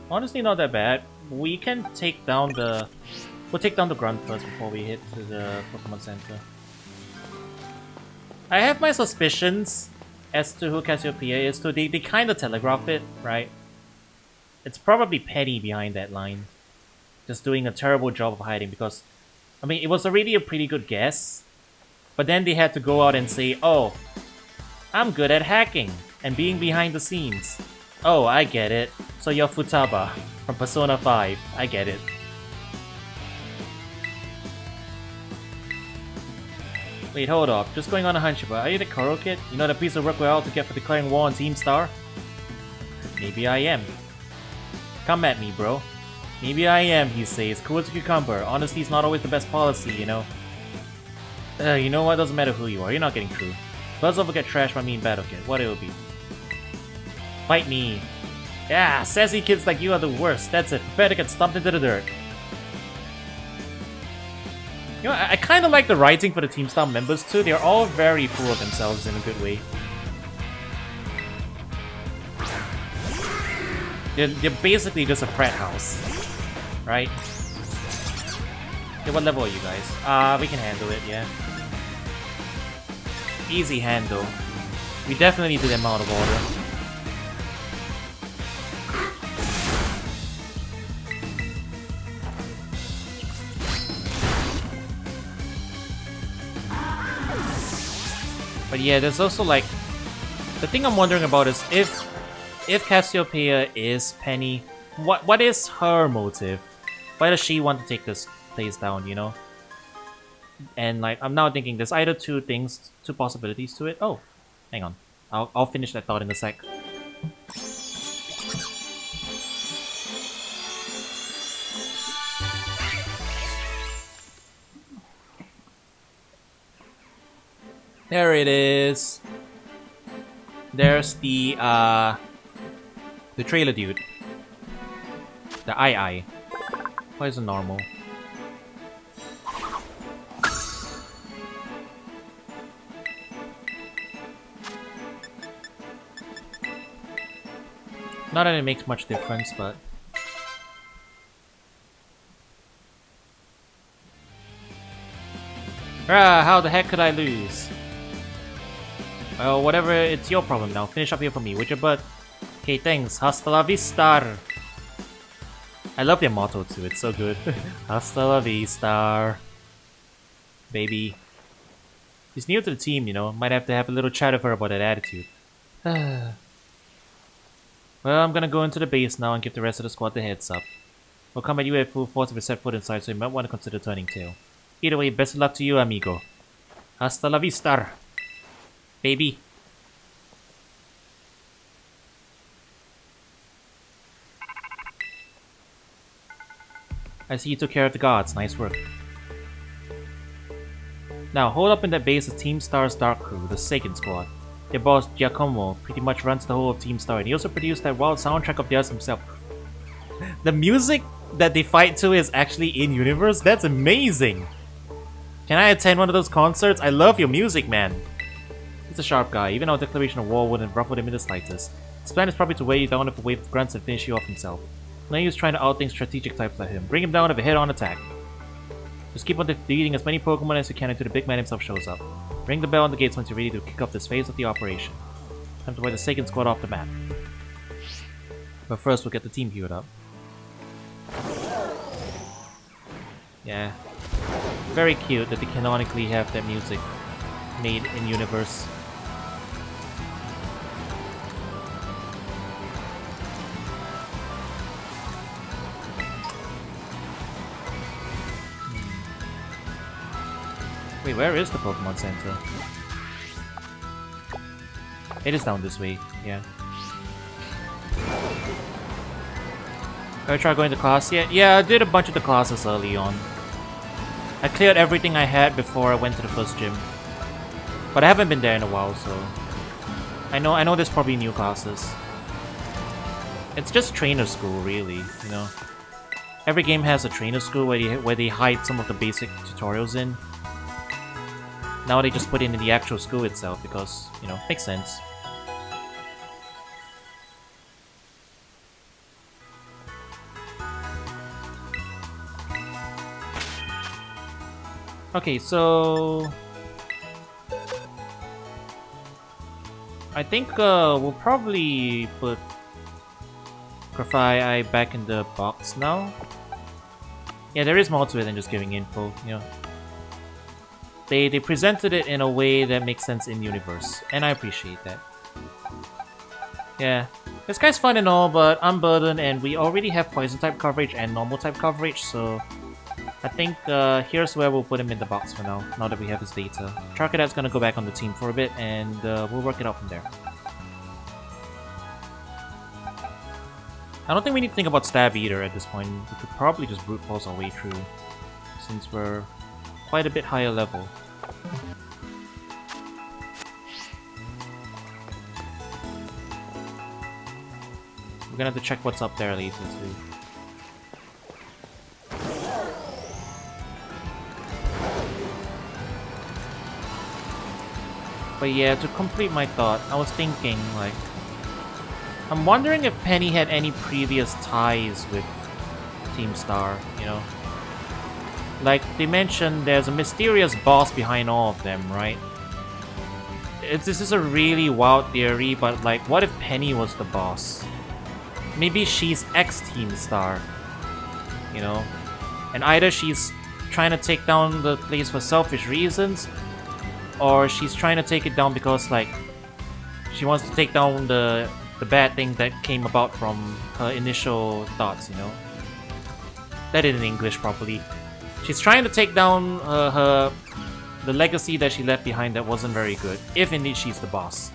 Honestly, not that bad. We can take down the... We'll take down the grunt first before we hit to the Pokémon Center. I have my suspicions as to who Cassiopeia is, so they kind of telegraph it, right? It's probably Penny behind that line. Just doing a terrible job of hiding because... I mean, it was already a pretty good guess. But then they had to go out and say, oh, I'm good at hacking and being behind the scenes. Oh, I get it. So you're Futaba from Persona 5. I get it. Wait, hold up. Just going on a hunch, but are you the Koro kid? You know the piece of work we're all to get for declaring war on Team Star? Maybe I am. Come at me, bro. Maybe I am, he says. Cool as a cucumber. Honesty's not always the best policy, you know. You know what? Doesn't matter who you are. You're not getting through. Buzz over get trashed by me in battle, kid. What it'll be. Fight me. Yeah, sassy kids like you are the worst. That's it. Prepare to get stomped into the dirt. You know, I kind of like the writing for the Team Star members too. They're all very full of themselves in a good way. They're basically just a frat house. Right? Okay, what level are you guys? We can handle it, yeah. Easy handle. We definitely did them out of order. But yeah, there's also like... The thing I'm wondering about is if Cassiopeia is Penny, what is her motive? Why does she want to take this place down, you know? And like, I'm now thinking there's either two possibilities to it. Oh, hang on. I'll finish that thought in a sec. There it is. There's the trailer dude. The eye. Why is it normal? Not that it makes much difference, but... how the heck could I lose? Well, whatever, it's your problem now. Finish up here for me, would you, bud? Okay, thanks. Hasta la vista. I love their motto too, it's so good. Hasta la vista. baby. She's new to the team, you know. Might have to have a little chat with her about that attitude. Well, I'm gonna go into the base now and give the rest of the squad the heads up. We'll come at you at full force if we set foot inside, so you might want to consider turning tail. Either way, best of luck to you, amigo. Hasta la vista, baby. I see you took care of the gods. Nice work. Now, hold up in that base is Team Star's Dark Crew, the Seiken Squad. Their boss, Giacomo, pretty much runs the whole of Team Star, and he also produced that wild soundtrack of theirs himself. The music that they fight to is actually in-universe? That's amazing! Can I attend one of those concerts? I love your music, man! He's a sharp guy, even our declaration of war wouldn't ruffle him in the slightest. His plan is probably to weigh you down with a wave of grunts and finish you off himself. No use trying to outthink strategic types like him. Bring him down with a head-on attack. Just keep on defeating as many Pokémon as you can until the big man himself shows up. Ring the bell on the gates once you're ready to kick off this phase of the operation. Time to wipe the Seiken Squad off the map. But first, we'll get the team queued up. Yeah. Very cute that they canonically have that music made in universe. Wait, where is the Pokemon Center? It is down this way, yeah. Have I tried going to class yet? Yeah, I did a bunch of the classes early on. I cleared everything I had before I went to the first gym. But I haven't been there in a while, so... I know there's probably new classes. It's just trainer school, really, you know. Every game has a trainer school where they hide some of the basic tutorials in. Now they just put it in the actual school itself because, you know, makes sense. Okay, so... I think we'll probably put Grafai back in the box now. Yeah, there is more to it than just giving info, you know. They presented it in a way that makes sense in universe, and I appreciate that. Yeah, this guy's fun and all, but I'm burdened, and we already have poison type coverage and normal type coverage, so I think here's where we'll put him in the box for now. Now that we have his data, Charcadet's gonna go back on the team for a bit, and we'll work it out from there. I don't think we need to think about Stab either at this point. We could probably just brute force our way through, since we're quite a bit higher level. We're gonna have to check what's up there later too. But yeah, to complete my thought, I was thinking, like... I'm wondering if Penny had any previous ties with Team Star, you know? Like, they mentioned there's a mysterious boss behind all of them, right? This is a really wild theory, but like, what if Penny was the boss? Maybe she's ex-Team Star, you know? And either she's trying to take down the place for selfish reasons, or she's trying to take it down because, like, she wants to take down the bad thing that came about from her initial thoughts, you know? That in English properly. She's trying to take down the legacy that she left behind that wasn't very good, if indeed she's the boss.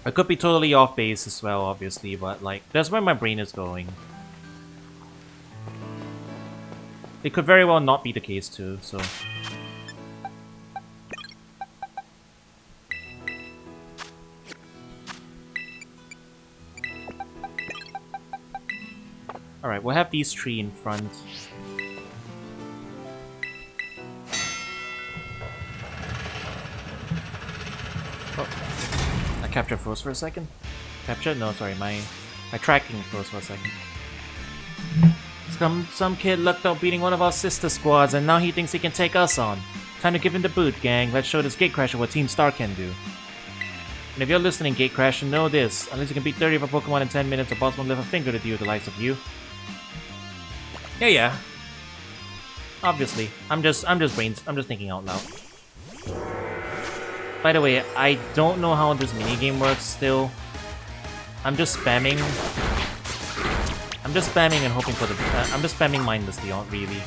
I could be totally off base as well, obviously, but like, that's where my brain is going. It could very well not be the case too, so... Alright, we'll have these three in front. Oh, I capture froze for a second. Capture? No, sorry, my tracking froze for a second. Some kid lucked out beating one of our sister squads, and now he thinks he can take us on. Time to give him the boot, gang. Let's show this Gatecrasher what Team Star can do. And if you're listening, Gatecrasher, know this. Unless you can beat 30 of a Pokemon in 10 minutes, the boss won't lift a finger to deal with the likes of you. Yeah. Obviously. I'm just thinking out loud. By the way, I don't know how this minigame works still. I'm just spamming and hoping for the I'm just spamming mindlessly, really.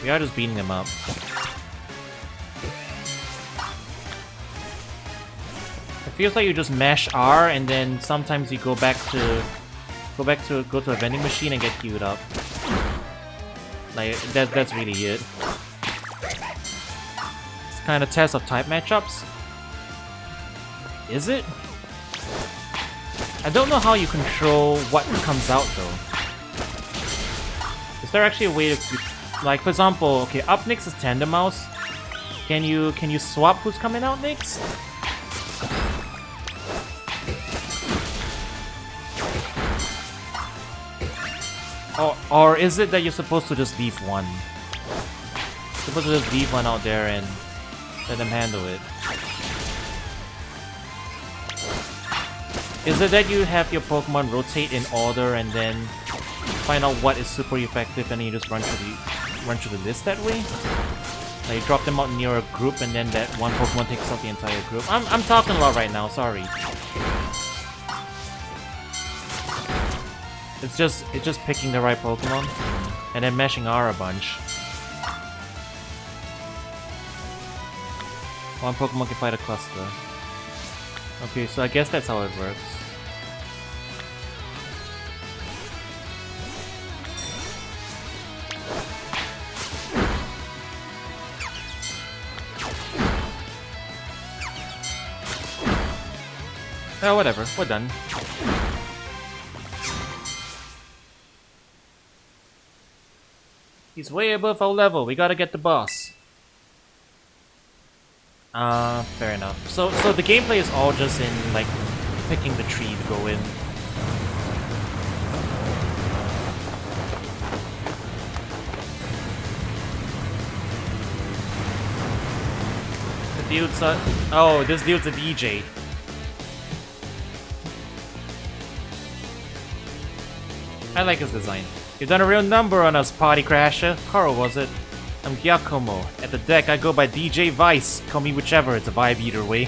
We are just beating them up. It feels like you just mash R and then sometimes you go to a vending machine and get queued up. Like that's really it. It's kind of test of type matchups. Is it? I don't know how you control what comes out though. Is there actually a way to, like, for example, okay, up next is Tandem Mouse. Can you swap who's coming out next? Or is it that you're supposed to just leave one? You're supposed to just leave one out there and let them handle it. Is it that you have your Pokemon rotate in order and then find out what is super effective and then you just run through the list that way? Like you drop them out near a group and then that one Pokemon takes out the entire group. I'm talking a lot right now, sorry. It's just picking the right Pokemon and then mashing R a bunch. One Pokemon can fight a cluster. Okay, so I guess that's how it works. Oh, whatever, we're done. He's way above our level, we gotta get the boss. Fair enough. So the gameplay is all just in, like, picking the tree to go in. The dude's oh, this dude's a DJ. I like his design. You've done a real number on us, Party Crasher. Carl, was it? I'm Giacomo. At the deck, I go by DJ Vice. Call me whichever, it's a vibe either way.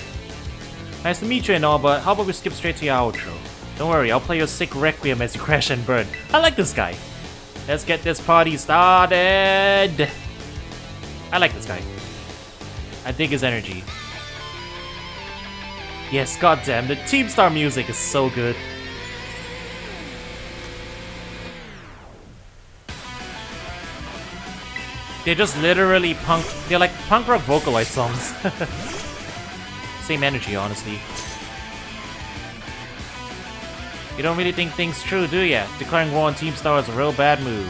Nice to meet you and all, but how about we skip straight to your outro? Don't worry, I'll play your sick requiem as you crash and burn. I like this guy. Let's get this party started. I like this guy. I dig his energy. Yes, goddamn, the Team Star music is so good. They're just literally they're like punk rock Vocaloid songs. Same energy, honestly. You don't really think things through, do ya? Declaring war on Team Star is a real bad move.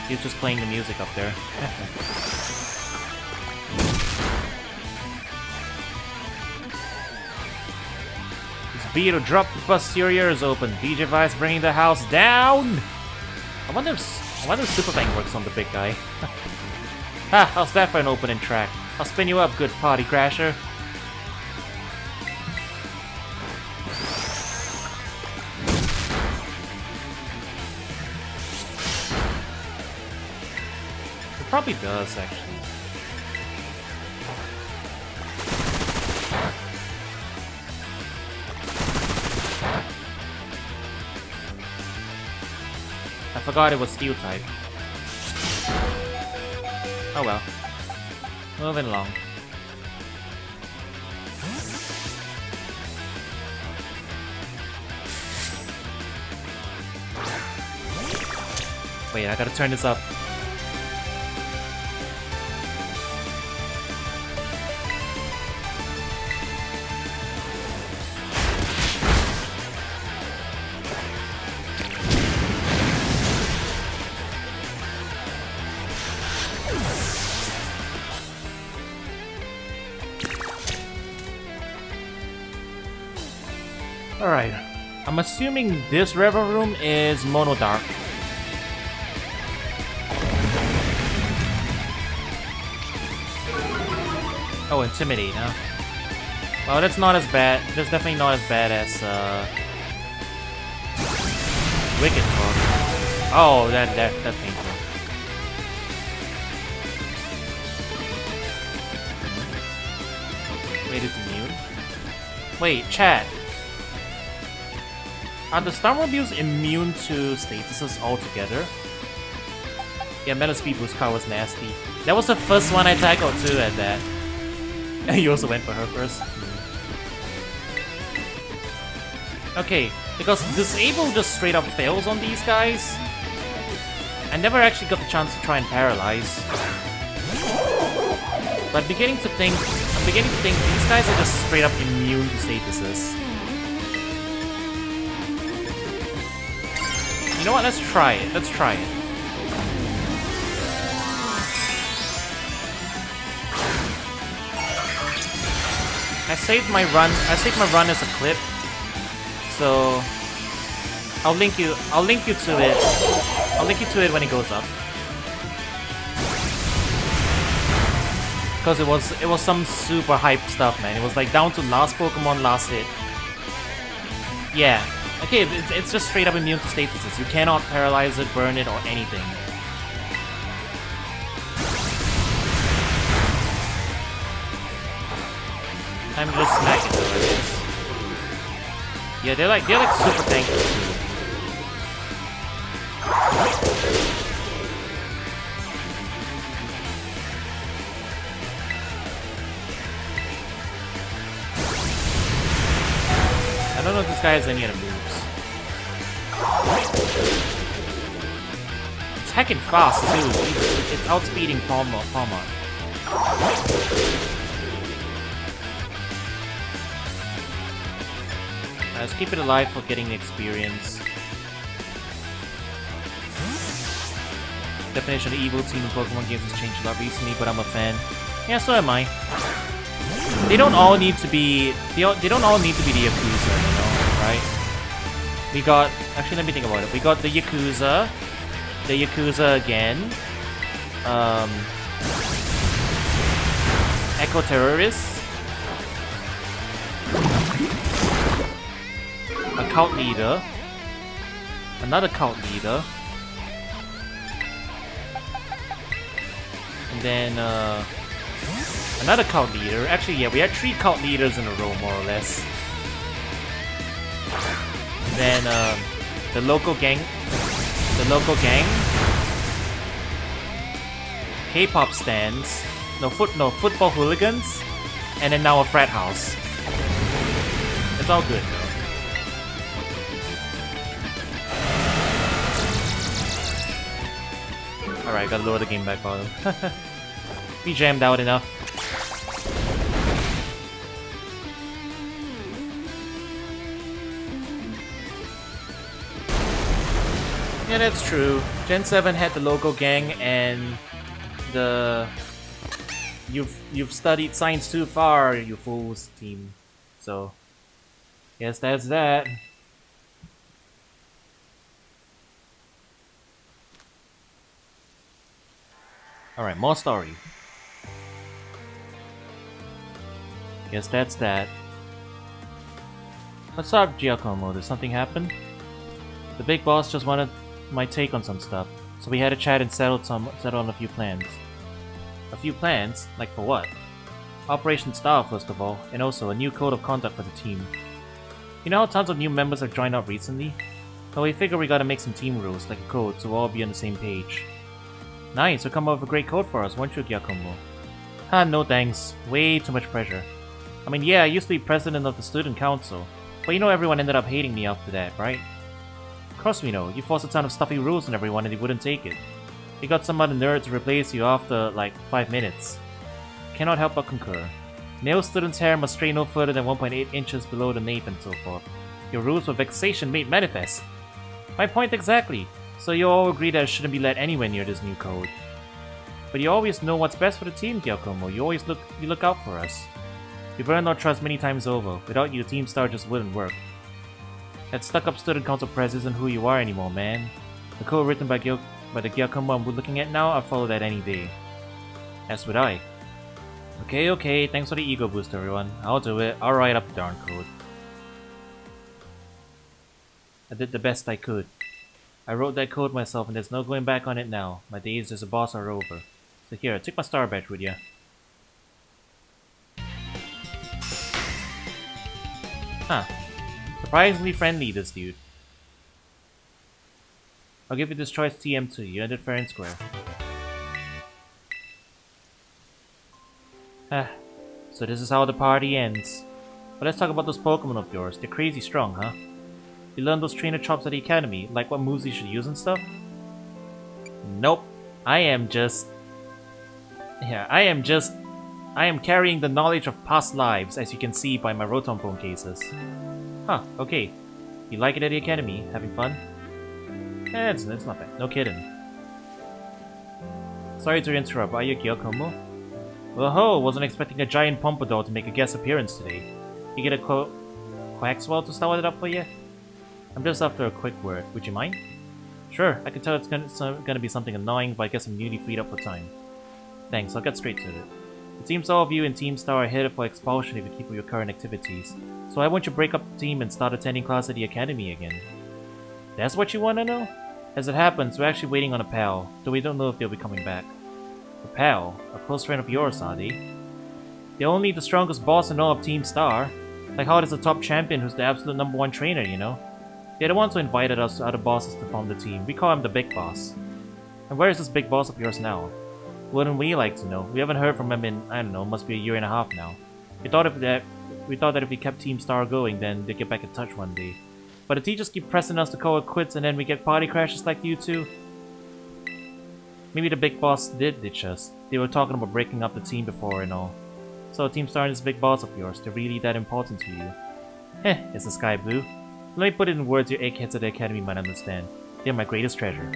He's just playing the music up there. This beat will drop to bust your ears open. DJ Vice bringing the house down! I wonder if Super Fang works on the big guy. Ha! How's that for an opening track? I'll spin you up, good Party Crasher. It probably does, actually. I forgot it was Steel type. Oh well. Moving along. Wait, I gotta turn this up. Alright, I'm assuming this river room is Mono Dark. Oh, Intimidate, huh? Well, that's not as bad. That's definitely not as bad as, Wicked Talk. Oh, that's painful. Wait, it's immune? Wait, chat. Are the Starmobiles immune to statuses altogether? Yeah, Metal Speed Boost car was nasty. That was the first one I tackled too at that. You also went for her first. Okay, because Disable just straight up fails on these guys. I never actually got the chance to try and Paralyze. But I'm beginning to think these guys are just straight up immune to statuses. You know what? Let's try it. Let's try it. I saved my run as a clip. So I'll link you to it. I'll link you to it when it goes up. Because it was some super hype stuff, man. It was like down to last Pokemon, last hit. Yeah. Okay, it's just straight up immune to statuses. You cannot paralyze it, burn it, or anything. Time to just smack it though, I guess. Yeah, they're like super tanky too. I don't know if this guy has any other moves. It's heckin' fast too. It's outspeeding Palma. Let's keep it alive for getting the experience. Definition of evil team in Pokemon games has changed a lot recently, but I'm a fan. Yeah, so am I. They don't all need to be. They don't all need to be the Yakuza, you know, right? We got. Actually, let me think about it. We got the Yakuza again. Echo Terrorists. A cult leader. Another cult leader. And then, another cult leader. Actually, yeah, we had 3 cult leaders in a row, more or less. And then, the local gang. K-pop stands. No, football hooligans. And then now a frat house. It's all good, though. Alright, gotta lower the game back bottom. We jammed out enough. Yeah, that's true. Gen 7 had the local gang and the... You've studied science too far, you fools team. So, yes, that's that. Alright, more story. Guess that's that. What's up, Giacomo? Did something happen? The big boss just wanted my take on some stuff, so we had a chat and settled on a few plans. A few plans? Like for what? Operation Star, first of all, and also a new code of conduct for the team. You know how tons of new members have joined up recently? Well, we figure we gotta make some team rules, like a code, so we'll all be on the same page. Nice, so come up with a great code for us, won't you, Giacomo? No thanks. Way too much pressure. I mean, yeah, I used to be president of the student council, but you know everyone ended up hating me after that, right? Of course we know. You forced a ton of stuffy rules on everyone and they wouldn't take it. You got some other nerd to replace you after, like, 5 minutes. Cannot help but concur. Male students' hair must stray no further than 1.8 inches below the nape and so forth. Your rules were vexation made manifest. My point exactly. So you all agree that I shouldn't be let anywhere near this new code. But you always know what's best for the team, Giacomo. You always look out for us. We've earned our trust many times over. Without you, Team Star just wouldn't work. That stuck-up student council press isn't who you are anymore, man. The code written by the Giacomo I'm looking at now, I'll follow that any day. As would I. Okay, okay, thanks for the ego boost, everyone. I'll do it. I'll write up the darn code. I did the best I could. I wrote that code myself and there's no going back on it now. My days as a boss are over. So here, take my star badge with ya. Huh. Surprisingly friendly, this dude. I'll give you this choice TM2. You ended fair and square. Ah, so this is how the party ends. But let's talk about those Pokemon of yours. They're crazy strong, huh? You learned those trainer chops at the academy, like what moves you should use and stuff? Nope. I am carrying the knowledge of past lives, as you can see by my Rotom phone cases. Huh, okay. You like it at the academy? Having fun? It's not bad. No kidding. Sorry to interrupt, are you Gyokomo? Well ho, wasn't expecting a giant Pompadour to make a guest appearance today. You get a Quaxwell to start it up for you? I'm just after a quick word. Would you mind? Sure, I can tell it's gonna be something annoying, but I guess I'm newly freed up for time. Thanks, I'll get straight to it. It seems all of you in Team Star are headed for expulsion if you keep with your current activities. So why won't you break up the team and start attending class at the academy again? That's what you want to know? As it happens, we're actually waiting on a pal, though we don't know if they'll be coming back. A pal? A close friend of yours, are they? They're only the strongest boss in all of Team Star. Like how there's a top champion who's the absolute #1 trainer, you know? They're the ones who invited us other bosses to form the team. We call him the Big Boss. And where is this Big Boss of yours now? Wouldn't we like to know? We haven't heard from him in, I don't know, must be a year and a half now. We thought that if we kept Team Star going, then they'd get back in touch one day. But the teachers keep pressing us to call it quits and then we get party crashes like you two. Maybe the Big Boss did ditch us. They were talking about breaking up the team before and all. So Team Star and this Big Boss of yours, they're really that important to you? Is the sky blue? Let me put it in words your eggheads at the academy might understand. They're my greatest treasure.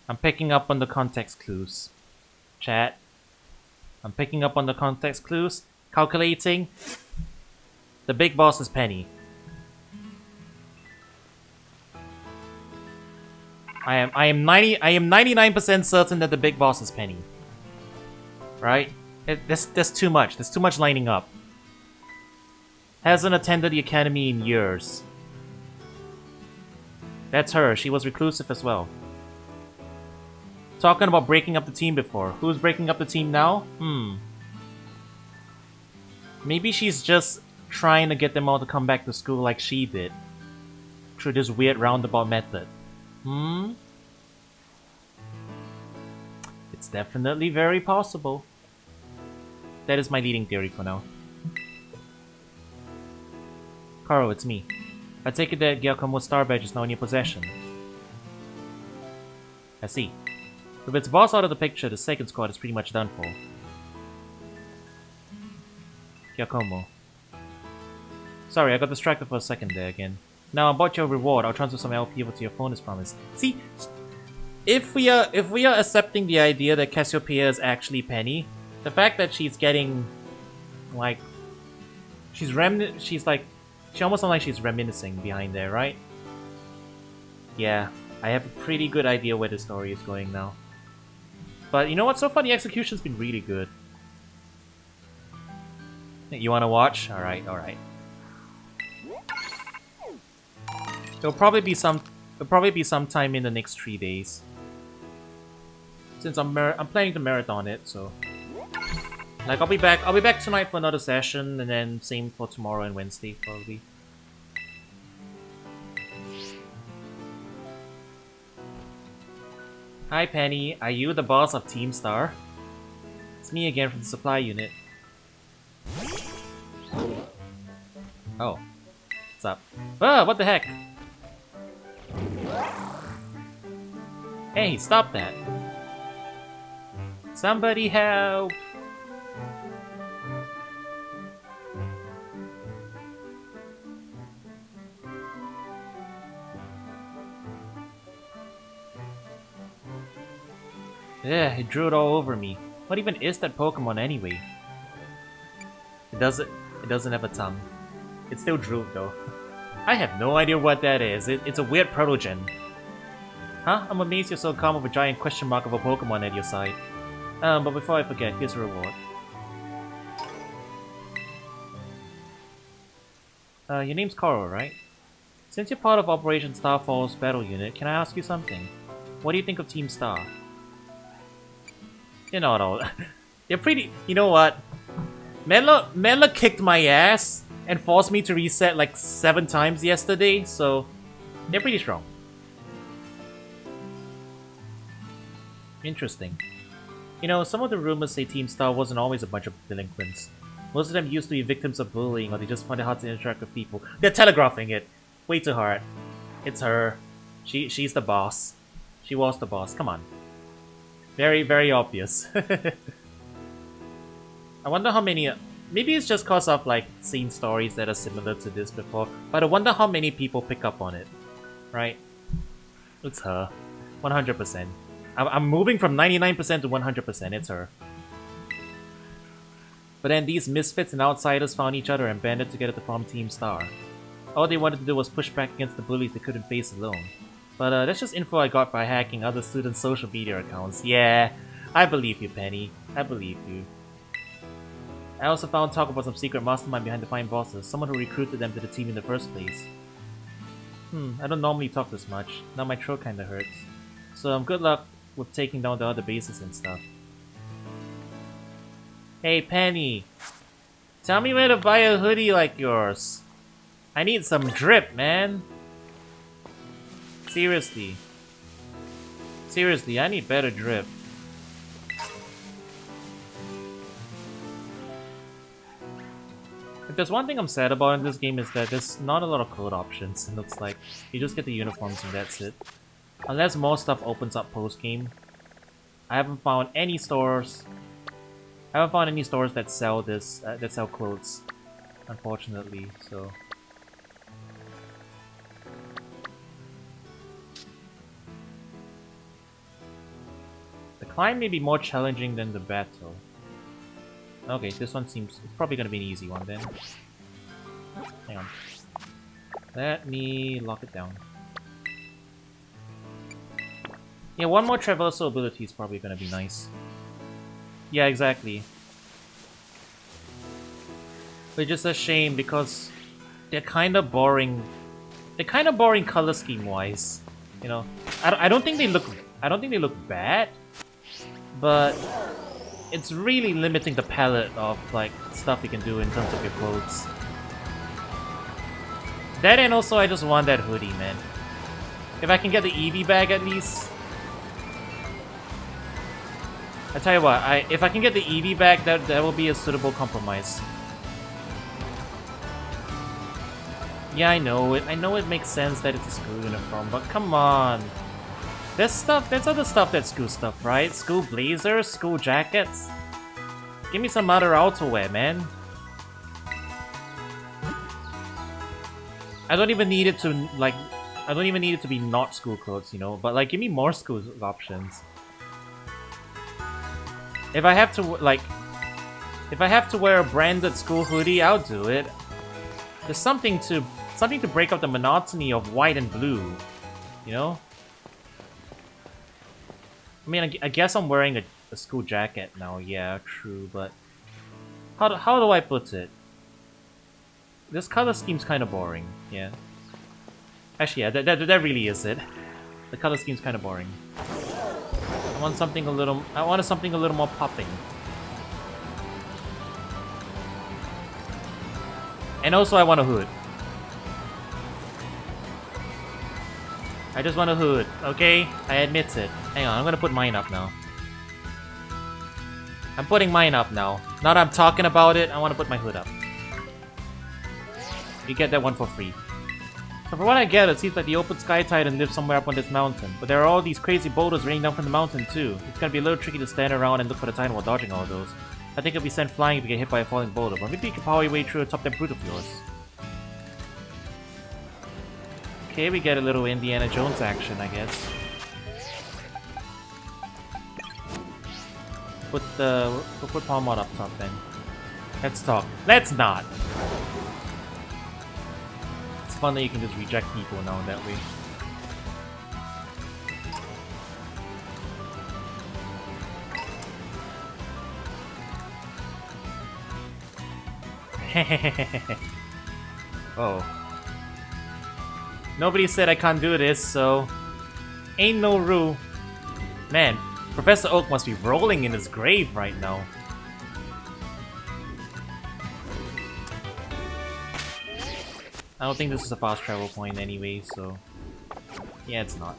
I'm picking up on the context clues. Chat. I'm picking up on the context clues. Calculating. The Big Boss is Penny. I am 99% certain that the Big Boss is Penny. Right? That's too much. There's too much lining up. Hasn't attended the academy in years. That's her. She was reclusive as well. Talking about breaking up the team before. Who's breaking up the team now? Maybe she's just trying to get them all to come back to school like she did. Through this weird roundabout method. It's definitely very possible. That is my leading theory for now. Karo, it's me. I take it that Gyakumo's star badge is now in your possession. I see. With its boss out of the picture, the second squad is pretty much done for. Gyakumo. Sorry, I got distracted for a second there again. Now, about your reward, I'll transfer some LP over to your phone as promised. See, if we are accepting the idea that Cassiopeia is actually Penny, the fact that she's getting, like, she almost sounds like she's reminiscing behind there, right? Yeah, I have a pretty good idea where the story is going now. But you know what? So far the execution's been really good. You wanna watch? Alright, alright. It'll probably be sometime in the next 3 days. Since I'm planning to marathon it, so like I'll be back tonight for another session, and then same for tomorrow and Wednesday probably. Hi Penny, are you the boss of Team Star? It's me again from the supply unit. Oh. What's up? Ah, what the heck? Hey, stop that. Somebody help! Yeah, it drew it all over me. What even is that Pokemon anyway? It doesn't have a tongue. It still drew though. I have no idea what that is. It's a weird protogen. Huh? I'm amazed you're so calm with a giant question mark of a Pokemon at your side. But before I forget, here's a reward. Your name's Koro, right? Since you're part of Operation Starfall's battle unit, can I ask you something? What do you think of Team Star? You know it all. They're pretty... You know what? Mela kicked my ass and forced me to reset like 7 times yesterday, so... They're pretty strong. Interesting. You know, some of the rumors say Team Star wasn't always a bunch of delinquents. Most of them used to be victims of bullying, or they just find it hard to interact with people. They're telegraphing it way too hard. It's her. She's the boss. She was the boss. Come on. Very, very obvious. I wonder how many... Maybe it's just cause I've like seen stories that are similar to this before, but I wonder how many people pick up on it. Right? It's her. 100%. I'm moving from 99% to 100%. It's her. But then these misfits and outsiders found each other and banded together to form Team Star. All they wanted to do was push back against the bullies they couldn't face alone. But that's just info I got by hacking other students' social media accounts. Yeah, I believe you, Penny. I believe you. I also found talk about some secret mastermind behind the Fine Bosses, someone who recruited them to the team in the first place. I don't normally talk this much. Now my throat kinda hurts. So good luck with taking down the other bases and stuff. Hey Penny, tell me where to buy a hoodie like yours. I need some drip, man. Seriously. Seriously, I need better drip. If there's one thing I'm sad about in this game is that there's not a lot of code options. It looks like you just get the uniforms and that's it. Unless more stuff opens up post-game. I haven't found any stores. I haven't found any stores that sell this, that sell clothes, unfortunately. So the climb may be more challenging than the battle. Okay, this one seems... It's probably gonna be an easy one then. Hang on. Let me lock it down. Yeah, one more traversal ability is probably gonna be nice. Yeah, exactly. But just a shame because they're kinda boring. They're kinda boring color scheme wise. You know, I don't think they look... I don't think they look bad, but it's really limiting the palette of like stuff you can do in terms of your clothes. That and also I just want that hoodie, man. If I can get the Eevee bag at least. I tell you what, if I can get the Eevee bag, that will be a suitable compromise. Yeah, I know it. I know it makes sense that it's a school uniform, but come on. There's other stuff that's school stuff, right? School blazers, school jackets. Give me some other outerwear, man. I don't even need it to like. I don't even need it to be not school clothes, you know. But like, give me more school options. If I have to like, if I have to wear a branded school hoodie, I'll do it. There's something to break up the monotony of white and blue, you know. I mean, I guess I'm wearing a school jacket now. Yeah, true. But how do I put it? This color scheme's kind of boring. Yeah. Actually, yeah, that really is it. The color scheme's kind of boring. I want something a little more popping. And also, I want a hood. I just want a hood, okay? I admit it. Hang on, I'm gonna put mine up now. I'm putting mine up now. Now that I'm talking about it, I want to put my hood up. You get that one for free. So from what I get, it seems like the open sky titan lives somewhere up on this mountain. But there are all these crazy boulders raining down from the mountain too. It's gonna be a little tricky to stand around and look for the titan while dodging all those. I think it'll be sent flying if you get hit by a falling boulder, but maybe you can power your way through atop that brute of yours. Okay, we get a little Indiana Jones action, I guess. We'll put Palmod up top then. Let's talk. Let's not! It's fun that you can just reject people now that way. Oh. Nobody said I can't do this, so... Ain't no rule. Man, Professor Oak must be rolling in his grave right now. I don't think this is a fast travel point anyway, so... Yeah, it's not.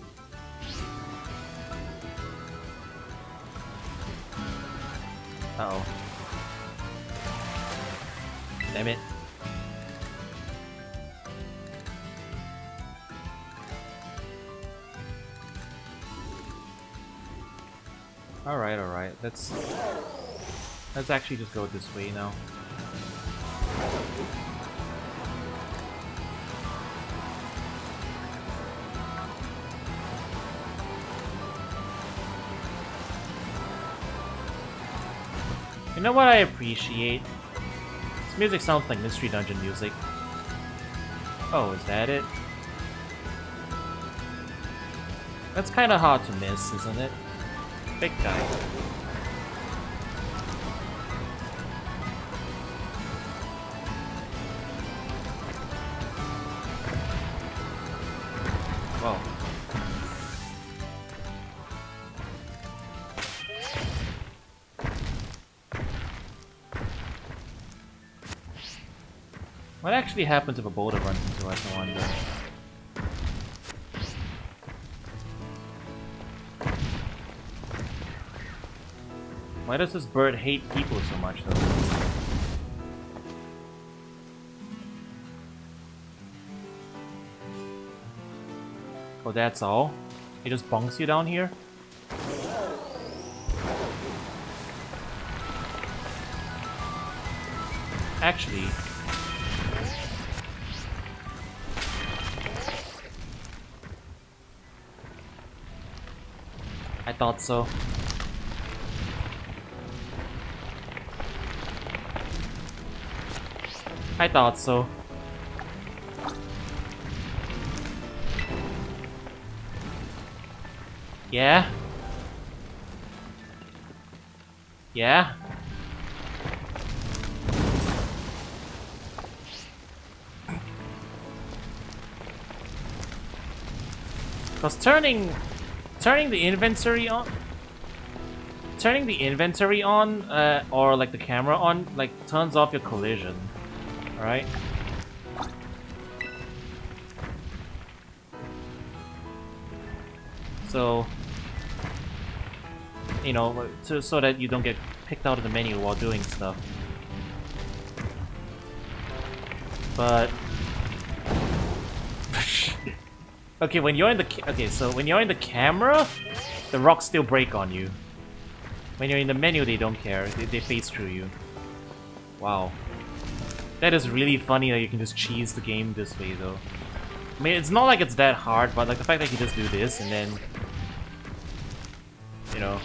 Uh-oh. Damn it. Alright. Let's actually just go this way now. You know what I appreciate? This music sounds like Mystery Dungeon music. Oh, is that it? That's kinda hard to miss, isn't it? Big guy. Whoa. What actually happens if a boulder runs into us, I wonder? Why does this bird hate people so much, though? Oh, that's all? It just bonks you down here? Actually... I thought so. I thought so. Yeah? Yeah? Because turning the inventory on... Turning the inventory on, or like the camera on, like turns off your collision. Alright? So... You know, so that you don't get picked out of the menu while doing stuff. But... Okay, when you're in the so when you're in the camera, the rocks still break on you. When you're in the menu, they don't care. They phase through you. Wow. That is really funny that you can just cheese the game this way, though. I mean, it's not like it's that hard, but like the fact that you just do this and then, you know,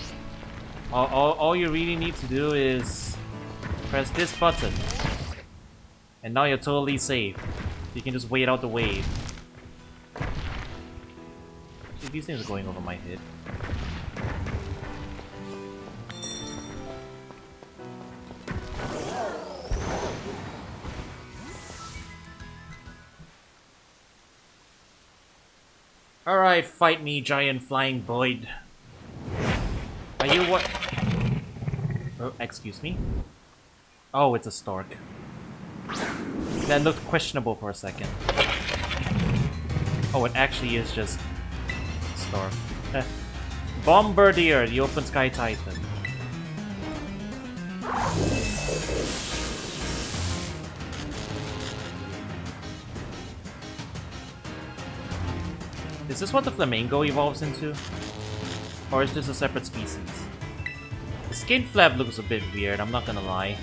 all you really need to do is press this button, and now you're totally safe. You can just wait out the wave. See, these things are going over my head. Alright, fight me, giant flying void. Are you what? Oh, excuse me? Oh, it's a stork. That looked questionable for a second. Oh, it actually is just stork. Bombardier, the open sky titan. Is this what the flamingo evolves into? Or is this a separate species? The skin flap looks a bit weird, I'm not gonna lie.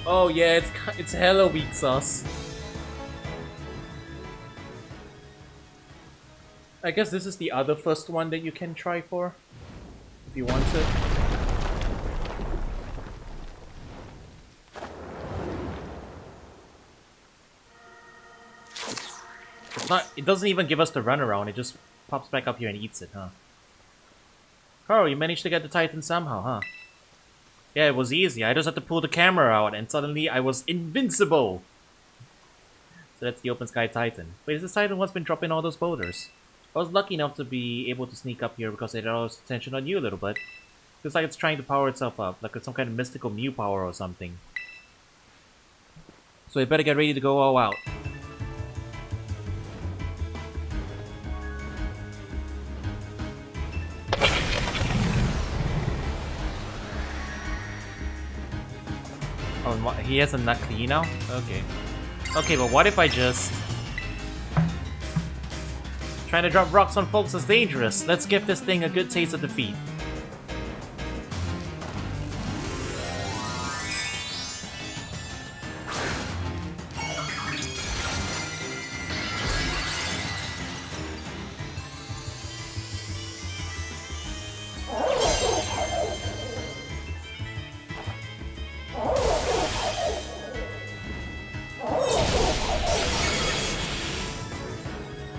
Oh yeah, it's hella weak sauce. I guess this is the other first one that you can try for, if you want it. It doesn't even give us the runaround, it just pops back up here and eats it, huh? Carl, you managed to get the Titan somehow, huh? Yeah, it was easy. I just had to pull the camera out and suddenly I was invincible. So that's the Open Sky Titan. Wait, this Titan what's been dropping all those boulders? I was lucky enough to be able to sneak up here because it had all its attention on you a little bit. Looks like it's trying to power itself up, like it's some kind of mystical Mew power or something. So it better get ready to go all out. Oh, he has a Nukli now? Okay. Okay, but what if I just... Trying to drop rocks on folks is dangerous. Let's give this thing a good taste of defeat.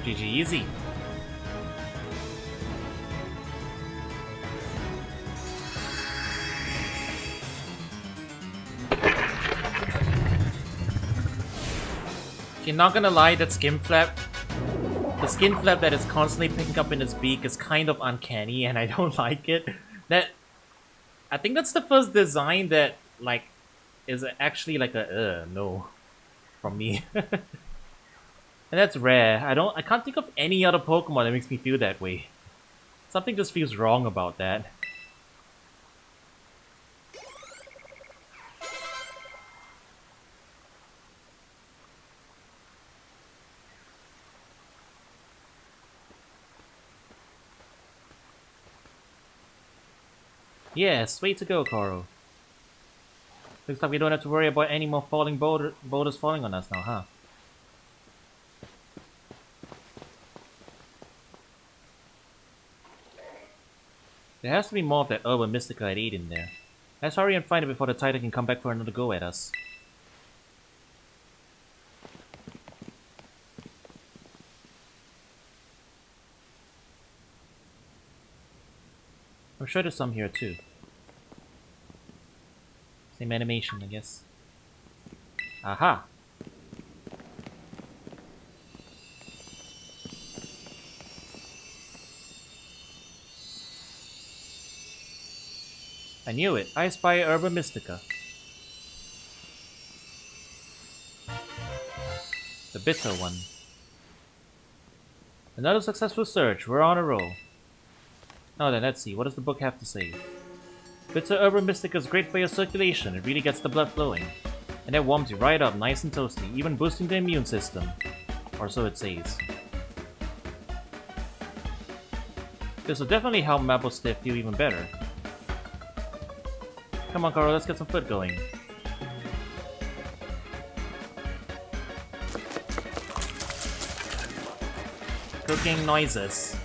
GG easy. Okay, not gonna lie, that skin flap, the skin flap that is constantly picking up in his beak is kind of uncanny, and I don't like it. I think that's the first design that like is actually like a no from me. And that's rare. I can't think of any other Pokemon that makes me feel that way. Something just feels wrong about that. Yes, way to go, Koro. Looks like we don't have to worry about any more falling boulders falling on us now, huh? There has to be more of that Urban Mystica I'd ate in there. Let's hurry and find it before the Titan can come back for another go at us. I'm sure there's some here too. Same animation, I guess. Aha! I knew it. I spy Urban Mystica. The bitter one. Another successful search. We're on a roll. Now then, let's see. What does the book have to say? Bitter Urban Mystica is great for your circulation. It really gets the blood flowing. And it warms you right up, nice and toasty, even boosting the immune system. Or so it says. This will definitely help Maple Stiff feel even better. Come on, Carl, let's get some food going. Cooking noises.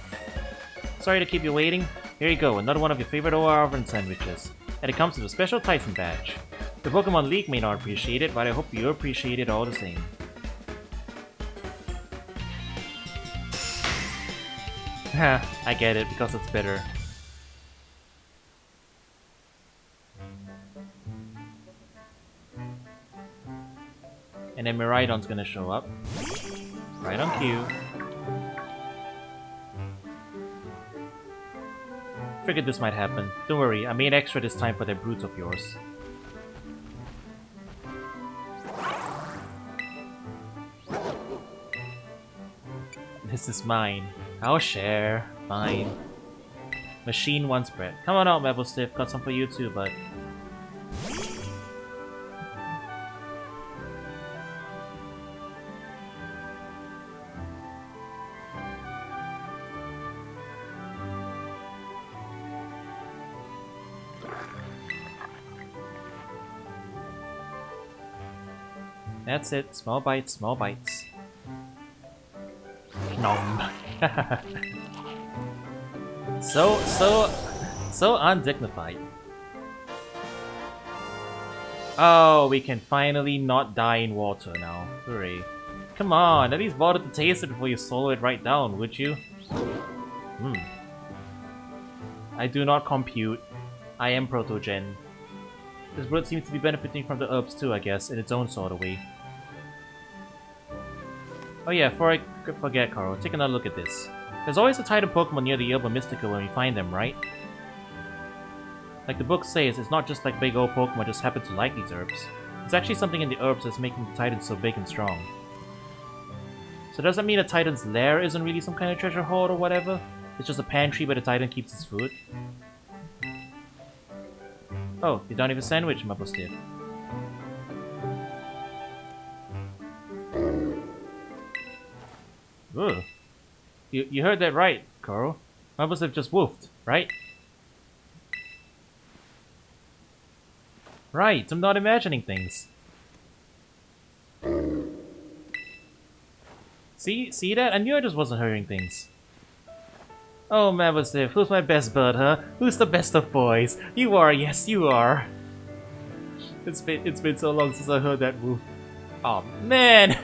Sorry to keep you waiting. Here you go, another one of your favorite OR oven sandwiches. And it comes with a special Titan badge. The Pokemon League may not appreciate it, but I hope you appreciate it all the same. I get it, because it's bitter. And then Miraidon's gonna show up. Right on cue. Figured this might happen. Don't worry, I made extra this time for that brute of yours. This is mine. I'll share. Fine. Machine wants bread. Come on out, Maple Stiff. Got some for you too, bud. That's it. Small bites, small bites. Nom. So undignified. Oh, we can finally not die in water now. Hooray. Come on, at least bother to taste it before you swallow it right down, would you? I do not compute. I am Protogen. This bird seems to be benefiting from the herbs too, I guess, in its own sort of way. Oh yeah, before I forget, Carl, take another look at this. There's always a Titan Pokemon near the Urban Mystical when we find them, right? Like the book says, it's not just like big old Pokemon just happen to like these herbs. It's actually something in the herbs that's making the Titans so big and strong. So does that mean a Titan's lair isn't really some kind of treasure hoard or whatever? It's just a pantry where the Titan keeps its food? Oh, you don't even sandwich, Maple Stiff. Ugh. You heard that right, Coral. Maple Stiff just woofed, right? Right, I'm not imagining things. See that? I knew I just wasn't hearing things. Oh, Maple Stiff, who's my best bud, huh? Who's the best of boys? You are, yes, you are. It's been so long since I heard that woof. Oh man!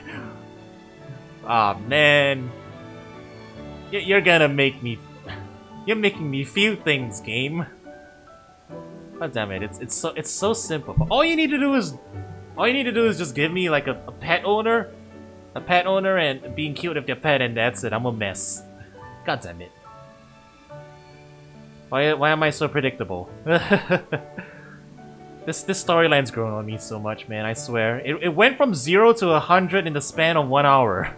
Oh man! You're gonna make me. You're making me feel things, game. God damn it! It's so simple. But all you need to do is just give me like a pet owner, and being cute with your pet, and that's it. I'm a mess. God damn it! Why am I so predictable? This storyline's grown on me so much, man. I swear. It went from 0 to 100 in the span of 1 hour.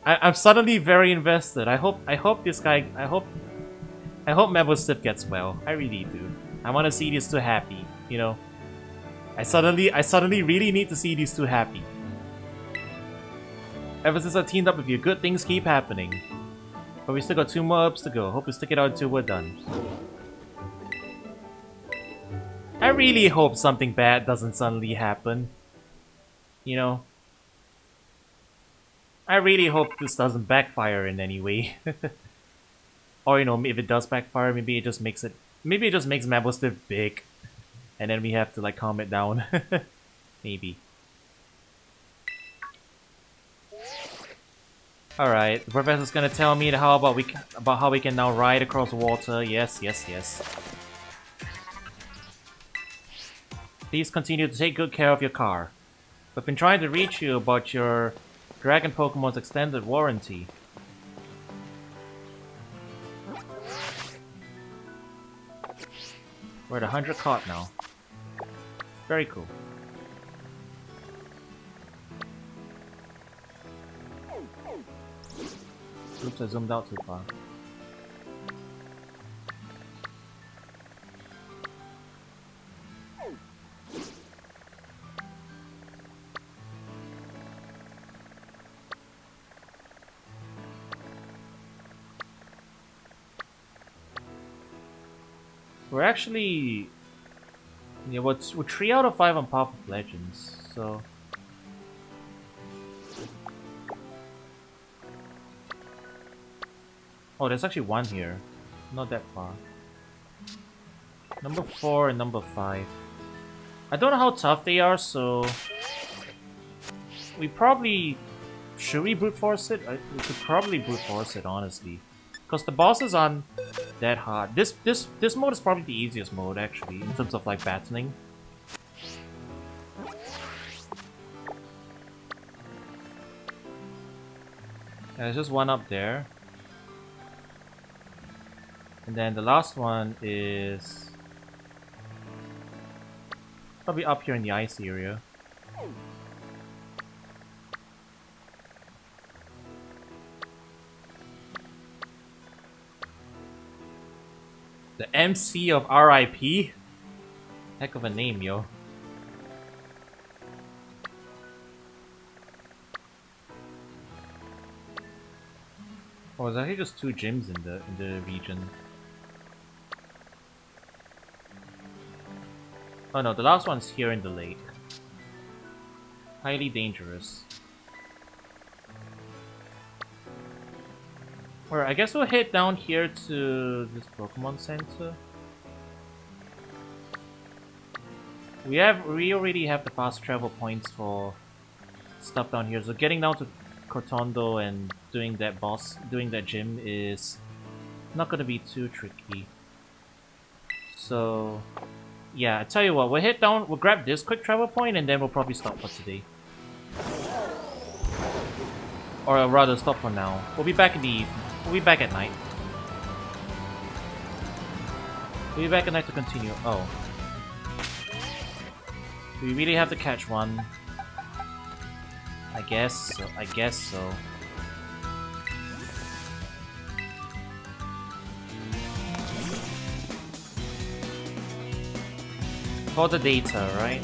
I'm suddenly very invested. I hope this guy. I hope Maple Stiff gets well. I really do. I want to see these two happy. You know. I suddenly really need to see these two happy. Ever since I teamed up with you, good things keep happening. But we still got 2 more ups to go. Hope we stick it out until we're done. I really hope something bad doesn't suddenly happen. You know? I really hope this doesn't backfire in any way. Or, you know, if it does backfire, maybe it just makes Maple Stiff big. And then we have to, like, calm it down. Maybe. Alright, the professor's gonna tell me how how we can now ride across water. Yes, yes, yes. Please continue to take good care of your car. We've been trying to reach you about your Dragon Pokemon's extended warranty. We're at 100 caught now. Very cool. Oops, I zoomed out too far. We're actually... yeah, we're 3 out of 5 on Path of Legends, so... oh, there's actually 1 here. Not that far. Number 4 and number 5. I don't know how tough they are, so... we probably... should we brute force it? We could probably brute force it, honestly. Because the bosses aren't that hard. This mode is probably the easiest mode, actually, in terms of, like, battling. There's just 1 up there. And then the last one is... probably up here in the ice area. The MC of RIP? Heck of a name, yo. Oh, there's actually just 2 gyms in the region. Oh no, the last one's here in the lake. Highly dangerous. Alright, I guess we'll head down here to this Pokemon Center. We already have the fast travel points for stuff down here, so getting down to Cortondo and doing that gym is not gonna be too tricky. So, yeah, I tell you what, we'll head down, we'll grab this quick travel point, and then we'll probably stop for today. Or rather, stop for now. We'll be back in the evening. We'll be back at night. We'll be back at night to continue. Oh. Do we really have to catch one? I guess so. I guess so. For the data, right?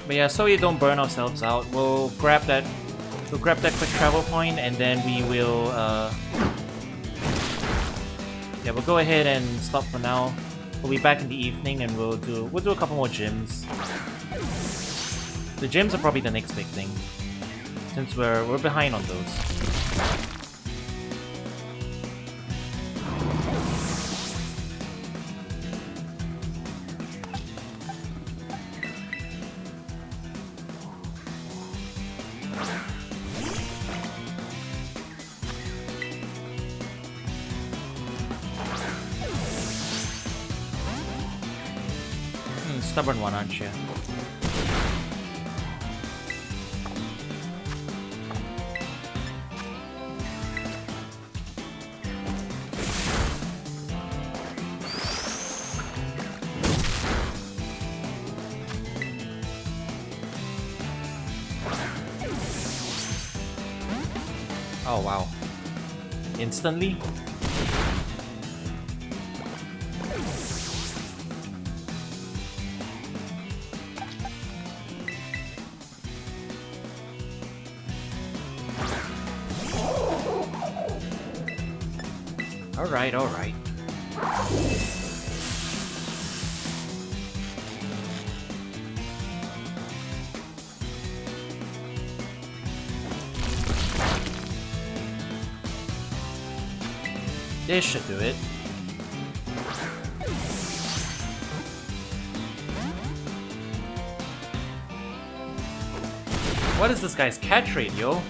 But yeah, so we don't burn ourselves out, we'll grab that quick travel point, and then we will yeah, we'll go ahead and stop for now. We'll be back in the evening and we'll do a couple more gyms. The gyms are probably the next big thing, since we're behind on those. Stubborn one, aren't you? Oh wow. Instantly? Alright, alright. This should do it. What is this guy's catch rate, yo?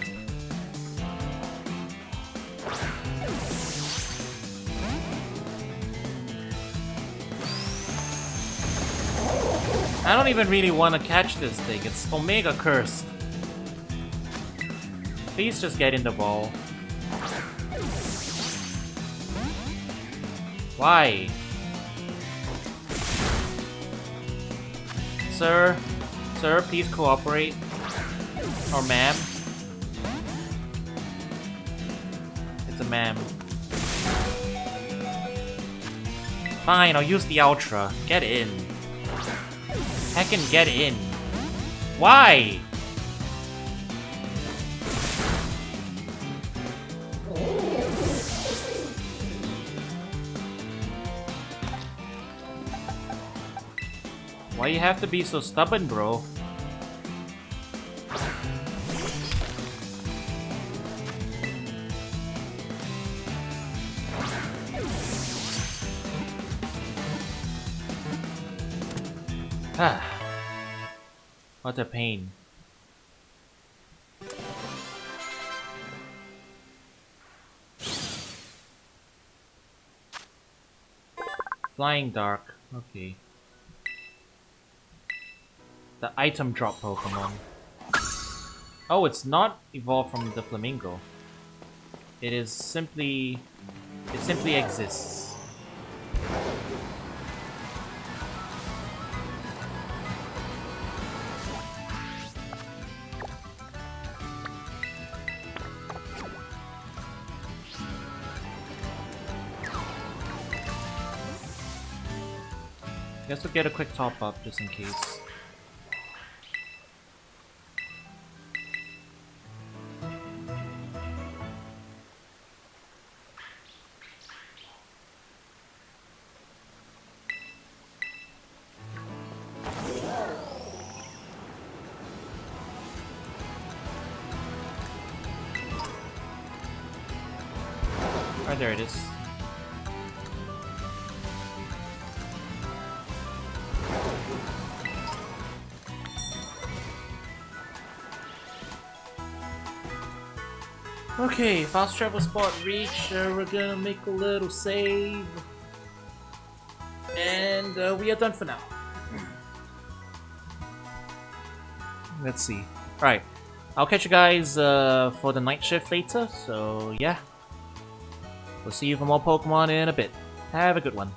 I don't even really want to catch this thing. It's Omega cursed. Please just get in the ball. Why? Sir? Sir, please cooperate. Or ma'am. It's a ma'am. Fine, I'll use the Ultra. Get in. Heckin' get in. Why? Why you have to be so stubborn, bro? Ah. What a pain. Flying Dark. Okay. The item drop Pokemon. Oh, it's not evolved from the Flamingo. It is simply... It simply exists. Guess we'll get a quick top up just in case. Oh, there it is. Okay, fast travel spot reached. We're gonna make a little save. And we are done for now. Let's see. Alright, I'll catch you guys for the night shift later, so yeah. We'll see you for more Pokemon in a bit. Have a good one.